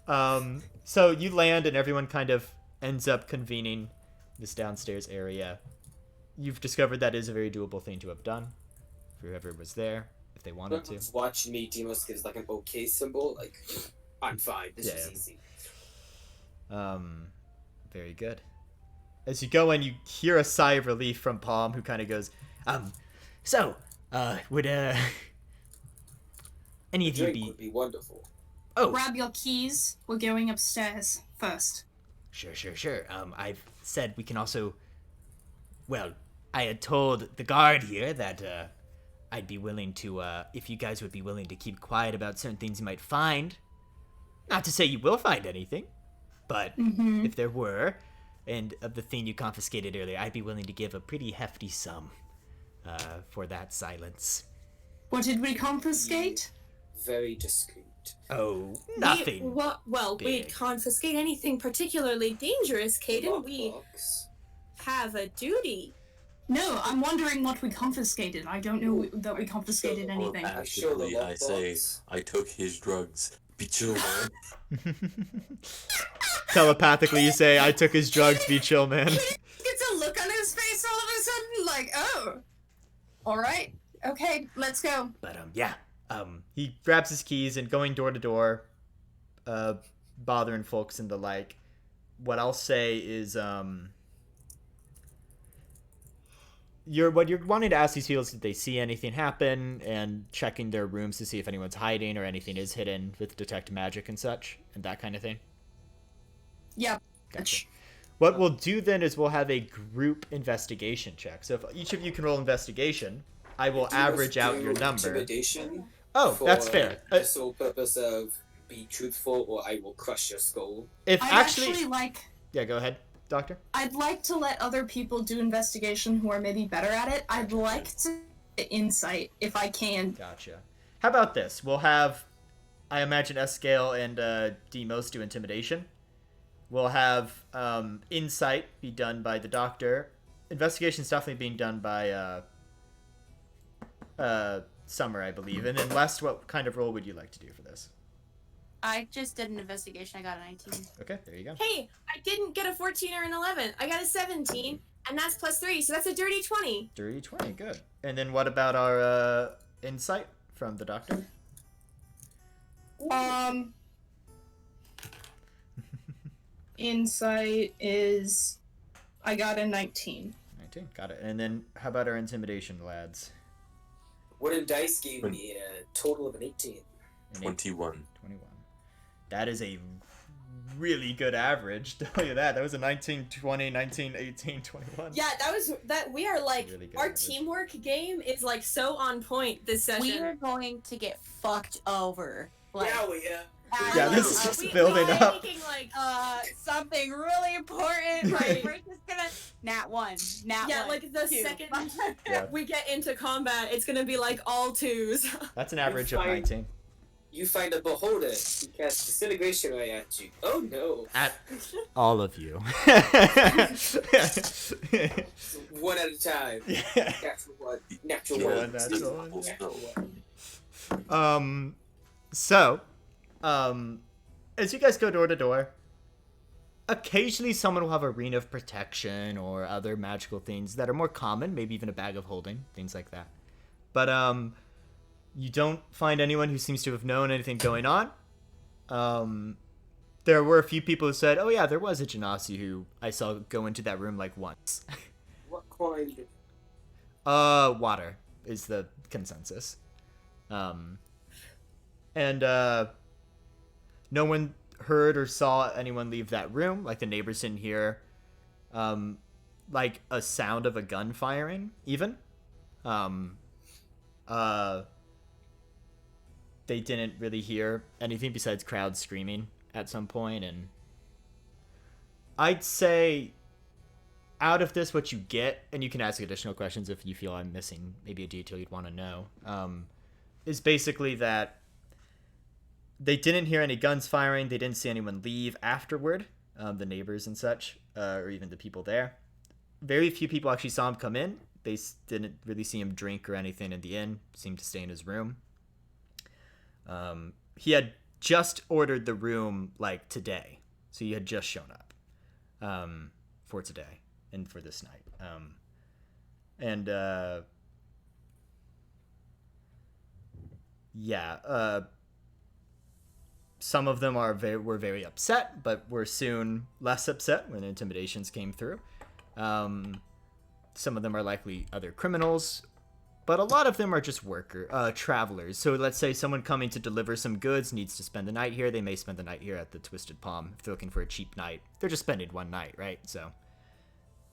yeah. So you land and everyone kind of ends up convening this downstairs area. you've discovered that is a very doable thing to have done for whoever was there, if they wanted to. Everyone's watching me. Demos gives like an okay symbol. Like, I'm fine. This is Yeah. easy. Very good. As you go in, you hear a sigh of relief from Palm, who kind of goes, so, would, any of you Drink be... would be wonderful. Oh, Grab your keys. We're going upstairs first. sure. I've said we can also... Well, I had told the guard here that, I'd be willing to, if you guys would be willing to keep quiet about certain things you might find. Not to say you will find anything, but if there were, and of the thing you confiscated earlier, I'd be willing to give a pretty hefty sum, for that silence. What did we confiscate? Very discreet. Oh, nothing. We'd confiscate anything particularly dangerous, Caden. We Lockbox. have a duty. No, I'm wondering what we confiscated. I don't know that we confiscated Sure. anything. Show the Actually, I say lockbox. I took his drugs. Be chill, man. Telepathically, you say, I took his drugs, be chill, man. Gets a look on his face all of a sudden, like, oh. Alright, okay, let's go. But, yeah. He grabs his keys and going door to door, bothering folks and the like. What I'll say is, what you're wanting to ask these people is did they see anything happen, and checking their rooms to see if anyone's hiding or anything is hidden with detect magic and such, and that kind of thing. Yeah. Gotcha. What we'll do then is we'll have a group investigation check. So if each of you can roll investigation, I will average out your number. Intimidation. Oh, that's for fair. The sole purpose of be truthful, or I will crush your skull. If I'd actually, like... yeah, go ahead, Doctor. I'd like to let other people do investigation who are maybe better at it. I'd like to get insight, if I can. Gotcha. How about this? We'll have, I imagine, S-Scale and Demos do intimidation. We'll have insight be done by the Doctor. Investigation's definitely being done by Summer, I believe. And then Lest, what kind of role would you like to do for this? I just did an investigation. I got a 19. Okay, there you go. Hey, I didn't get a 14 or an 11. I got a 17, and that's plus 3, so that's a dirty 20. Dirty 20, good. And then what about our insight from the Doctor? Insight is... I got a 19. 19, got it. And then how about our intimidation, lads? Wooden dice gave me a total of an 18. An 21. 21. That is a really good average. Tell you that. That was a 19, 20, 19, 18, 21. Yeah, we are like, Really good our average. teamwork game is like so on point this session. We are going to get fucked over. Like, Yeah, we Yeah, this is just building we up. Making, like, something really important. Right. We're just gonna nat one. yeah, like the 2. second Yeah. we get into combat, it's gonna be like all 2s. That's an average of fine. 19. You find a beholder. He casts disintegration ray at you. Oh no. At all of you. One at a time. Yeah. Natural one. Natural Yeah, one. natural one. Natural one. So, as you guys go door to door, occasionally someone will have a ring of protection or other magical things that are more common, maybe even a bag of holding, things like that. But, you don't find anyone who seems to have known anything going on. There were a few people who said, oh yeah, there was a Genasi who I saw go into that room like once. What kind? Water is the consensus. And no one heard or saw anyone leave that room. Like the neighbors didn't hear, like a sound of a gun firing even. They didn't really hear anything besides crowds screaming at some point, and I'd say out of this what you get, and you can ask additional questions if you feel I'm missing maybe a detail you'd want to know, is basically that they didn't hear any guns firing, they didn't see anyone leave afterward, the neighbors and such, or even the people there. Very few people actually saw him come in. They didn't really see him drink or anything in the inn, seemed to stay in his room. He had just ordered the room like today, so he had just shown up for today and for this night. And some of them were very upset, but were soon less upset when intimidations came through. Some of them are likely other criminals, but a lot of them are just travelers. So let's say someone coming to deliver some goods needs to spend the night here. They may spend the night here at the Twisted Palm if they're looking for a cheap night. They're just spending one night, right? So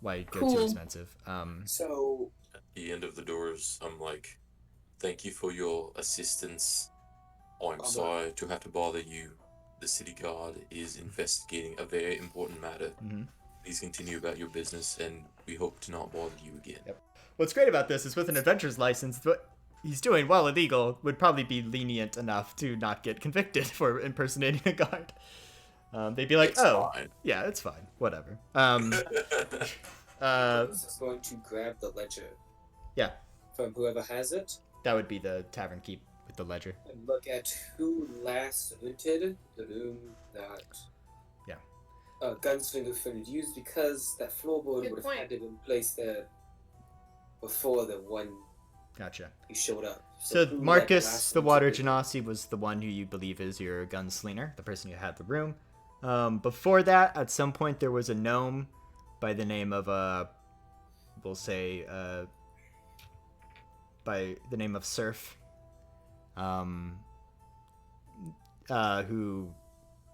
why go too expensive? So At the end of the doors, I'm like, thank you for your assistance. I'm sorry to have to bother you. The city guard is investigating a very important matter. Mm-hmm. Please continue about your business, and we hope to not bother you again. Yep. What's great about this is with an adventurer's license, what he's doing, while illegal, would probably be lenient enough to not get convicted for impersonating a guard. They'd be like, It's "Oh, fine." yeah, it's fine, whatever." is going to grab the ledger Yeah, from whoever has it that would be the tavern keep with the ledger. and look at who last entered the room that Gunslinger friend used, because that floorboard Good would have point. had to been placed there before the one Gotcha. who showed up. So who, Marcus, last the Water entered- Genasi, was the one who you believe is your gunslinger, the person who had the room. Before that, at some point, there was a gnome by the name of we'll say by the name of Surf, who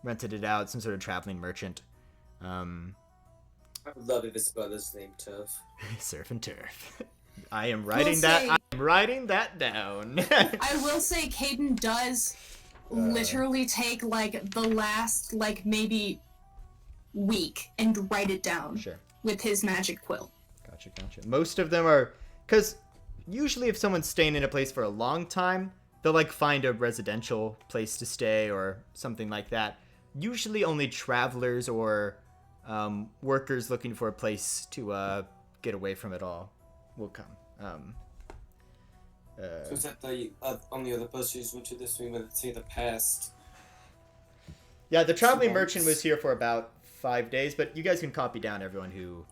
rented it out, some sort of traveling merchant. I would love if his brother's name Turf. Surf and Turf. I am writing say- I'm writing that down. I will say Caden does literally take like the last like maybe week and write it down Sure. with his magic quill. Gotcha. Most of them are, because usually if someone's staying in a place for a long time, they'll like find a residential place to stay or something like that. Usually only travelers or workers looking for a place to get away from it all will come. So is that the only other person who's went to this room in, say, the past? Yeah, the traveling months. merchant was here for about 5 days, but you guys can copy down everyone who.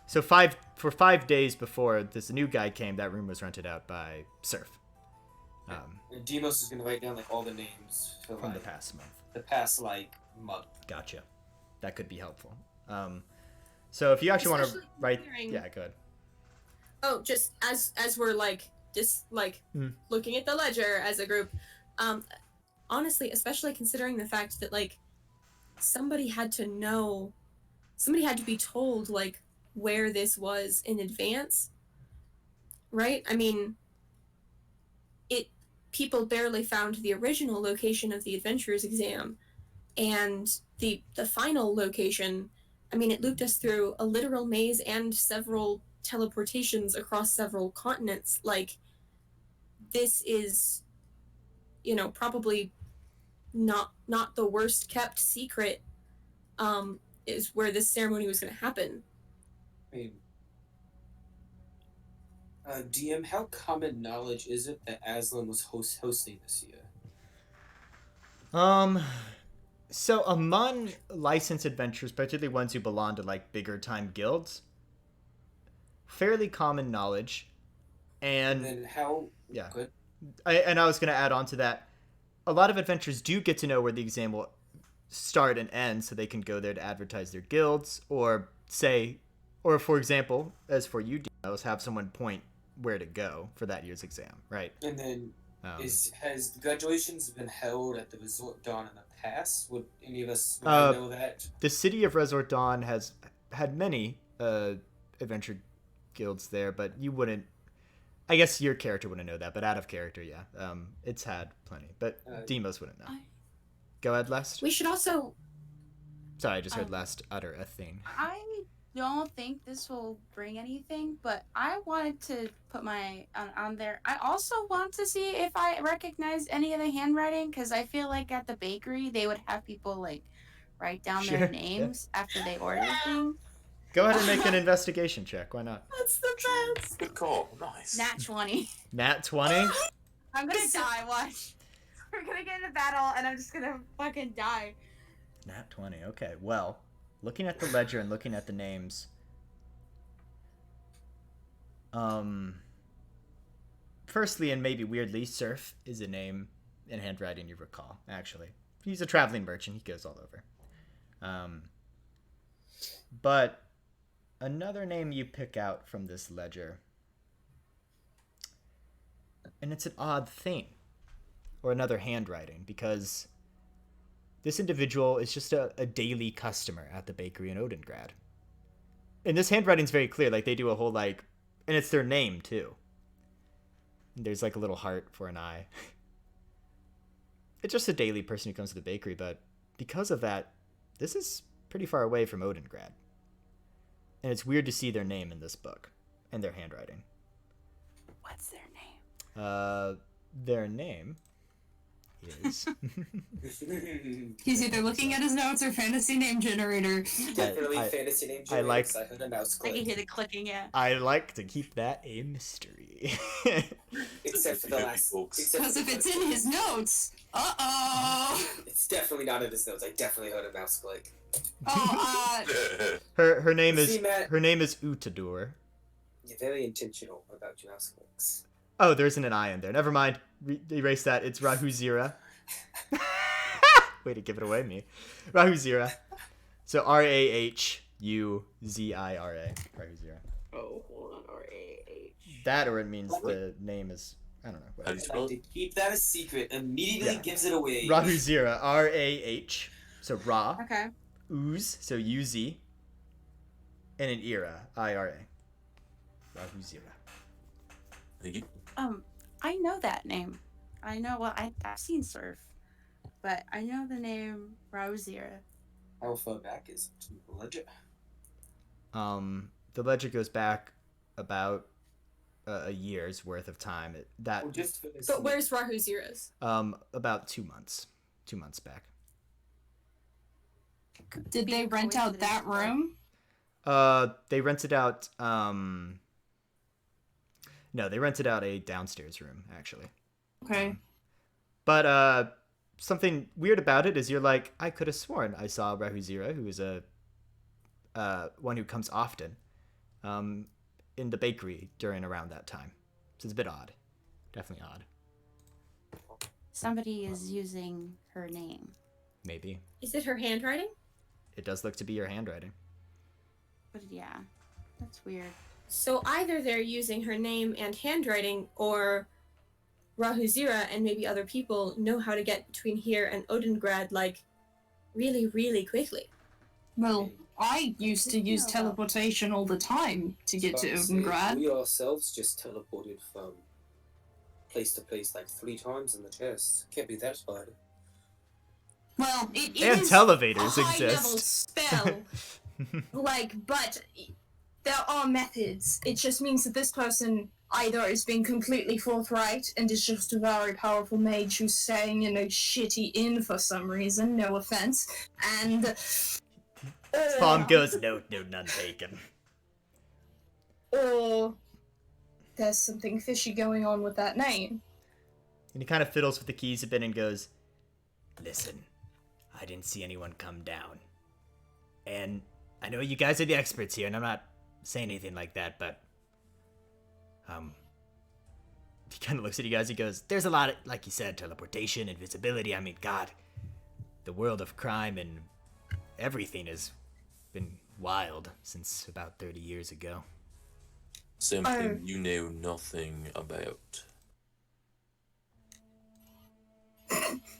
So 5 days before this new guy came, that room was rented out by Surf. And Demos is gonna write down like all the names for From like, the past month. the past like month. Gotcha. That could be helpful. So if you actually want to Especially write, considering- yeah, go ahead. Oh, just as we're like just like looking at the ledger as a group, honestly, especially considering the fact that like somebody had to be told like where this was in advance, right? I mean, people barely found the original location of the adventurer's exam, and the final location, I mean, it looped us through a literal maze and several teleportations across several continents. Like, this is, probably not the worst kept secret, is where this ceremony was going to happen. I mean, DM, how common knowledge is it that Aslan was hosting this year? So among licensed adventurers, particularly ones who belong to like bigger time guilds, fairly common knowledge, and And then how? Yeah. Good. I was going to add on to that. A lot of adventurers do get to know where the exam will start and end, so they can go there to advertise their guilds, or for example, as for you, Demos, have someone point where to go for that year's exam, right? And then Um, has graduations been held at the Resort Dawn in the past? Would any of us Uh, know that? the city of Resort Dawn has had many adventure guilds there, but you wouldn't. I guess your character wouldn't know that, but out of character, yeah, it's had plenty. But Demos wouldn't know. Go ahead, Lest. We should also Sorry, I just heard Lest utter a thing. I don't think this will bring anything, but I wanted to put my on there. I also want to see if I recognize any of the handwriting, because I feel like at the bakery they would have people like write down Sure, their yeah. names after they order things. Go ahead and make an investigation check. Why not? that's the best. Good call. Nice. Nat 20. Nat 20. I'm gonna die. Watch. We're gonna get in a battle, and I'm just gonna fucking die. Nat 20. Okay. Well, looking at the ledger and looking at the names, Firstly, and maybe weirdly, Surf is a name and handwriting you recall, actually. He's a traveling merchant. He goes all over. But another name you pick out from this ledger, and it's an odd thing, or another handwriting, because this individual is just a daily customer at the bakery in Odengrad. And this handwriting's very clear. Like, they do a whole, like, and it's their name, too. There's, like, a little heart for an eye. It's just a daily person who comes to the bakery, but because of that, this is pretty far away from Odengrad. And it's weird to see their name in this book, and their handwriting. What's their name? Their name is... He's either looking at his notes or fantasy name generator. Definitely fantasy name I like- generator, 'cause I heard a mouse I click. can hear the clicking, yeah. I like to keep that a mystery. Except for the last. Folks. Except Because for if the it's first in one. his notes, uh-oh. It's definitely not in his notes. I definitely heard a mouse click. Oh, her name See, is Matt, Utadur. you're very intentional about your mouse clicks. Oh, there isn't an I in there. Never mind. Erase that. It's Rahuzira. Way to give it away, me. Rahuzira. So Rahuzira. Rahuzira. Oh, hold on. R-A-H. That, or it means the name is, I don't know. How do you I'd spell like it? to keep that a secret. Immediately Yeah. gives it away. Rahuzira. R-A-H. So Ra. Okay. Ooze. So U-Z. And an Ira. I-R-A. Rahuzira. Thank you. I know that name. I know, well, I've seen Surf, but I know the name Rauzira. How far back is it? The ledger? The ledger goes back about a year's worth of time. Well, just for this. But where's Rahuzira's? About 2 months. 2 months back. did they rent out that room? They rented out. No, they rented out a downstairs room actually. Okay. But something weird about it is you're like, I could have sworn I saw Rahuzira, who is a one who comes often, in the bakery around that time. So it's a bit odd. Definitely odd. Somebody is using her name. Maybe. Is it her handwriting? It does look to be your handwriting. But yeah, that's weird. So either they're using her name and handwriting, or Rahuzira and maybe other people know how to get between here and Odengrad, like, really, really quickly. Well, I used to use teleportation all the time to get to Odengrad. We ourselves just teleported from place to place like 3 times in the test. Can't be that hard. Well, it And is televators a high-level exist. spell. But there are methods. It just means that this person either is being completely forthright and is just a very powerful mage who's staying in a shitty inn for some reason, no offense, and... Tom goes, no, none taken. Or there's something fishy going on with that name. And he kind of fiddles with the keys a bit and goes, listen, I didn't see anyone come down. And I know you guys are the experts here, and I'm not saying anything like that, but he kind of looks at you guys. He goes, there's a lot of, like you said, teleportation, invisibility. I mean, God, the world of crime and everything has been wild since about 30 years ago. Something you know nothing about.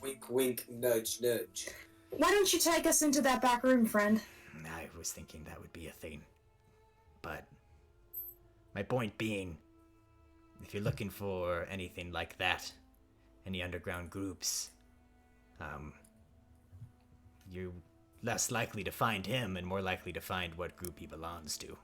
Wink, wink, nudge, nudge. Why don't you take us into that back room, friend? I was thinking that would be a thing. But my point being, if you're looking for anything like that, any underground groups, you're less likely to find him and more likely to find what group he belongs to.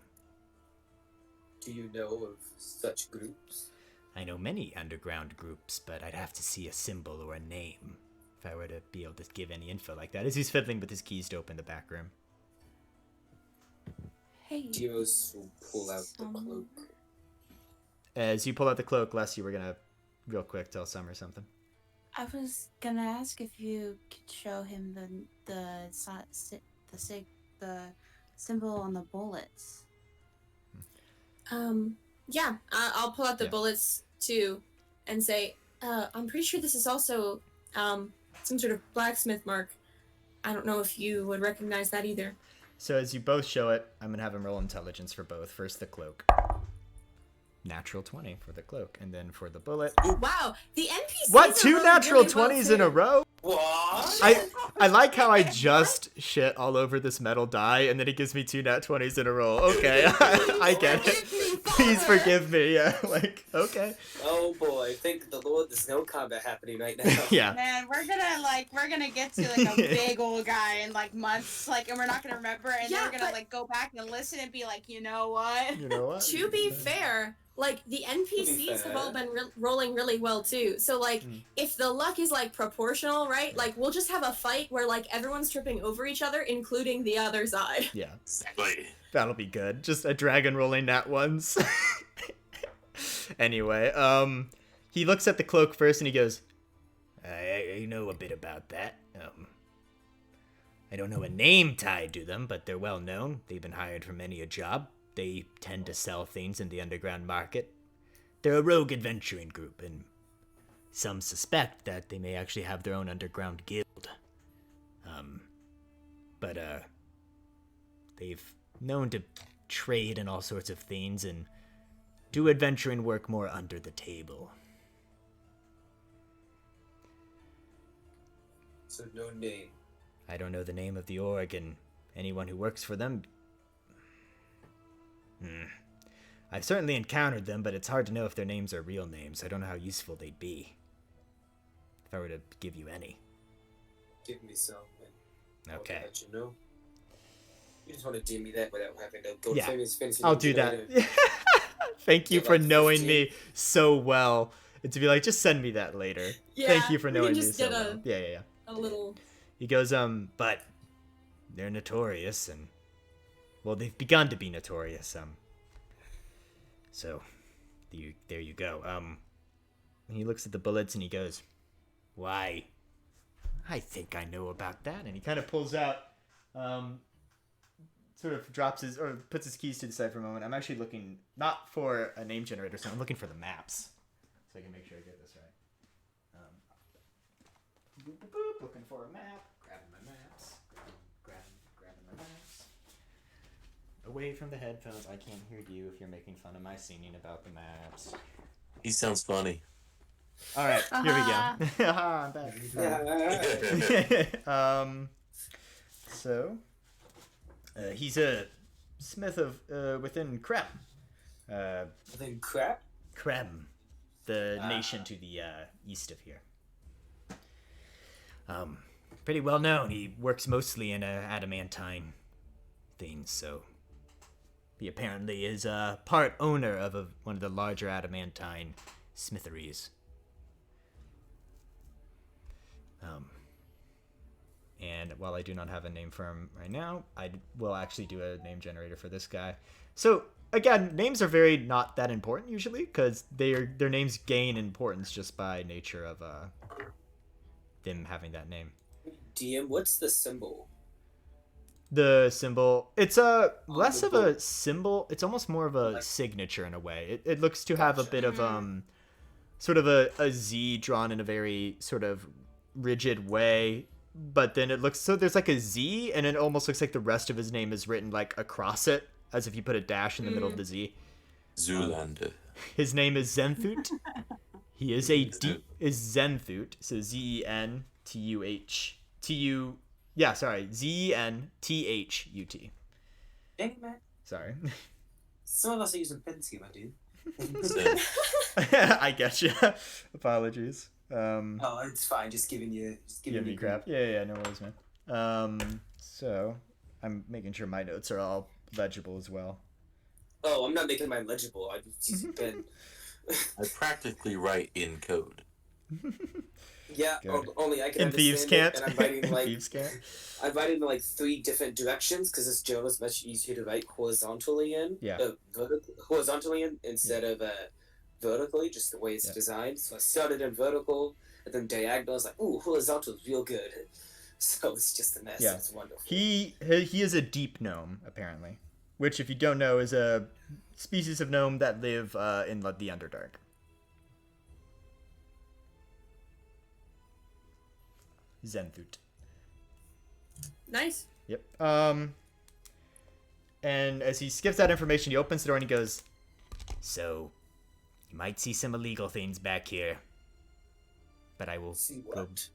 Do you know of such groups? I know many underground groups, but I'd have to see a symbol or a name if I were to be able to give any info like that, as he's fiddling with his keys to open the back room. Hey. Dios will pull out the cloak. As you pull out the cloak, Les, you were gonna, real quick, tell Summer something. I was gonna ask if you could show him the symbol on the bullets. Yeah, I'll pull out the Yeah. bullets too, and say, I'm pretty sure this is also some sort of blacksmith mark. I don't know if you would recognize that either. So as you both show it, I'm gonna have him roll intelligence for both. First the cloak. Natural 20 for the cloak, and then for the bullet. Wow, the NPCs What? are 2 rolling natural really well, 20s in a too. row? What? I like how I just shit all over this metal die, and then he gives me 2 nat 20s in a row. Okay, I get it. Please forgive me. Yeah, like, okay. Oh boy, thank the Lord there's no combat happening right now. Yeah. Man, we're gonna get to like a big old guy in like months, like, and we're not gonna remember, and Yeah, then we're gonna but- like go back and listen and be like, you know what? You know what? To be fair, like the NPCs have all been rolling really well too. So like, if the luck is like proportional, right? Like we'll just have a fight where like everyone's tripping over each other, including the other side. Yeah. Exactly. That'll be good. Just a dragon rolling nat ones. Anyway, he looks at the cloak first and he goes, I know a bit about that. I don't know a name tied to them, but they're well known. They've been hired for many a job. They tend to sell things in the underground market. They're a rogue adventuring group, and some suspect that they may actually have their own underground guild. But they've known to trade in all sorts of things and do adventuring work more under the table. So no name. I don't know the name of the org and anyone who works for them. I've certainly encountered them, but it's hard to know if their names are real names. I don't know how useful they'd be. If I were to give you any. Give me some. And Okay. I'll let you know. You just want to DM me that without having to go Yeah, famous fancy. I'll do that. Thank you Get for like knowing 15. me so well. And to be like, just send me that later. Yeah, Thank you for we knowing can me just so get well. Yeah. a little. He goes, but they're notorious, and well, they've begun to be notorious. So there you go. And he looks at the bullets and he goes, why? I think I know about that. And he kind of pulls out, sort of drops his or puts his keys to the side for a moment. I'm actually looking not for a name generator, so I'm looking for the maps, so I can make sure I get this right. Boop, boop, boop, looking for a map. Grabbing my maps. Grabbing my maps. Away from the headphones. I can't hear you if you're making fun of my singing about the maps. He sounds funny. All right, here we go. I'm back. So, he's a smith of within Krem. Then crap. Krem, the nation to the east of here. Pretty well known. He works mostly in adamantine things, so he apparently is part owner of one of the larger adamantine smitheries. And while I do not have a name for him right now, I will actually do a name generator for this guy. So again, names are very not that important usually, because their names gain importance just by nature of them having that name. DM, what's the symbol? The symbol, it's less the of a symbol, it's almost more of a Like- signature in a way. It looks to have a Gotcha. bit of sort of a Z drawn in a very sort of rigid way, but then it looks, so there's like a Z, and it almost looks like the rest of his name is written like across it, as if you put a dash in the middle of the Z. Zoolander. His name is Zenthut. He is is Zenthut, so Zenthut. Yeah, sorry, Zenthut. Dang it, man. Sorry. Some of us are using Pensky, my dude. I get you. Apologies. Oh, it's fine. Just giving you Give me crap. Yeah, no worries, man. So I'm making sure my notes are all legible as well. Oh, I'm not making mine legible. I just use a pen. I practically write in code. Yeah, Good. only I can And thieves understand can't. it, and I'm writing like Thieves can't. I'm writing in like 3 different directions because this journal is much easier to write horizontally in. Yeah. Horizontally in instead of vertically, just the way it's Yeah. designed. So I started in vertical, and then diagonal. I was like, ooh, horizontal is real good. So it's just a mess. Yeah. It's wonderful. He is a deep gnome, apparently, which, if you don't know, is a species of gnome that live in the Underdark. Zenthut. Nice. Yep. And as he skips that information, he opens the door and he goes, "So, you might see some illegal things back here, but I will See go." what?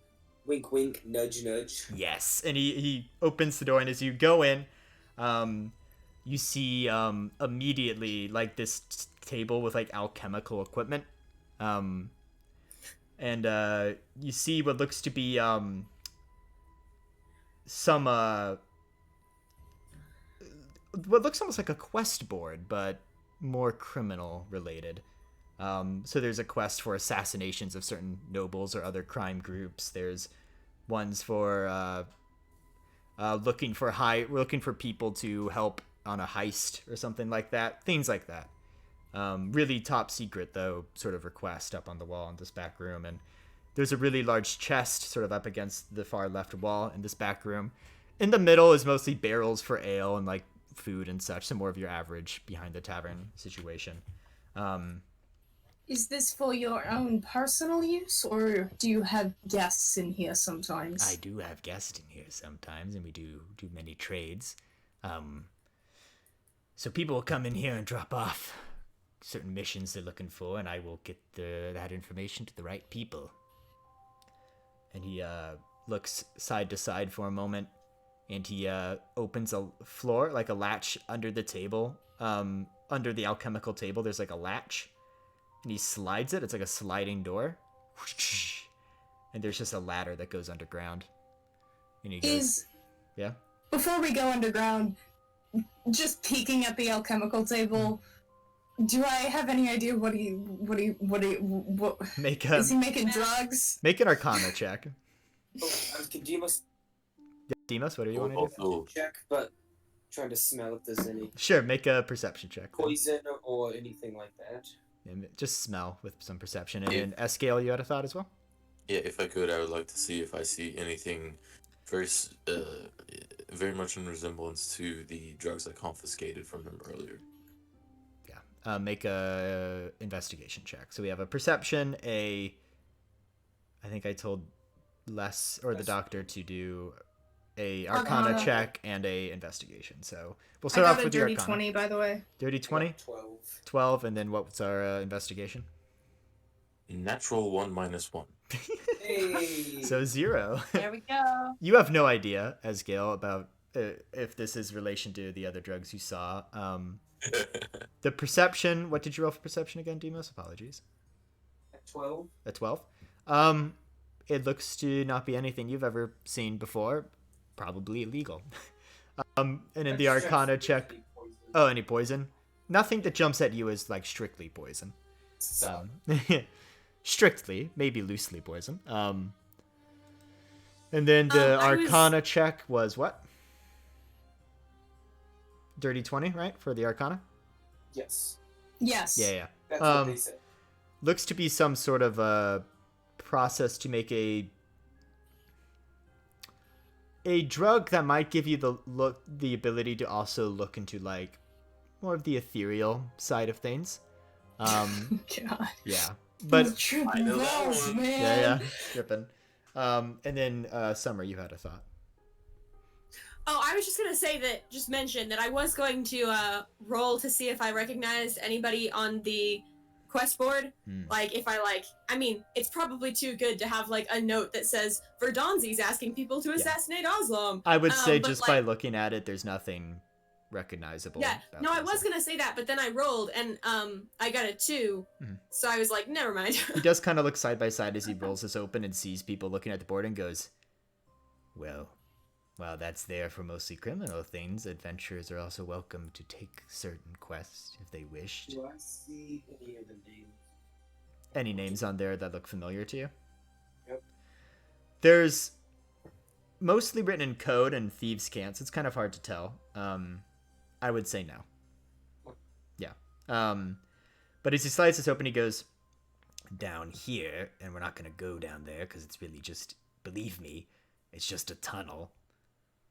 Wink, wink, nudge, nudge. Yes, and he opens the door, and as you go in, you see immediately like this table with like alchemical equipment, and you see what looks to be some what looks almost like a quest board, but more criminal related. So there's a quest for assassinations of certain nobles or other crime groups. There's ones for looking for people to help on a heist or something like that. Things like that. Really top secret though, sort of request up on the wall in this back room. And there's a really large chest sort of up against the far left wall in this back room. In the middle is mostly barrels for ale and like food and such. Some more of your average behind the tavern situation. Is this for your own personal use, or do you have guests in here sometimes? I do have guests in here sometimes, and we do many trades. So people will come in here and drop off certain missions they're looking for, and I will get that information to the right people. And he looks side to side for a moment, and he opens a floor, like a latch under the table. Under the alchemical table, there's like a latch, and he slides it. It's like a sliding door. And there's just a ladder that goes underground. And he goes, yeah? Before we go underground, just peeking at the alchemical table, do I have any idea what Make is he making drugs? Make an Arcana check. Oh, Demos Demos, what do you want to do? check, but trying to smell if there's any Sure, make a perception check. poison or anything like that. And just smell with some perception. And then Escale, you had a thought as well? Yeah, if I could, I would like to see if I see anything very much in resemblance to the drugs I confiscated from him earlier. Yeah. Make a investigation check. So we have a perception, I think I told the doctor to do a Arcana check and a investigation. So we'll start off with your Arcana. I got a dirty 20, by the way. Dirty 20? 12, and then what's our investigation? Natural 1 minus 1. Hey. So 0. There we go. You have no idea, Esgale, about if this is relation to the other drugs you saw. The perception, what did you roll for perception again, Demos? Apologies. At 12. At 12? It looks to not be anything you've ever seen before. Probably illegal. And in the Arcana check... Oh, any poison? Nothing that jumps at you is like strictly poison. Strictly, maybe loosely poison. And then the Arcana check was what? Dirty 20, right? For the Arcana? Yes. Yes. Yeah. That's what they said. Looks to be some sort of a process to make a drug that might give you the ability to also look into like more of the ethereal side of things. God. Yeah. But tripping balls, man. yeah, tripping. And then Summer, you had a thought. Oh, I was just gonna say that, just mention that I was going to roll to see if I recognized anybody on the quest board. Like, if I mean, it's probably too good to have like a note that says Verdonzi's asking people to assassinate Oslam. I would say just by looking at it, there's nothing recognizable. Yeah, no, I was gonna say that, but then I rolled and I got a 2, so I was like, never mind. He does kind of look side by side as he rolls this open and sees people looking at the board and goes, well, while that's there for mostly criminal things, adventurers are also welcome to take certain quests if they wished. Do I see any of the names? Any names on there that look familiar to you? Yep. There's mostly written in code and thieves' can't, so it's kind of hard to tell. I would say no. Yeah. But as he slides this open, he goes, down here, and we're not going to go down there because it's really just, believe me, it's just a tunnel.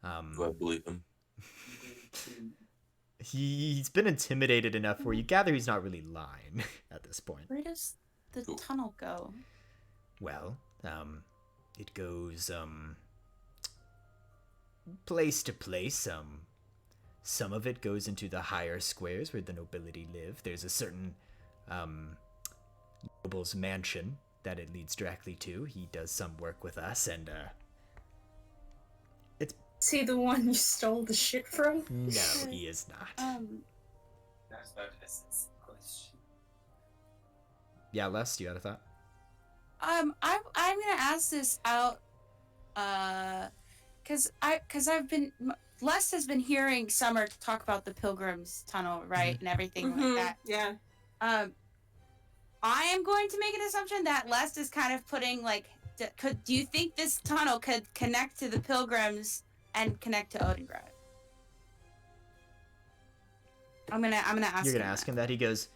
Do I believe him? He's been intimidated enough where you gather he's not really lying at this point. Where does the Cool. tunnel go? Well, it goes, place to place. Some of it goes into the higher squares where the nobility live. There's a certain, noble's mansion that it leads directly to. He does some work with us, and, Is he the one you stole the shit from? no, he is not. That's about to ask this question. Yeah, Les, you had a thought? I'm gonna ask this out, cause I've been Les has been hearing Summer talk about the Pilgrim's Tunnel, right, and everything like that. Yeah. I am going to make an assumption that Les is kind of putting like, do you think this tunnel could connect to the Pilgrims and connect to Odengrad? I'm gonna ask. You're gonna ask him that? He goes,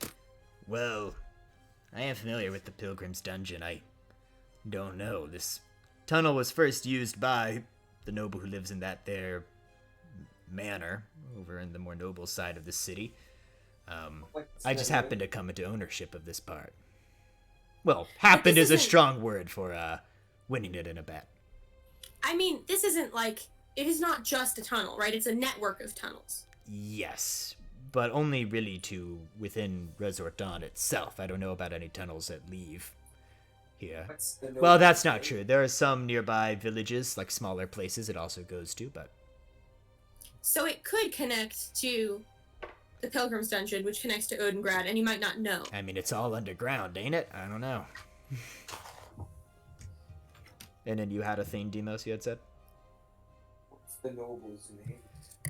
well, I am familiar with the Pilgrim's Dungeon. I don't know. This tunnel was first used by the noble who lives in that there manor over in the more noble side of the city. I just happened to come into ownership of this part. Well, happened this is a isn't- strong word for winning it in a bet. I mean, this isn't like, it is not just a tunnel, right? It's a network of tunnels. Yes, but only really to within Resort Dawn itself. I don't know about any tunnels that leave here. What's the Well, noble that's not name? true. There are some nearby villages, like smaller places it also goes to, but So it could connect to the Pilgrim's Dungeon, which connects to Odengrad, and you might not know. I mean, it's all underground, ain't it? I don't know. And then you had a thing, Demos, you had said? What's the noble's name?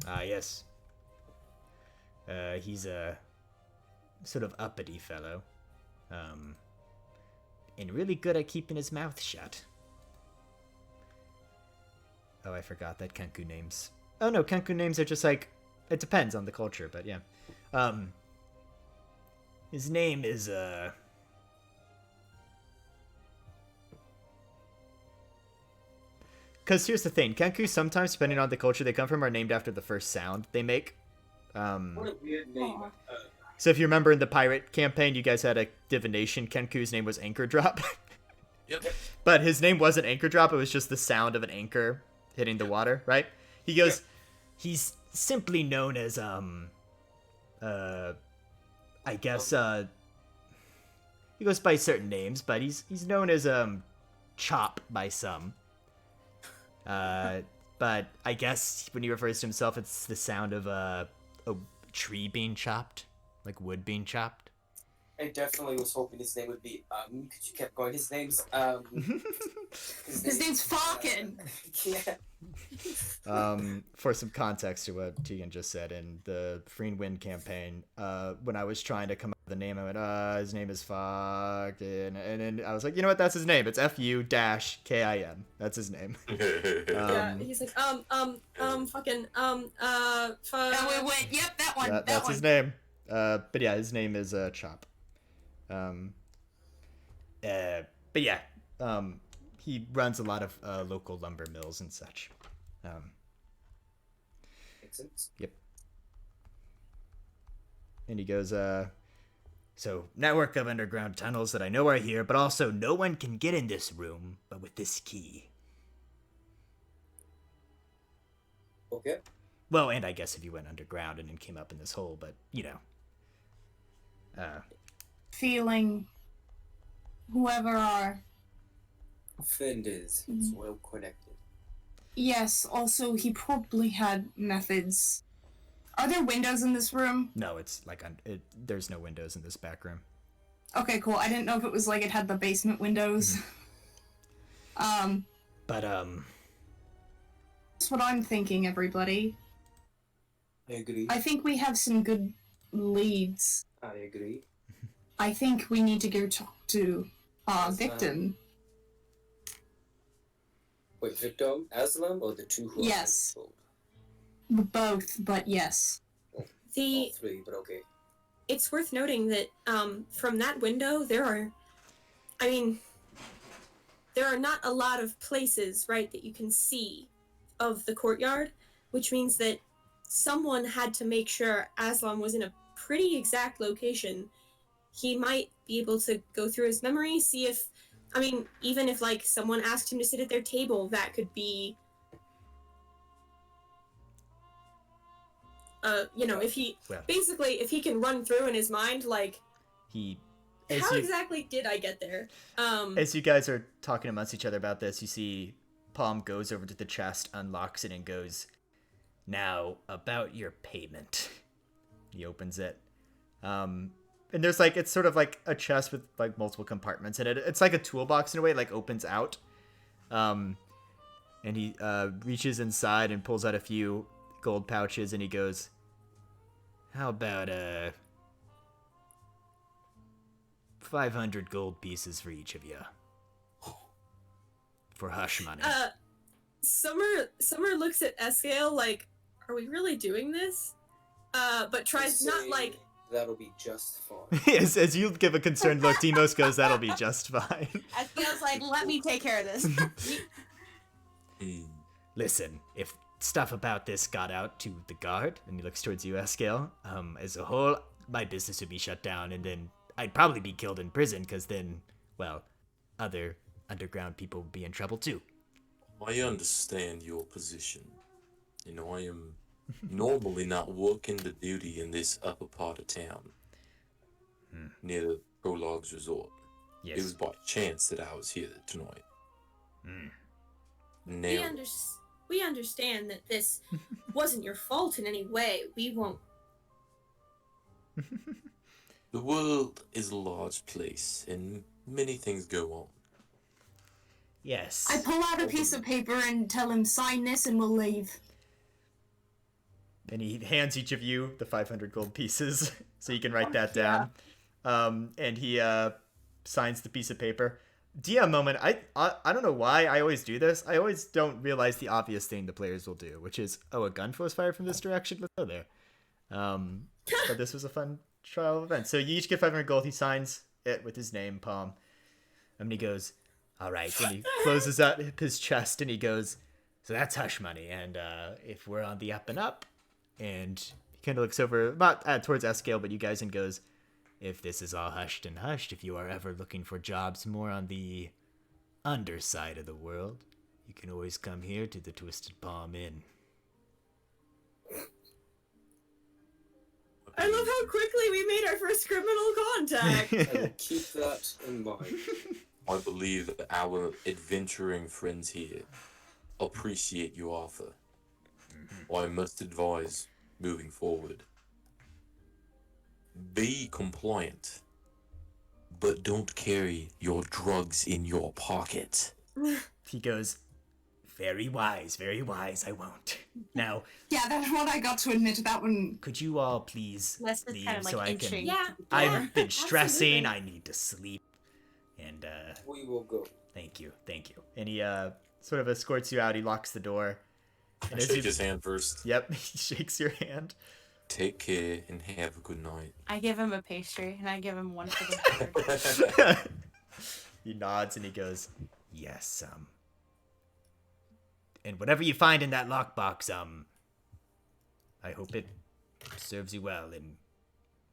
Ah, yes. He's a sort of uppity fellow. And really good at keeping his mouth shut. Oh, I forgot that Kenku names. Oh no, Kenku names are just like, it depends on the culture, but yeah. His name is, Because here's the thing, Kenku sometimes, depending on the culture they come from, are named after the first sound they make. What a weird name. Aw. So if you remember in the pirate campaign, you guys had a divination. Kenku's name was Anchor Drop. Yep. But his name wasn't Anchor Drop, it was just the sound of an anchor hitting the water, right? He goes, he's simply known as, I guess, he goes by certain names, but he's known as, Chop by some. But I guess when he refers to himself, it's the sound of, a tree being chopped, like wood being chopped. I definitely was hoping his name would be because you kept going. His name's His name's Falcon. Yeah. For some context to what Tegan just said, in the Free Wind campaign, when I was trying to come up with a name, I went, his name is Falcon, and then I was like, you know what, that's his name. It's F-U-K-I-N. That's his name. Yeah, he's like, fucking, Wait, yep, that one. That's his name. But yeah, his name is Chop. But yeah, he runs a lot of local lumber mills and such. Makes sense. Yep. And he goes, so network of underground tunnels that I know are here, but also no one can get in this room but with this key. Okay. Well, and I guess if you went underground and then came up in this hole, but you know. Feeling whoever our Friend is well connected. yes, also he probably had methods. Are there windows in this room? No, it's like there's no windows in this back room. Okay, cool. I didn't know if it was like it had the basement windows. But That's what I'm thinking, everybody. I agree. I think we have some good leads. I agree. I think we need to go talk to our victim. Wait, Victim, Aslam, or the two who Yes. are Both, but yes. all the three, but okay. it's worth noting that from that window there are not a lot of places, right, that you can see of the courtyard, which means that someone had to make sure Aslam was in a pretty exact location, he might be able to go through his memory, see if, I mean, even if like someone asked him to sit at their table, that could be, you know, if he, Well. basically, if he can run through in his mind, like, how you, exactly did I get there? As you guys are talking amongst each other about this, you see Palm goes over to the chest, unlocks it, and goes, "Now, about your payment." He opens it. And there's like, it's sort of like a chest with like multiple compartments in it. It's like a toolbox in a way, like opens out. And he reaches inside and pulls out a few gold pouches, and he goes, "How about 500 gold pieces for each of you for hush money." Summer looks at Escale like, are we really doing this? But tries not like, that'll be just fine. as you give a concerned look, Demos goes, "That'll be just fine." I feels like, let me take care of this. Listen, if stuff about this got out to the guard, and he looks towards you, Escale, as a whole, my business would be shut down, and then I'd probably be killed in prison, because then, well, other underground people would be in trouble too. I understand your position. You know, I am normally not working the duty in this upper part of town, near the Prologue's resort. Yes. It was by chance that I was here tonight. we, we understand that this wasn't your fault in any way. We won't. The world is a large place, and many things go on. Yes. I pull out a piece of paper and tell him, sign this and we'll leave. And he hands each of you the 500 gold pieces, so you can write that down. And he signs the piece of paper. DM moment, I don't know why I always do this. I always don't realize the obvious thing the players will do, which is, oh, a gun was fired from this direction? Let's go there. But this was a fun trial event. So you each get 500 gold. He signs it with his name, Palm. And he goes, all right. And he closes out his chest and he goes, so that's hush money. And if we're on the up and up, and he kind of looks over, not towards Escale, but you guys, and goes, if this is all hushed and hushed, if you are ever looking for jobs more on the underside of the world, you can always come here to the Twisted Palm Inn. I love how quickly we made our first criminal contact. I will keep that in mind. I believe that our adventuring friends here appreciate your offer. I must advise, moving forward, be compliant, but don't carry your drugs in your pocket. He goes, very wise, I won't. Now, Yeah, that's what I got to admit to that one. could you all please Unless it's leave kind of like so I inching. can... Yeah. I've been stressing, absolutely. I need to sleep. And, We will go. thank you. And he, sort of escorts you out, he locks the door. I And as shake you... his hand first. Yep, he shakes your hand. Take care and have a good night. I give him a pastry, and I give him one for the bird. He nods and he goes, yes, and whatever you find in that lockbox, I hope it serves you well and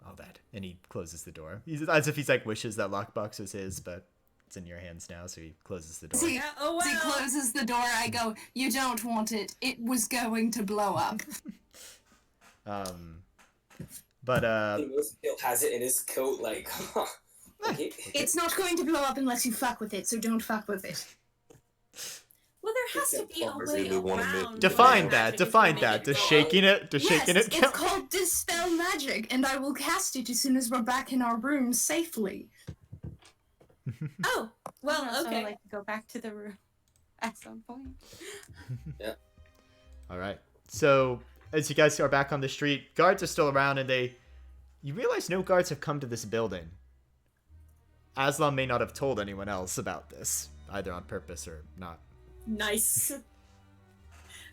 all that. And he closes the door. He's, as if he's like wishes that lockbox was his, but it's in your hands now, so he closes the door. See, Yeah, oh as he well. closes the door, I go, you don't want it. It was going to blow up. But He has it in his coat, like, It's not going to blow up unless you fuck with it, so don't fuck with it. Well, there has to be a way Really wanna make- around. define the that. magic Define to that. make it Does go shaking up. it? Does shaking Yes, it it's count? called Dispel Magic, and I will cast it as soon as we're back in our room safely. Oh, well, So okay. I like to go back to the room at some point. All right. So as you guys are back on the street, guards are still around, and you realize no guards have come to this building. Aslam may not have told anyone else about this, either on purpose or not. Nice.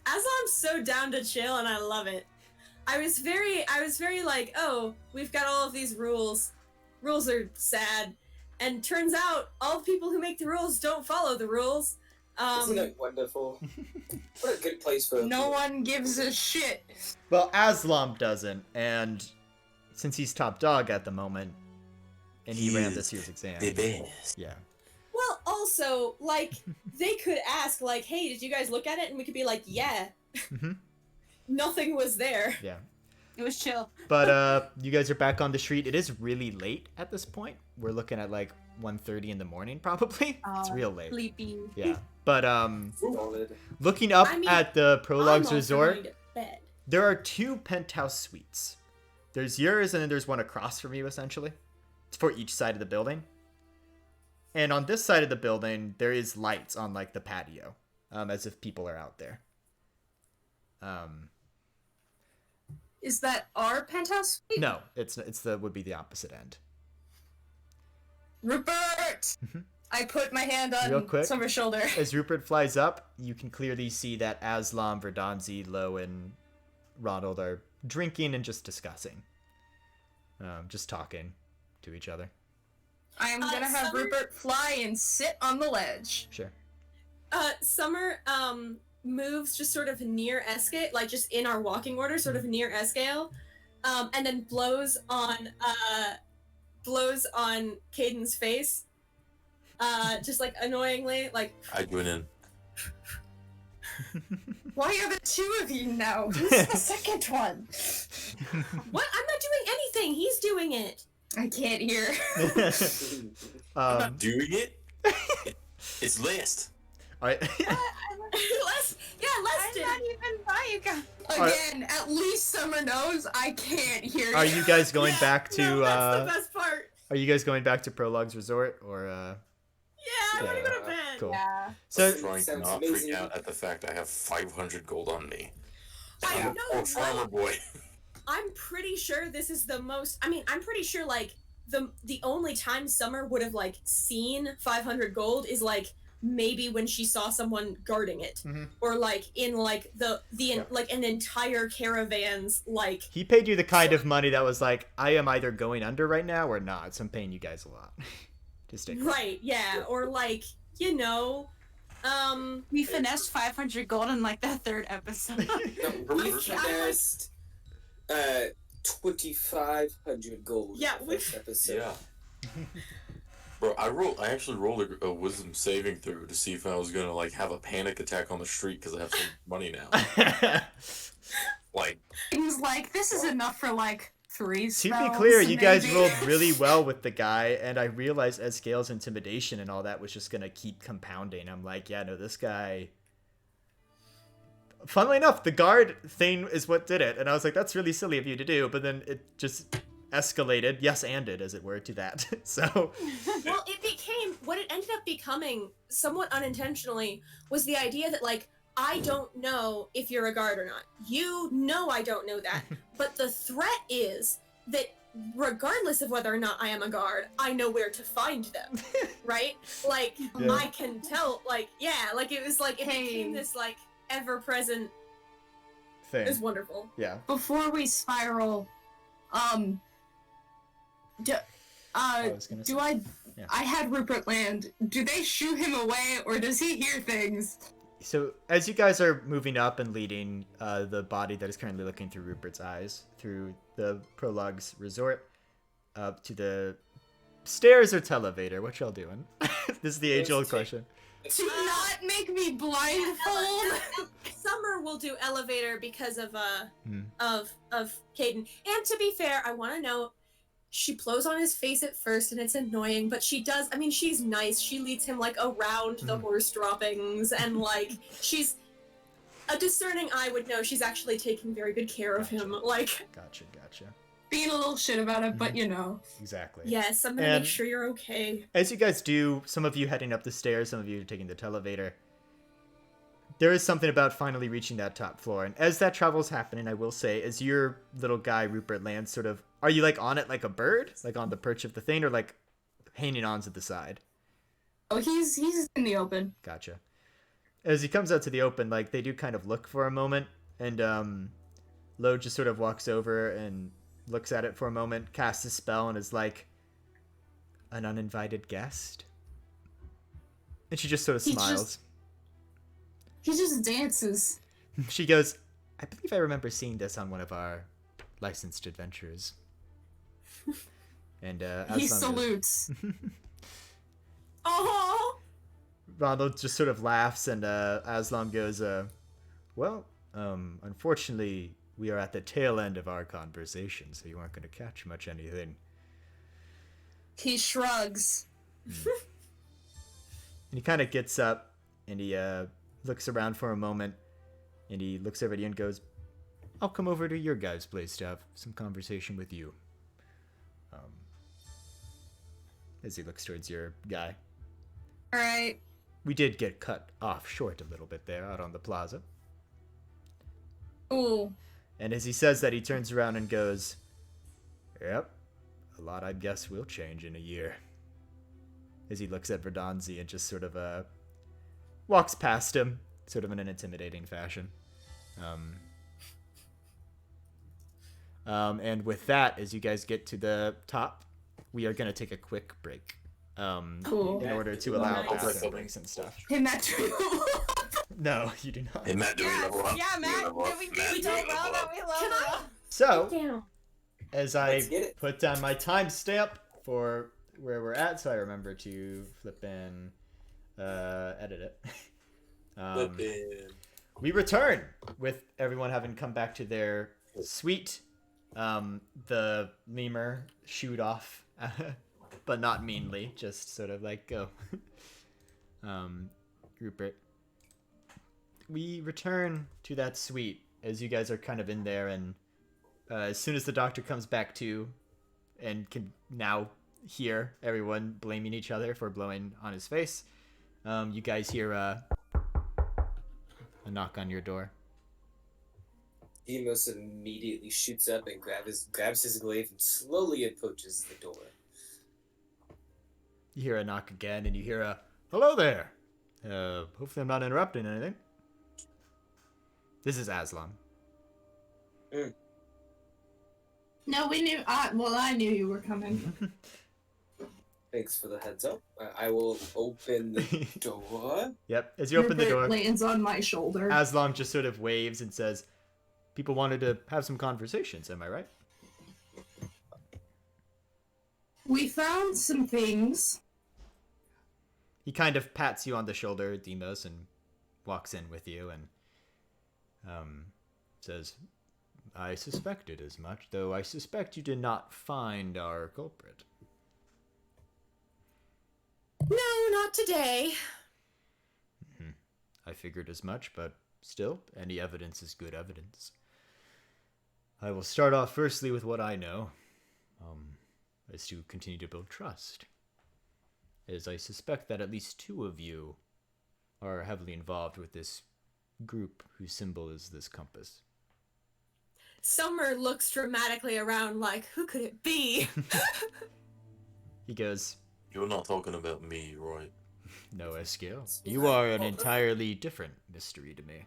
Aslam's so down to chill, and I love it. I was very like, oh, we've got all of these rules. Rules are sad. And turns out all the people who make the rules don't follow the rules. Isn't it wonderful? What a good place for No one gives a shit. Well, Aslam doesn't, and since he's top dog at the moment, and he ran this year's exam. The best. Yeah. Well, also, like, they could ask, like, hey, did you guys look at it? And we could be like, yeah. Mhm. Nothing was there. Yeah. It was chill. But you guys are back on the street. It is really late at this point. We're looking at like 1:30 in the morning, probably. It's real late. Sleepy. Yeah. But solid. looking up I mean, at the Prologues I'm also Resort, going to bed. there are 2 penthouse suites. There's yours, and then there's one across from you, essentially. It's for each side of the building. And on this side of the building, there is lights on like the patio, as if people are out there. Is that our penthouse suite? No, it's the would be the opposite end. Rupert! I put my hand Real on quick. Summer's shoulder. As Rupert flies up, you can clearly see that Aslam, Verdanzi, Lo, and Ronald are drinking and just discussing. Just talking to each other. I'm gonna have Summer- Rupert fly and sit on the ledge. Sure. Summer moves just sort of near Escale, like just in our walking order, sort of near Escale, and then blows on Caden's face, just like annoyingly, like I join in. Why are the 2 of you now? Who's the second one? what? I'm not doing anything. He's doing it. I can't hear. I'm not doing it. It's last. Alright. Les I'm did. not even by you guys. Again, at least Summer knows I can't hear you. Are you guys going back to No, that's the best part. Are you guys going back to Prologues Resort or Yeah, I want to go to bed. cool. Yeah. So Trying to Sounds not amazing. freak out at the fact I have 500 gold on me. I I'm a know, poor farmer right? boy. I'm pretty sure this is the most. I mean, I'm pretty sure like the only time Summer would have like seen 500 gold is like maybe when she saw someone guarding it, Mhm. or like in like the Yeah. like an entire caravan's like. he paid you the kind of money that was like, I am either going under right now or not, so I'm paying you guys a lot. Just take it. Right, yeah, or like, you know, We finessed 500 gold in like the 3rd episode. No, we I- finessed 2,500 gold. Yeah, in the we- first episode. Yeah. Bro, I actually rolled a wisdom saving through to see if I was gonna like have a panic attack on the street because I have some money now. Like, Things like, this is enough for like 3 To spells. be clear, you guys maybe. rolled really well with the guy, and I realized as Scale's intimidation and all that was just gonna keep compounding. I'm like, yeah, no, this guy. Funnily enough, the guard thing is what did it, and I was like, that's really silly of you to do, but then it just escalated, yes, anded, as it were, to that. So, well, it became what it ended up becoming somewhat unintentionally was the idea that like I don't know if you're a guard or not. You know I don't know that, but the threat is that regardless of whether or not I am a guard, I know where to find them, right? Like Yeah. I can tell, like yeah, like it was like it Hey. became this like ever-present. thing. It's wonderful. Yeah. Before we spiral, I was gonna do say- I? Yeah. I had Rupert land. Do they shoo him away, or does he hear things? So, as you guys are moving up and leading the body that is currently looking through Rupert's eyes through the Prologues Resort up to the stairs or televator, what y'all doing? This is the age-old question. Do not make me blindfold. Summer will do elevator because of Hmm. of Caden. And to be fair, I want to note she blows on his face at first, and it's annoying. But she does. I mean, she's nice. She leads him like around the horse droppings, and like she's a discerning eye would know she's actually taking very good care of him. Like, Gotcha. Being a little shit about it, but you know. Exactly. yes, I'm gonna And- make sure you're okay. As you guys do, some of you heading up the stairs, some of you taking the televator. There is something about finally reaching that top floor, and as that travel's happening, I will say, as your little guy Rupert lands, sort of, are you like on it like a bird, like on the perch of the thing, or like hanging on to the side? Oh, he's in the open. Gotcha. As he comes out to the open, like they do kind of look for a moment, and Lo just sort of walks over and looks at it for a moment, casts a spell, and is like, an uninvited guest? And she just sort of He smiles. just- He just dances. She goes, I believe I remember seeing this on one of our licensed adventures. And He Aslan goes, salutes. Oh, Ronald just sort of laughs, and Aslan goes, well, unfortunately, we are at the tail end of our conversation, so you aren't going to catch much anything. He shrugs. And he kind of gets up, and he looks around for a moment, and he looks over at you and goes, I'll come over to your guys' place to have some conversation with you. As he looks towards your guy. All right. We did get cut off short a little bit there out on the plaza. Ooh. And as he says that, he turns around and goes, yep, a lot I guess will change in a year. As he looks at Verdonzi and just sort of walks past him, sort of in an intimidating fashion. And with that, as you guys get to the top, we are going to take a quick break Cool. in order to allow Nice. bathroom breaks and stuff. Hey, Matt. No, you do not. Hey, Matt, do we level up? Yeah, Do we Matt, level up? did we Matt, do do we well level that up? we leveled up? So, Damn. as I Let's get it. put down my timestamp for where we're at, so I remember to flip and edit it. Flippin'. We return with everyone having come back to their suite. The lemur shooed off, but not meanly, just sort of like go. Rupert. We return to that suite as you guys are kind of in there, and as soon as the doctor comes back to and can now hear everyone blaming each other for blowing on his face, you guys hear a knock on your door. Demos immediately shoots up and grabs his glaive and slowly approaches the door. You hear a knock again, and you hear a, hello there. Hopefully I'm not interrupting anything. This is Aslan. No, we knew. I knew you were coming. Thanks for the heads up. I will open the door. Yep, as you open the door, Rupert lands on my shoulder. Aslan just sort of waves and says, people wanted to have some conversations, am I right? We found some things. He kind of pats you on the shoulder, Demos, and walks in with you and says, I suspected as much, though I suspect you did not find our culprit. no, not today. I figured as much, but still, any evidence is good evidence. I will start off firstly with what I know, as to continue to build trust. As I suspect that at least two of you are heavily involved with this group whose symbol is this compass. Summer looks dramatically around like, who could it be? He goes, You're not talking about me, right? no, Eskiel. You are an entirely different mystery to me.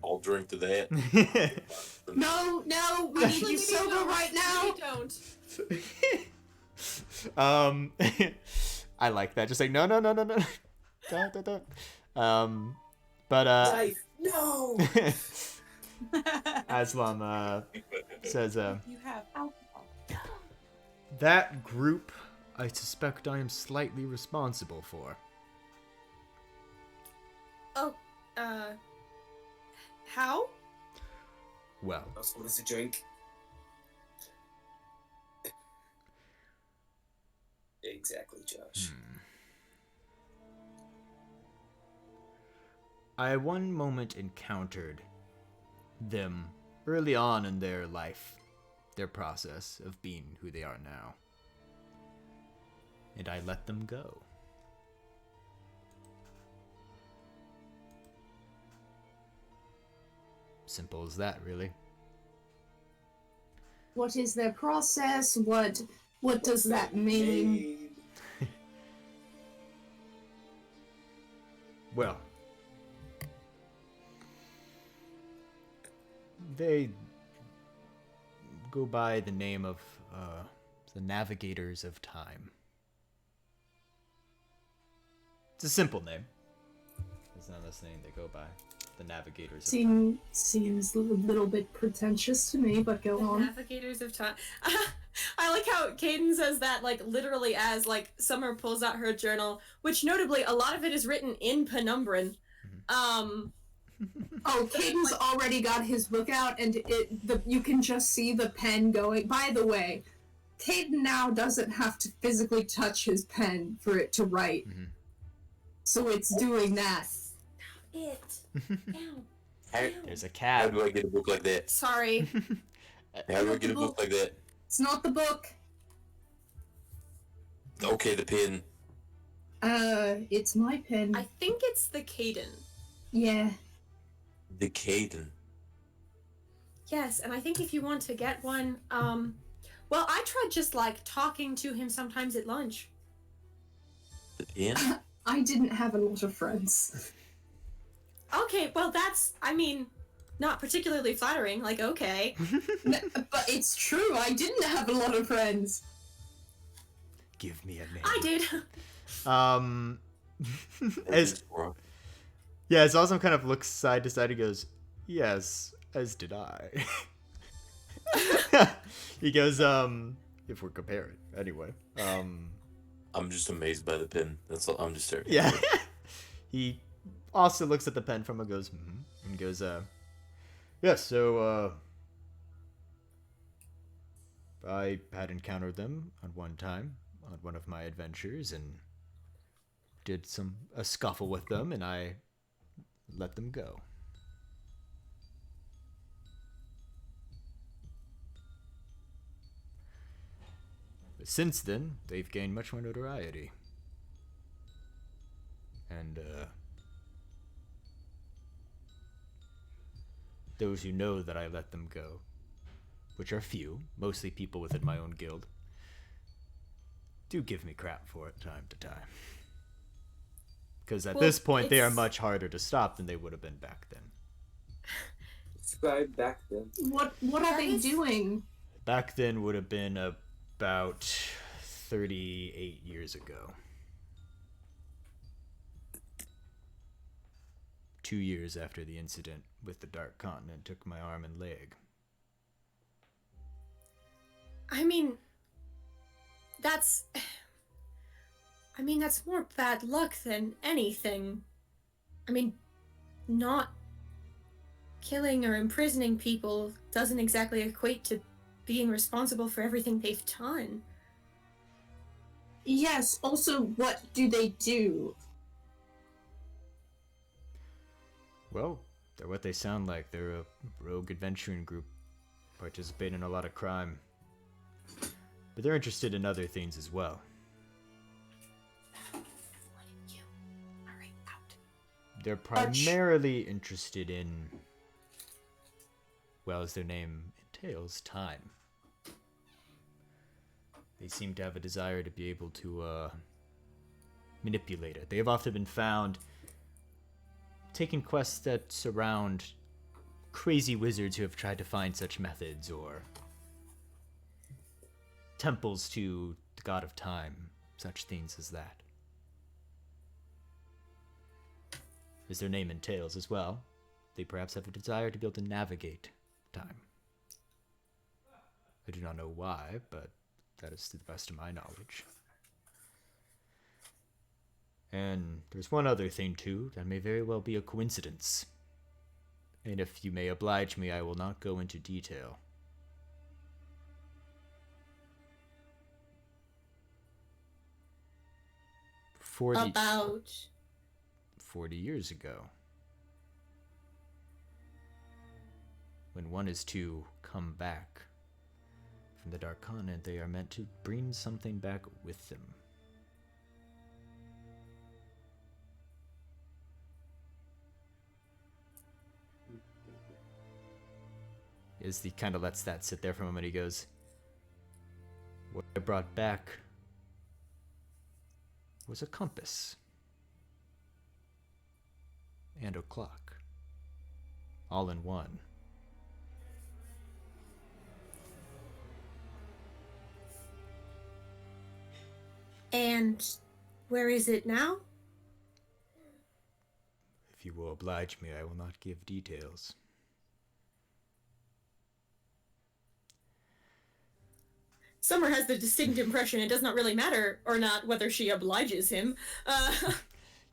I'll drink to that. No, we need you sober right now. We don't. I like that. Just like, no. Don't. But, Knife! No! Aslam, says, You have alcohol. that group, I suspect I am slightly responsible for. Oh, how? Well, Also, what is a drink? Exactly, Josh. I one moment encountered them early on in their life, their process of being who they are now. And I let them go. Simple as that, really. What is their process? What does that mean? Well, they go by the name of the Navigators of Time. It's a simple name. That's not the name they go by. The Navigators. Seems a little bit pretentious to me, but go The on. Navigators of Time. I like how Caden says that, like, literally as, like, Summer pulls out her journal, which notably, a lot of it is written in Penumbran. Oh, Caden's already got his book out, and you can just see the pen going. By the way, Caden now doesn't have to physically touch his pen for it to write. Mm-hmm. So it's doing that. There's a How cat. do I get a book like that? Sorry. How do I get a book like that? It's not the book. Okay, the pen. It's my pen. I think it's the Caden. Yeah. The Caden. Yes, and I think if you want to get one, well, I tried just, like, talking to him sometimes at lunch. The pen? I didn't have a lot of friends. Okay, well, that's, I mean, not particularly flattering. Like, okay. But it's true, I didn't have a lot of friends. Give me a name. I did. As Awesome kind of looks side to side and goes, yes, as did I. He goes, if we're comparing, anyway. I'm just amazed by the pen. That's all. I'm just staring. Yeah. He also looks at the pen from and goes, and goes, yeah, so, I had encountered them on one time on one of my adventures and did a scuffle with them, and I let them go. But since then, they've gained much more notoriety. And, those who know that I let them go, which are few, mostly people within my own guild, do give me crap for it time to time. Because at this point, they are much harder to stop than they would have been back then. Describe back then. What are they doing? Back then would have been about 38 years ago. 2 years after the incident with the Dark Continent took my arm and leg. I mean, that's more bad luck than anything. I mean, not killing or imprisoning people doesn't exactly equate to being responsible for everything they've done. Yes, also, what do they do? Well, they're what they sound like. They're a rogue adventuring group, participate in a lot of crime. But they're interested in other things as well. They're primarily interested in, well, as their name entails, time. They seem to have a desire to be able to manipulate it. They have often been found taking quests that surround crazy wizards who have tried to find such methods, or temples to the god of time, such things as that. As their name entails as well, they perhaps have a desire to be able to navigate time. I do not know why, but that is to the best of my knowledge. And there's one other thing too that may very well be a coincidence. And if you may oblige me, I will not go into detail. About 40 years ago, when one is to come back from the Dark Continent, they are meant to bring something back with them. As he kind of lets that sit there for a moment, he goes, what I brought back was a compass and a clock, all in one. And where is it now? If you will oblige me, I will not give details. Summer has the distinct impression it does not really matter or not whether she obliges him.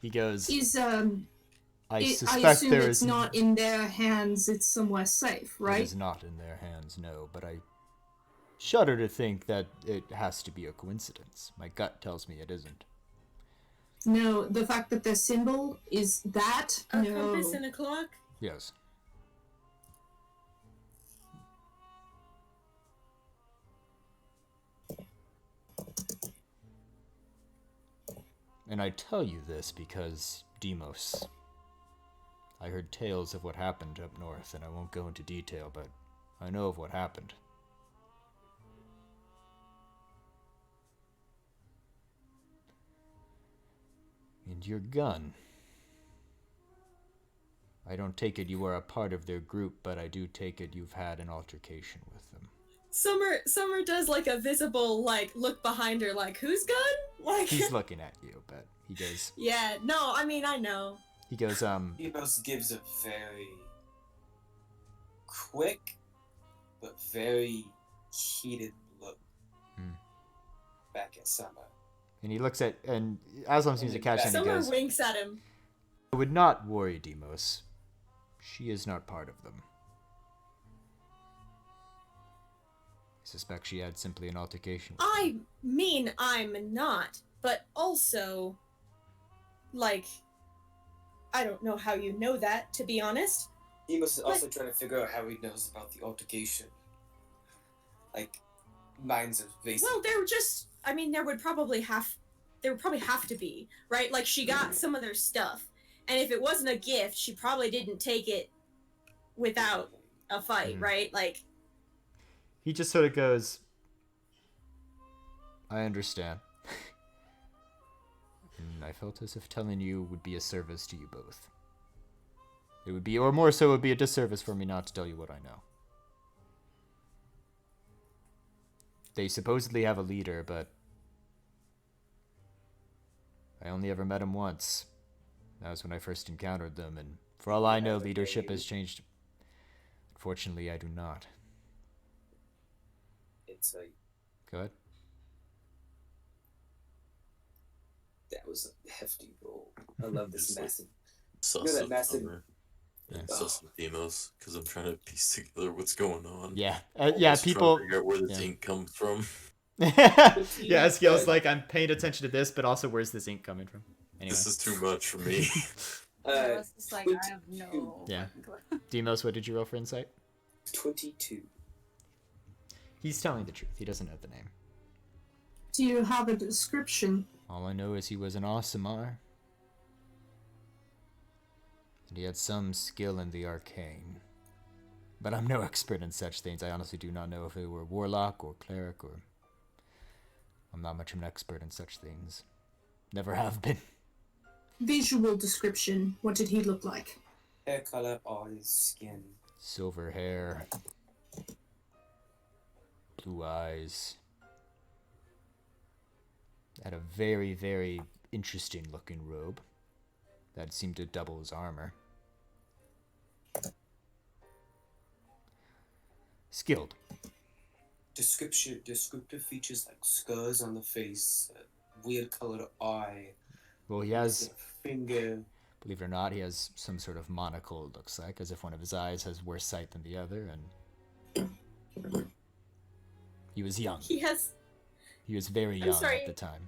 He goes, I I suspect assume there it's is not in their hands, it's somewhere safe, It right? is not in their hands, no, but I shudder to think that it has to be a coincidence. My gut tells me it isn't. No, the fact that their symbol is that, A no. compass and a clock? Yes. And I tell you this because, Demos, I heard tales of what happened up north, and I won't go into detail, but I know of what happened. And your gun. I don't take it you are a part of their group, but I do take it you've had an altercation with them. Summer does like a visible like look behind her, like whose gun? Like He's looking at you, but he goes. yeah, no, I mean I know. He goes. Demos gives a very quick but very heated look back at Summer. And he looks at, and Aslam seems to catch, and he Summer goes, winks at him. I would not worry, Demos. She is not part of them. I suspect she had simply an altercation with them. I mean I'm not, but also like I don't know how you know that, to be honest. Demos is also trying to figure out how he knows about the altercation. Like, minds of basic. Well, there were just I mean there would probably have to be, right? Like she got some of their stuff. And if it wasn't a gift, she probably didn't take it without a fight, right? Like He just sort of goes, I understand. And I felt as if telling you would be a service to you both. It would be, or more so, it would be a disservice for me not to tell you what I know. They supposedly have a leader, but I only ever met him once. That was when I first encountered them, and for all I know, leadership has changed. Unfortunately, I do not. It's like, Go ahead. that was a hefty roll. I love this It's like- massive. Sus You know that of massive- Summer and Oh. sus of Demos, because I'm trying to piece together what's going on. Yeah, Almost yeah, trying to people. figure out where this yeah. ink comes from. Yeah, Eskiel's like, I'm paying attention to this, but also where's this ink coming from? Anyway. This is too much for me. I was just like, I have no. Yeah. fucking clue. Demos, what did you roll for insight? 22. He's telling the truth. He doesn't know the name. Do you have a description? All I know is he was an Aasimar. And he had some skill in the arcane. But I'm no expert in such things. I honestly do not know if they were warlock or cleric or... I'm not much of an expert in such things. Never have been. Visual description. What did he look like? Hair color, eyes, skin. Silver hair. Blue eyes. Had a very, very interesting looking robe. That seemed to double his armor. Skilled. Descriptive features like scars on the face, weird colored eye, Well, he has, finger. believe it or not, he has some sort of monocle, it looks like, as if one of his eyes has worse sight than the other, and he was young. he has He was very I'm young sorry. at the time.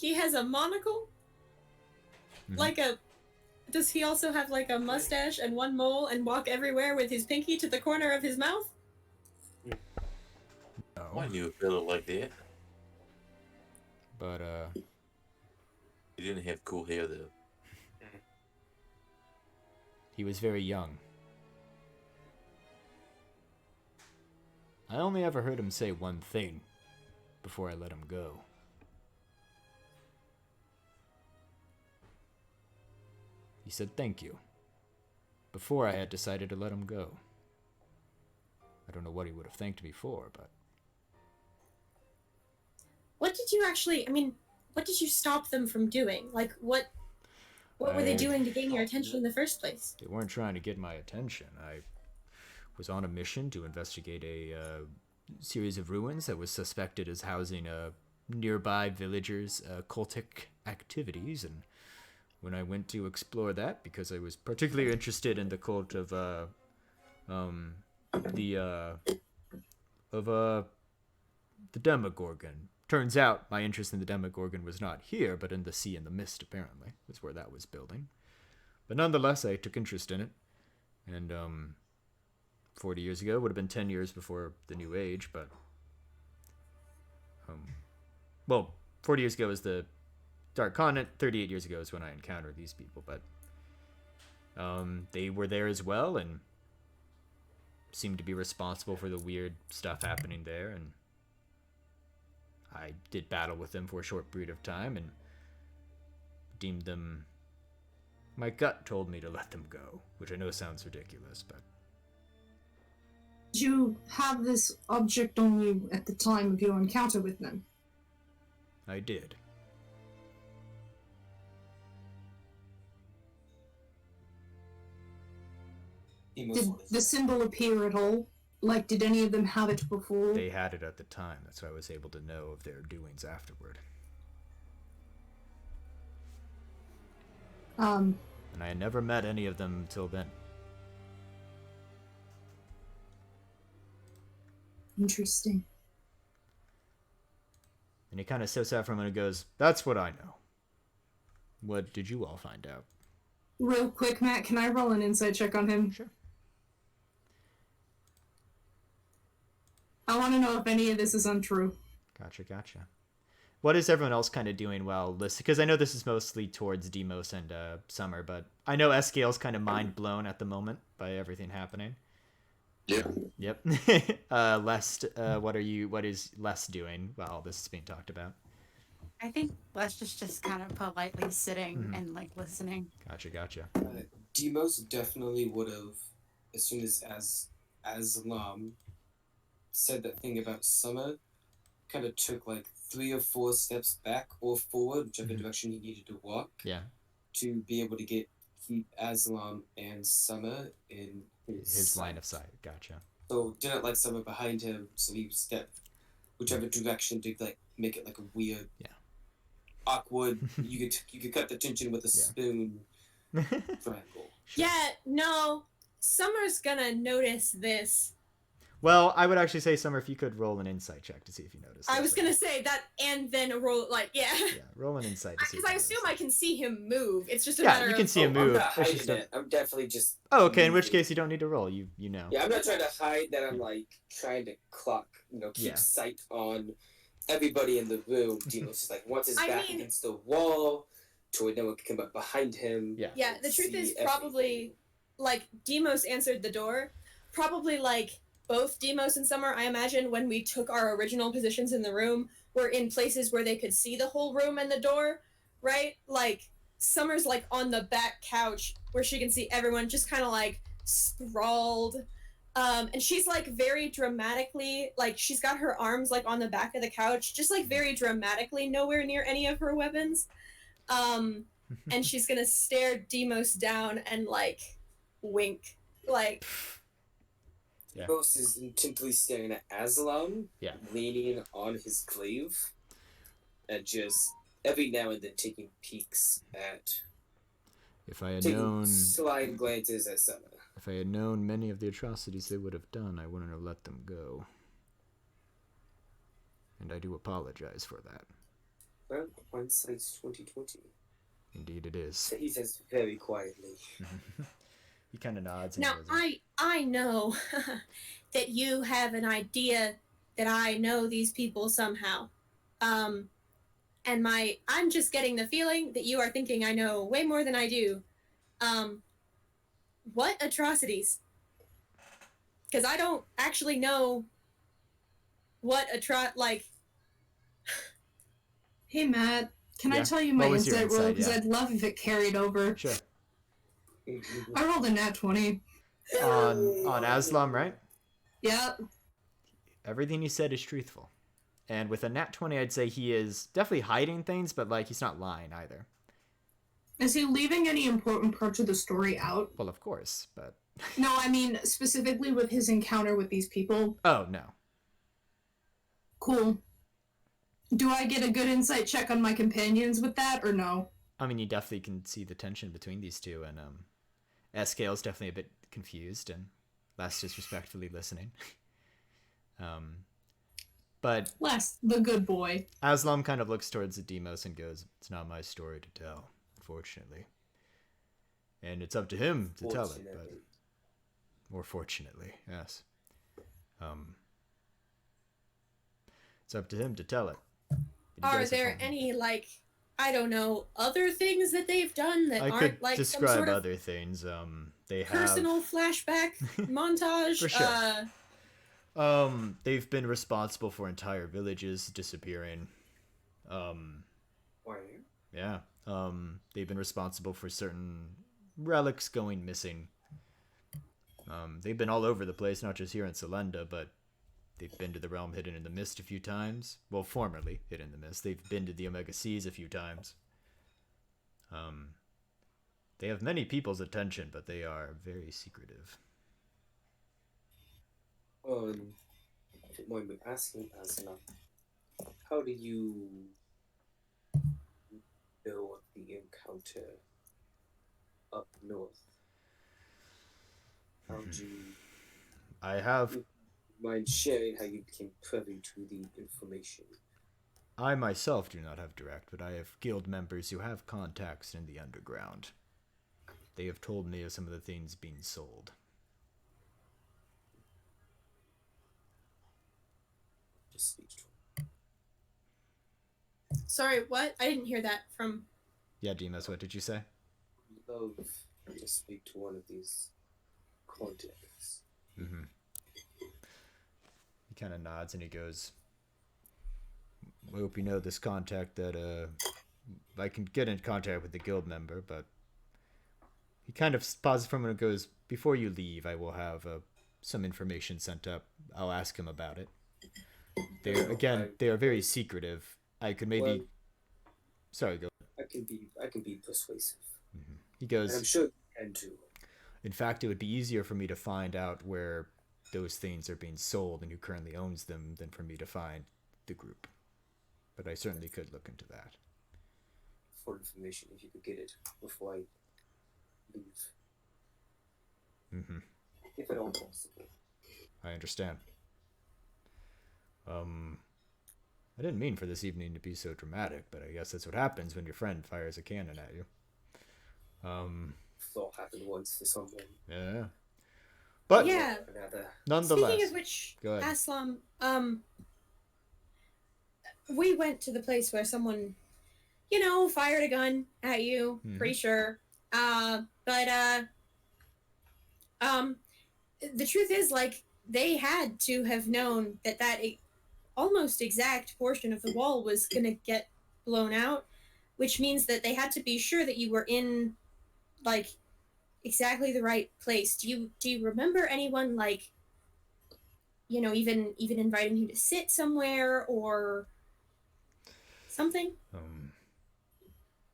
a monocle? Mhm. Like a does he also have like a mustache and one mole and walk everywhere with his pinky to the corner of his mouth? Oh, I No, knew a fellow like that. but He didn't have cool hair though. he was very young. I only ever heard him say one thing before I let him go. He said thank you. Before I had decided to let him go. I don't know what he would have thanked me for, but What did you actually what did you stop them from doing? Like what What were they doing to gain your attention in the first place? They weren't trying to get my attention. I was on a mission to investigate a series of ruins that was suspected as housing nearby villagers' cultic activities, and when I went to explore that, because I was particularly interested in the cult of the Demogorgon. Turns out my interest in the Demogorgon was not here, but in the Sea and the Mist, apparently, was where that was building. But nonetheless, I took interest in it. And 40 years ago would have been 10 years before the New Age, but well, 40 years ago is the Dark Continent. 38 years ago is when I encountered these people, but they were there as well and seemed to be responsible for the weird stuff happening there, and I did battle with them for a short period of time and deemed them... My gut told me to let them go, which I know sounds ridiculous, but... Did you have this object on you at the time of your encounter with them? I did. Did the symbol appear at all? Like, did any of them have it before? They had it at the time. That's why I was able to know of their doings afterward. And I had never met any of them until then. Interesting. And he kind of sits out for a minute and goes, "That's what I know. What did you all find out?" Real quick, Matt, can I roll an insight check on him? Sure. I want to know if any of this is untrue. Gotcha. What is everyone else kind of doing while listening? Because I know this is mostly towards Demos and Summer, but I know Escale's kind of mind blown at the moment by everything happening. Yeah. Yep. Lest, what is Les doing while all this is being talked about? I think Lester's just kind of politely sitting and like listening. Gotcha. Demos definitely would have, as soon as Aslam said that thing about Summer, kind of took like 3 or 4 steps back or forward, whichever direction he needed to walk. Yeah. To be able to keep Aslam and Summer in His line of sight. Gotcha. So didn't let Summer behind him, so he stepped whichever direction to like make it like a weird, awkward. You could cut the tension with a spoon triangle. Yeah, no. Summer's gonna notice this. Well, I would actually say, Summer, if you could roll an insight check to see if you notice. I was gonna say that, and then roll Yeah, roll an insight to see. Because I assume I can see him move. It's just a Yeah, matter you can of... see him move. I'm not It's hiding just it. I'm definitely just. Oh, okay. In which case, you don't need to roll. You know. Yeah, I'm not trying to hide that. I'm like trying to clock. Keep sight on everybody in the room. Dino's just like wants his back against the wall, so no one can come up behind him. Yeah. Yeah, the truth is probably, like, Demos answered the door. Probably, like, both Demos and Summer, I imagine, when we took our original positions in the room, were in places where they could see the whole room and the door, right? Like, Summer's, like, on the back couch where she can see everyone just kind of, like, sprawled. And she's, like, very dramatically, like, she's got her arms, like, on the back of the couch, just, like, very dramatically nowhere near any of her weapons. And she's gonna stare Demos down and, like, wink. Like... Yeah. Demos is intently staring at Aslam, leaning on his glaive, and just every now and then taking peeks at. If I had taking known. Sly glances at Summer. If I had known many of the atrocities they would have done, I wouldn't have let them go. And I do apologize for that. Well, hindsight's 2020. Indeed, it is. He says very quietly. He kind of nods. Now, I know that you have an idea that I know these people somehow. And I'm just getting the feeling that you are thinking I know way more than I do. What atrocities? Because I don't actually know what like... Hey, Matt, can I tell you my insight roll? Because I'd love if it carried over. Sure. I rolled a nat 20. On Aslam, right? Yeah. Everything you said is truthful. And with a nat 20, I'd say he is definitely hiding things, but, like, he's not lying either. Is he leaving any important parts of the story out? Well, of course, but No, I mean specifically with his encounter with these people. oh no. Cool. Do I get a good insight check on my companions with that, or no? I mean, you definitely can see the tension between these two, and Scale's definitely a bit confused and less disrespectfully listening. But Les, the good boy. Aslam kind of looks towards the Demos and goes, "It's not my story to tell, unfortunately. And it's up to him to tell it, but more fortunately, yes. It's up to him to tell it. But you Are guys have there told me. any, like, I don't know, other things that they've done that I aren't could like some describe sort of other things. They personal have flashback montage? For sure. They've been responsible for entire villages disappearing. Yeah. They've been responsible for certain relics going missing. They've been all over the place, not just here in Selenda, but they've been to the realm hidden in the mist a few times. Well, formerly hidden in the mist. They've been to the Omega Seas a few times. They have many people's attention, but they are very secretive. If you mind me asking, Asna, how did you know of the encounter up north? How did you I have mind sharing how you became privy to the information? I myself do not have direct, but I have guild members who have contacts in the underground. They have told me of some of the things being sold. Just speak to him. Sorry, what? I didn't hear that from. Yeah, Demos, what did you say? Love to speak to one of these contacts. Mm-hmm. He kind of nods and he goes, I hope you know this contact that, I can get in contact with the guild member, but he kind of pauses for a moment and goes, before you leave, I will have some information sent up. I'll ask him about it. They are very secretive. I could maybe... Well, Sorry, go. I can be persuasive. Mm-hmm. He goes, And I'm sure you can too. in fact, it would be easier for me to find out where those things are being sold and who currently owns them than for me to find the group. But I certainly could look into that. For information, if you could get it before I leave. Mm-hmm. If at all possible. I understand. I didn't mean for this evening to be so dramatic, but I guess that's what happens when your friend fires a cannon at you. It's all happened once for someone. Yeah. But Yeah. nonetheless, Speaking of which, go ahead. Aslam, we went to the place where someone, fired a gun at you. Mhm. Pretty sure. But the truth is, like, they had to have known that almost exact portion of the wall was gonna get blown out, which means that they had to be sure that you were in, like, exactly the right place. Do you remember anyone, like, even inviting you to sit somewhere or something?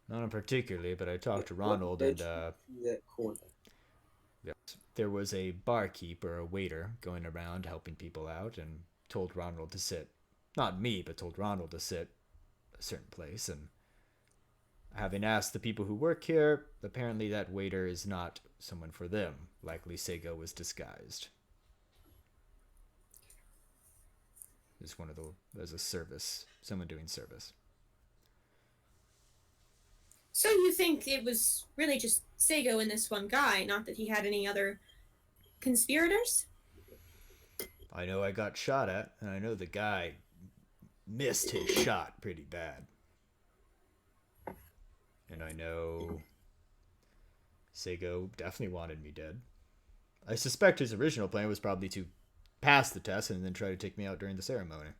Not particularly, but I talked to Ronald and that corner. yes, there was a barkeep or a waiter going around helping people out and told Ronald to sit, not me, but told Ronald to sit a certain place. And having asked the people who work here, apparently that waiter is not someone for them. Likely Sego was disguised. It's as a service, someone doing service. So you think it was really just Sego and this one guy, not that he had any other conspirators? I know I got shot at, and I know the guy missed his shot pretty bad. And I know Sego definitely wanted me dead. I suspect his original plan was probably to pass the test and then try to take me out during the ceremony.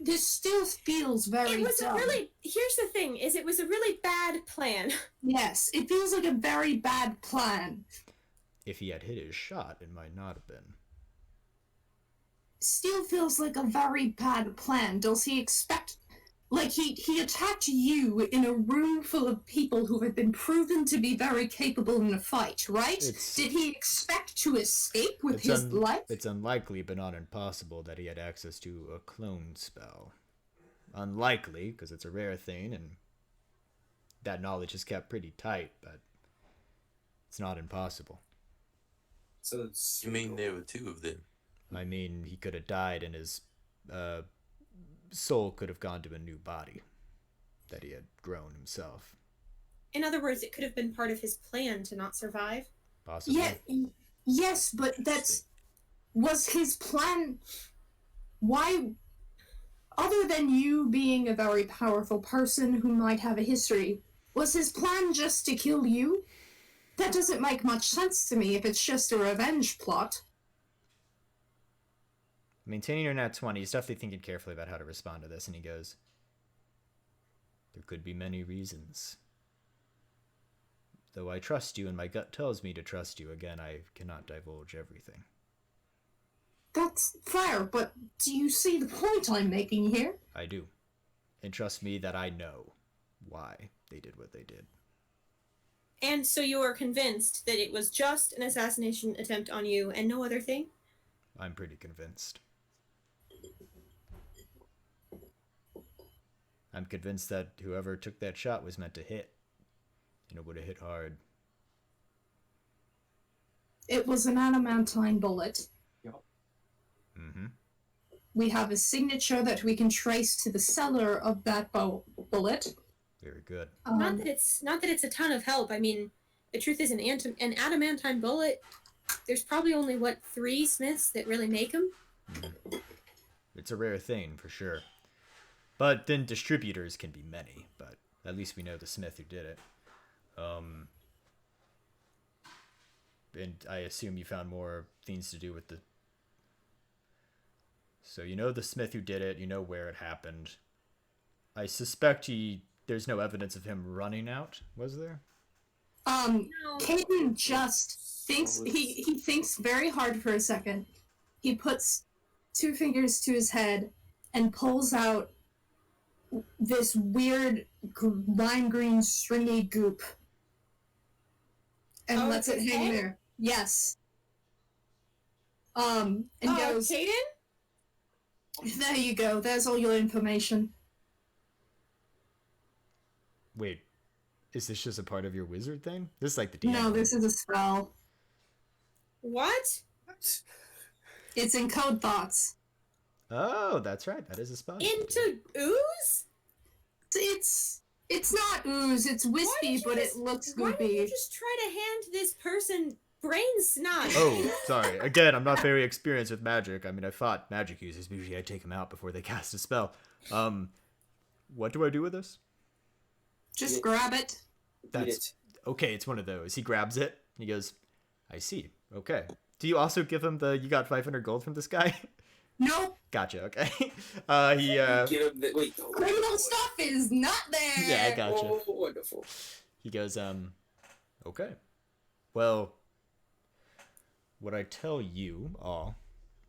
This still feels very It was dumb. here's the thing, is it was a really bad plan. Yes, it feels like a very bad plan. If he had hit his shot, it might not have been. Still feels like a very bad plan. Does he expect... Like, he attacked you in a room full of people who have been proven to be very capable in a fight, right? Did he expect to escape with his life? It's unlikely, but not impossible, that he had access to a clone spell. Unlikely, because it's a rare thing, and that knowledge is kept pretty tight, but it's not impossible. So it's You mean there were two of them? I mean, he could have died and his soul could have gone to a new body that he had grown himself. In other words, it could have been part of his plan to not survive. Possibly. Yes, but was his plan. Why, other than you being a very powerful person who might have a history, was his plan just to kill you? That doesn't make much sense to me if it's just a revenge plot. Maintaining your nat 20, he's definitely thinking carefully about how to respond to this, and he goes, there could be many reasons. Though I trust you and my gut tells me to trust you, again, I cannot divulge everything. That's fair, but do you see the point I'm making here? I do. And trust me that I know why they did what they did. And so you are convinced that it was just an assassination attempt on you and no other thing? I'm pretty convinced. I'm convinced that whoever took that shot was meant to hit. And it would have hit hard. It was an adamantine bullet. Mm-hmm. We have a signature that we can trace to the seller of that bullet. Very good. Not that it's a ton of help. I mean, the truth is, an adamantine bullet. There's probably only 3 smiths that really make them. It's a rare thing for sure. But then distributors can be many. But at least we know the smith who did it. And I assume you found more things to do with the. So you know the smith who did it. You know where it happened. I suspect there's no evidence of him running out, was there? Caden just thinks, he thinks very hard for a second. He puts 2 fingers to his head and pulls out this weird lime green stringy goop and lets it hang there. Yes. And goes, Caden? there you go, there's all your information. Wait, is this just a part of your wizard thing? This is like the DM. No, this is a spell. What? It's in Code Thoughts. Oh, that's right. That is a spell. Into ooze? It's not ooze, it's wispy, but it looks Why did goopy. you just try to hand this person brain snot? Oh, sorry. Again, I'm not very experienced with magic. I mean, I fought magic users. Usually I take them out before they cast a spell. What do I do with this? Just grab it. That's okay. It's one of those. He grabs it. And he goes, I see. Okay. Do you also give him you got 500 gold from this guy? Nope. Gotcha. Okay. He Give him wait. Criminal stuff is not there. yeah, I gotcha. Oh, wonderful. He goes, okay. Well, what I tell you all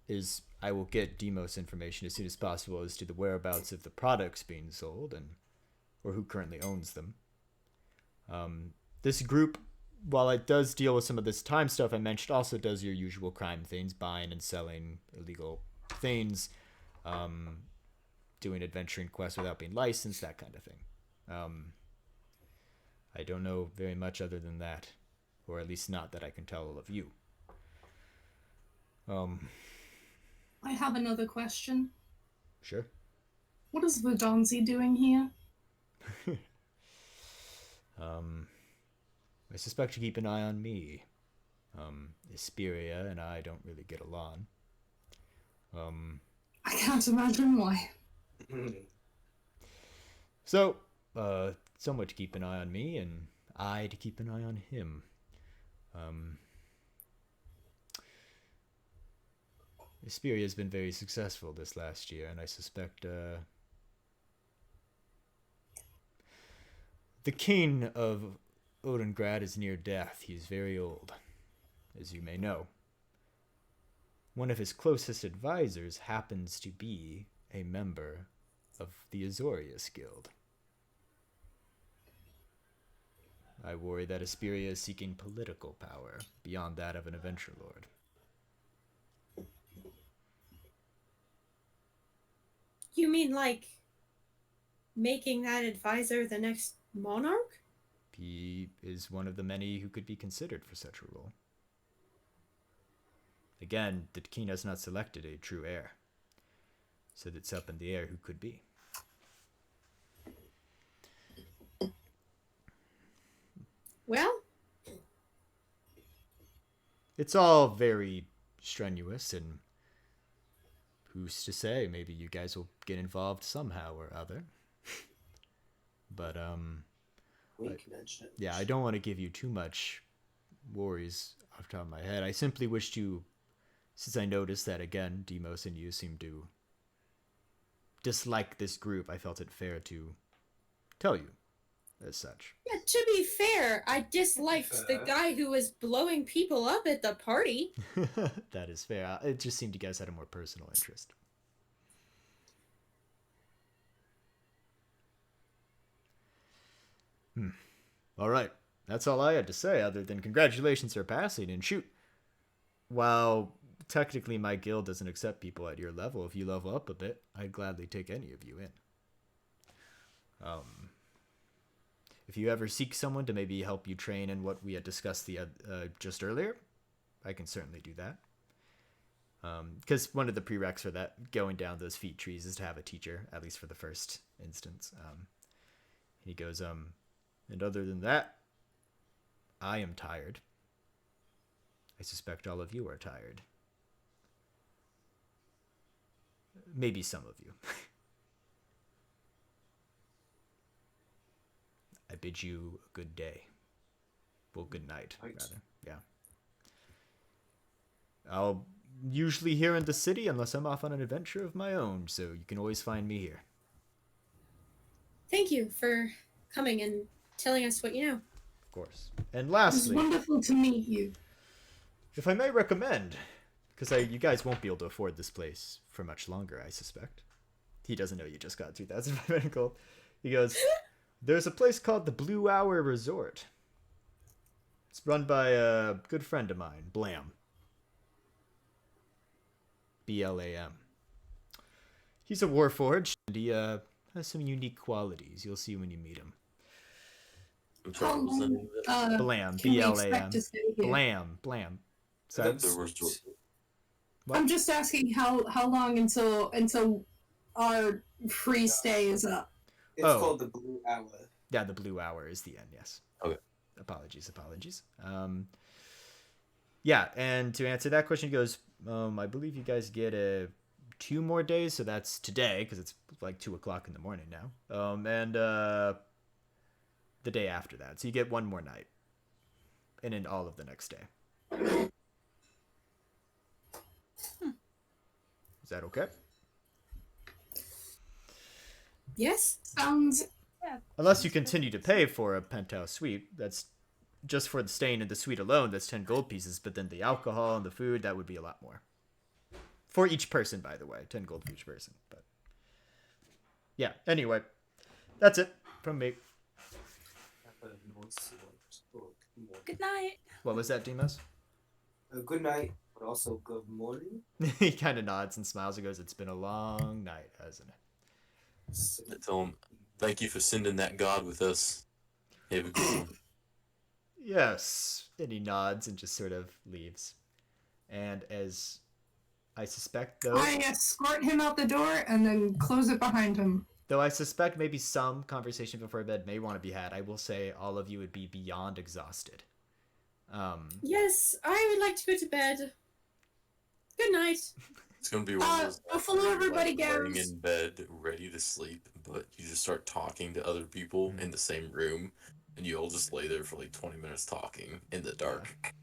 is I will get Demos information as soon as possible as to the whereabouts of the products being sold or who currently owns them. This group, while it does deal with some of this time stuff I mentioned, also does your usual crime things, buying and selling illegal things, doing adventuring quests without being licensed, that kind of thing. I don't know very much other than that, or at least not that I can tell all of you. I have another question. Sure. What is Verdonzi doing here? I suspect you keep an eye on me. Isperia and I don't really get along. I can't imagine why. So, someone to keep an eye on me, and I to keep an eye on him. Isperia has been very successful this last year, and I suspect, the king of Odengrad is near death. He is very old, as you may know. One of his closest advisors happens to be a member of the Azorius Guild. I worry that Asperia is seeking political power beyond that of an adventure lord. You mean like making that advisor the next monarch? He is one of the many who could be considered for such a role. Again, the king has not selected a true heir, so it's up in the air who could be. Well, It's all very strenuous, and who's to say? Maybe you guys will get involved somehow or other. But yeah, I don't want to give you too much worries off the top of my head. I simply wish to, since I noticed that again, Demos and you seem to dislike this group, I felt it fair to tell you as such. yeah, to be fair, I disliked the guy who was blowing people up at the party. That is fair. It just seemed you guys had a more personal interest. All right. That's all I had to say, other than congratulations for passing. And shoot, while technically my guild doesn't accept people at your level, if you level up a bit, I'd gladly take any of you in. If you ever seek someone to maybe help you train in what we had discussed just earlier, I can certainly do that. Because one of the prereqs for that, going down those feat trees, is to have a teacher, at least for the first instance. He goes, and other than that, I am tired. I suspect all of you are tired. Maybe some of you. I bid you a good day. Well, good night, rather. Yeah. I'll usually here in the city unless I'm off on an adventure of my own, so you can always find me here. Thank you for coming and telling us what you know. Of course. And It's lastly, wonderful to meet you. if I may recommend, because you guys won't be able to afford this place for much longer, I suspect. He doesn't know you just got 3,500 gold. He goes, there's a place called the Blue Hour Resort. It's run by a good friend of mine, Blam. B-L-A-M. He's a warforged, and he has some unique qualities. You'll see when you meet him. I'm sorry, what was the name of it? Blam. Can we B-L-A-M. expect to stay here? Blam. So The resort. what? I'm just asking how long until our free stay is up. It's called the Blue Hour. Yeah, the Blue Hour is the end, yes. Okay. Apologies. Yeah, and to answer that question, he goes, I believe you guys get 2 more days, so that's today, because it's like 2 o'clock in the morning now. And the day after that. So you get 1 more night. And then all of the next day. Is that okay? Yes? Sounds Unless you continue to pay for a penthouse suite, that's just for the staying in the suite alone, that's 10 gold pieces, but then the alcohol and the food, that would be a lot more. For each person, by the way. 10 gold for each person. But yeah, anyway. That's it from me. Good night. What was that, Demos? Good night, but also good morning. He kind of nods and smiles and goes, it's been a long night, hasn't it? I tell him, thank you for sending that god with us. Have a good one. Yes. And he nods and just sort of leaves. And as I suspect, I escort him out the door and then close it behind him. though I suspect maybe some conversation before bed may want to be had, I will say all of you would be beyond exhausted. Yes, I would like to go to bed. Good night. It's gonna be one of those before nights where you're, everybody laying goes- in bed, ready to sleep, but you just start talking to other people in the same room, and you all just lay there for like 20 minutes talking in the dark.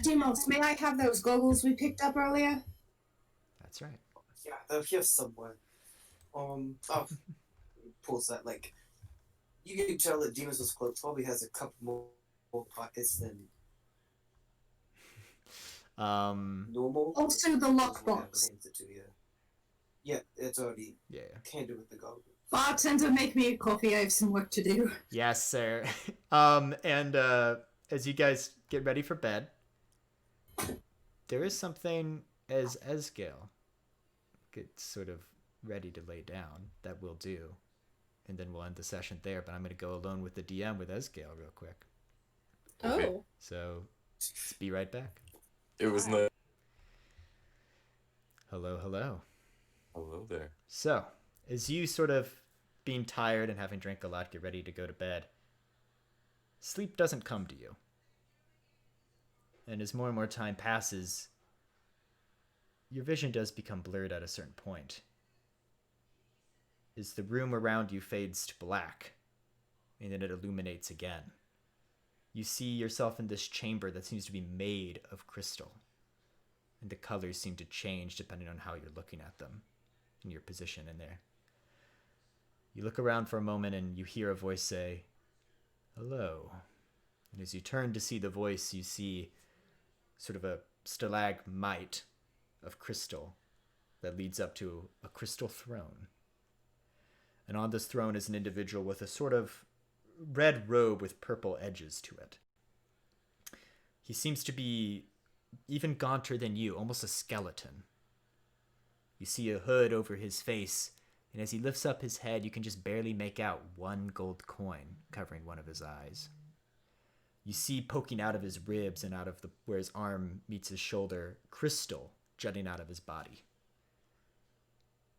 Demos, may I have those goggles we picked up earlier? That's right. Yeah, they're here somewhere. Pulls that, like, you can tell that Demon's cloak probably has a couple more pockets than normal. Also the lockbox. Hands it to you. Yeah, it's already Yeah. handed with the goggles. Bartender, make me a coffee. I have some work to do. Yes, sir. And as you guys get ready for bed, there is something as Esgale gets sort of ready to lay down that we'll do. And then we'll end the session there, but I'm going to go alone with the DM with Esgale real quick. Okay. Oh. So, let's be right back. It was no. Hello, hello. Hello there. So, as you sort of being tired and having drank a lot, get ready to go to bed, sleep doesn't come to you. And as more and more time passes, your vision does become blurred at a certain point. As the room around you fades to black, and then it illuminates again. You see yourself in this chamber that seems to be made of crystal. And the colors seem to change depending on how you're looking at them and your position in there. You look around for a moment and you hear a voice say, "Hello." And as you turn to see the voice, you see sort of a stalagmite of crystal that leads up to a crystal throne. And on this throne is an individual with a sort of red robe with purple edges to it. He seems to be even gaunter than you, almost a skeleton. You see a hood over his face, and as he lifts up his head, you can just barely make out one gold coin covering one of his eyes. You see poking out of his ribs and out of where his arm meets his shoulder, crystal jutting out of his body.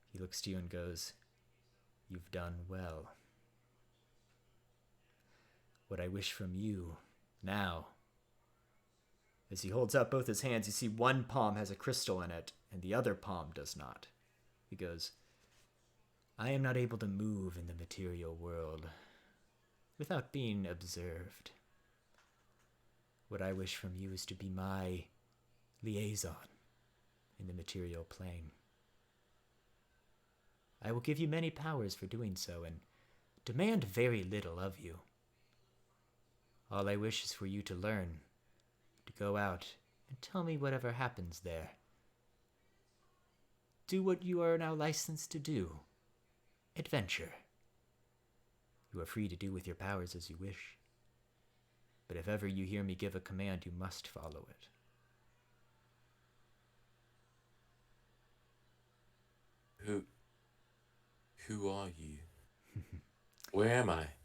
He looks to you and goes, "You've done well. What I wish from you now." As he holds up both his hands, you see one palm has a crystal in it, and the other palm does not. He goes, "I am not able to move in the material world without being observed. What I wish from you is to be my liaison in the material plane. I will give you many powers for doing so, and demand very little of you. All I wish is for you to learn, to go out and tell me whatever happens there. Do what you are now licensed to do. Adventure. You are free to do with your powers as you wish. But if ever you hear me give a command, you must follow it." Who are you? Where am I?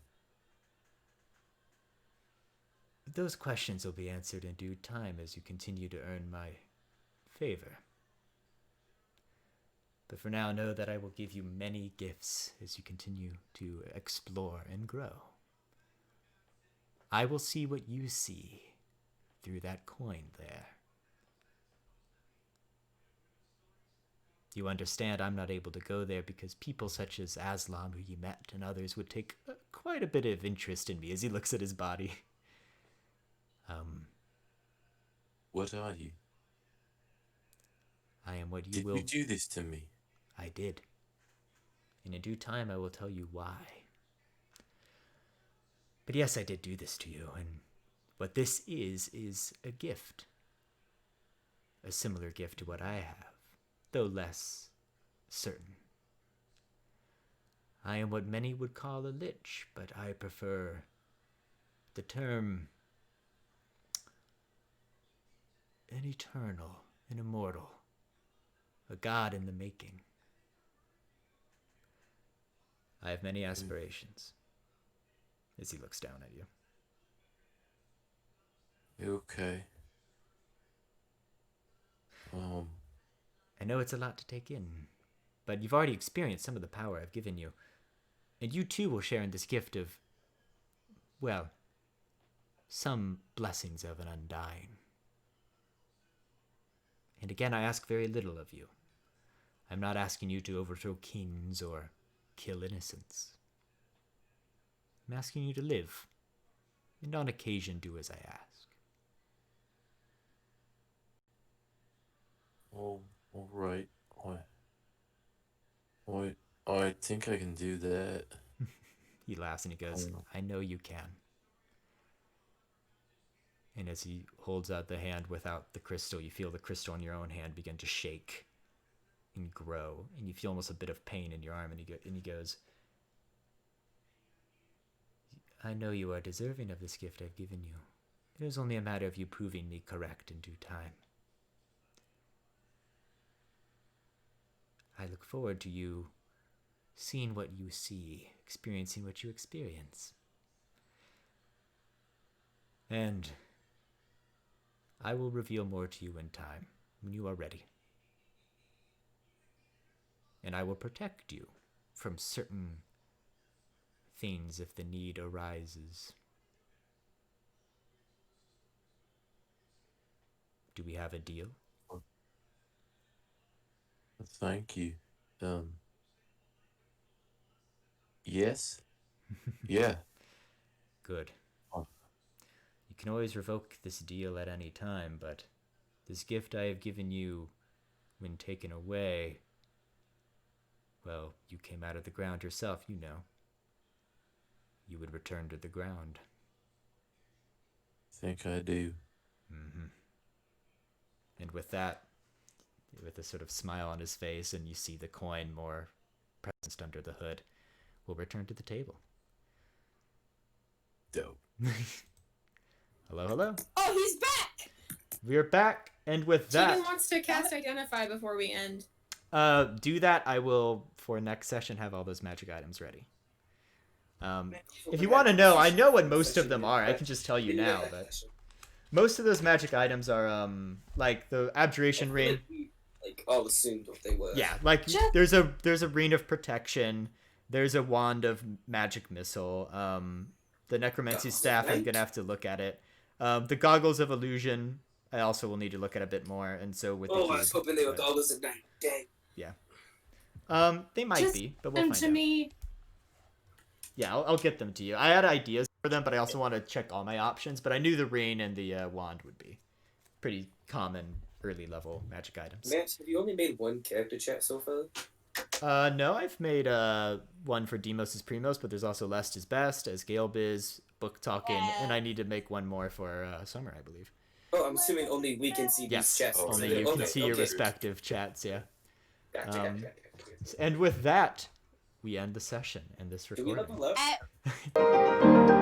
Those questions will be answered in due time as you continue to earn my favor. But for now, know that I will give you many gifts as you continue to explore and grow. I will see what you see through that coin there. You understand I'm not able to go there because people such as Aslam, who you met, and others would take quite a bit of interest in me as he looks at his body. What are you? I am what you Did will... you do this to me? I did. And in due time I will tell you why. But yes, I did do this to you, and what this is a gift. A similar gift to what I have, though less certain. I am what many would call a lich, but I prefer the term an eternal, an immortal, a god in the making. I have many aspirations. As he looks down at you. Okay. I know it's a lot to take in, but you've already experienced some of the power I've given you. And you too will share in this gift of, well, some blessings of an undying. And again, I ask very little of you. I'm not asking you to overthrow kings or kill innocents. I'm asking you to live, and on occasion do as I ask. Oh, all right. I think I can do that. He laughs and he goes, "I know you can." And as he holds out the hand without the crystal, you feel the crystal in your own hand begin to shake. and grow, and you feel almost a bit of pain in your arm, and he goes, I know you are deserving of this gift I've given you. It is only a matter of you proving me correct in due time. I look forward to you seeing what you see, experiencing what you experience. And I will reveal more to you in time, when you are ready. And I will protect you from certain things if the need arises. Do we have a deal? Thank you. Yes. Yeah. Good. Oh. You can always revoke this deal at any time, but this gift I have given you, when taken away, well, you came out of the ground yourself, you know. You would return to the ground. Think I do. Mm-hmm. And with that, with a sort of smile on his face, and you see the coin more present under the hood, we'll return to the table. Dope. Hello, hello. Oh, he's back! We are back, and with that, Tegan wants to cast Identify before we end. do that. I will, for next session, have all those magic items ready. If you want to know, I know what most of them are. I can just tell you now, but most of those magic items are like the abjuration ring. Like all assumed what they were. Yeah, like there's a ring of protection. There's a wand of magic missile. The necromancy staff, I'm gonna have to look at it. The goggles of illusion, I also will need to look at a bit more. And so with the I was hoping they were goggles at night. Dang. Yeah. They might Just be, but we'll find to out. me. Yeah, I'll get them to you. I had ideas for them, but I also want to check all my options. But I knew the ring and the wand would be pretty common early level magic items. Matt, have you only made one character chat so far? No, I've made one for Demos' Primos, but there's also Lest is Best, as Gale Biz, Book Talking, and I need to make one more for Summer, I believe. Oh, I'm assuming only we can see Yes, these chats. only you can see your respective chats, yeah. Gotcha. And with that, we end the session and this Do we recording. level up?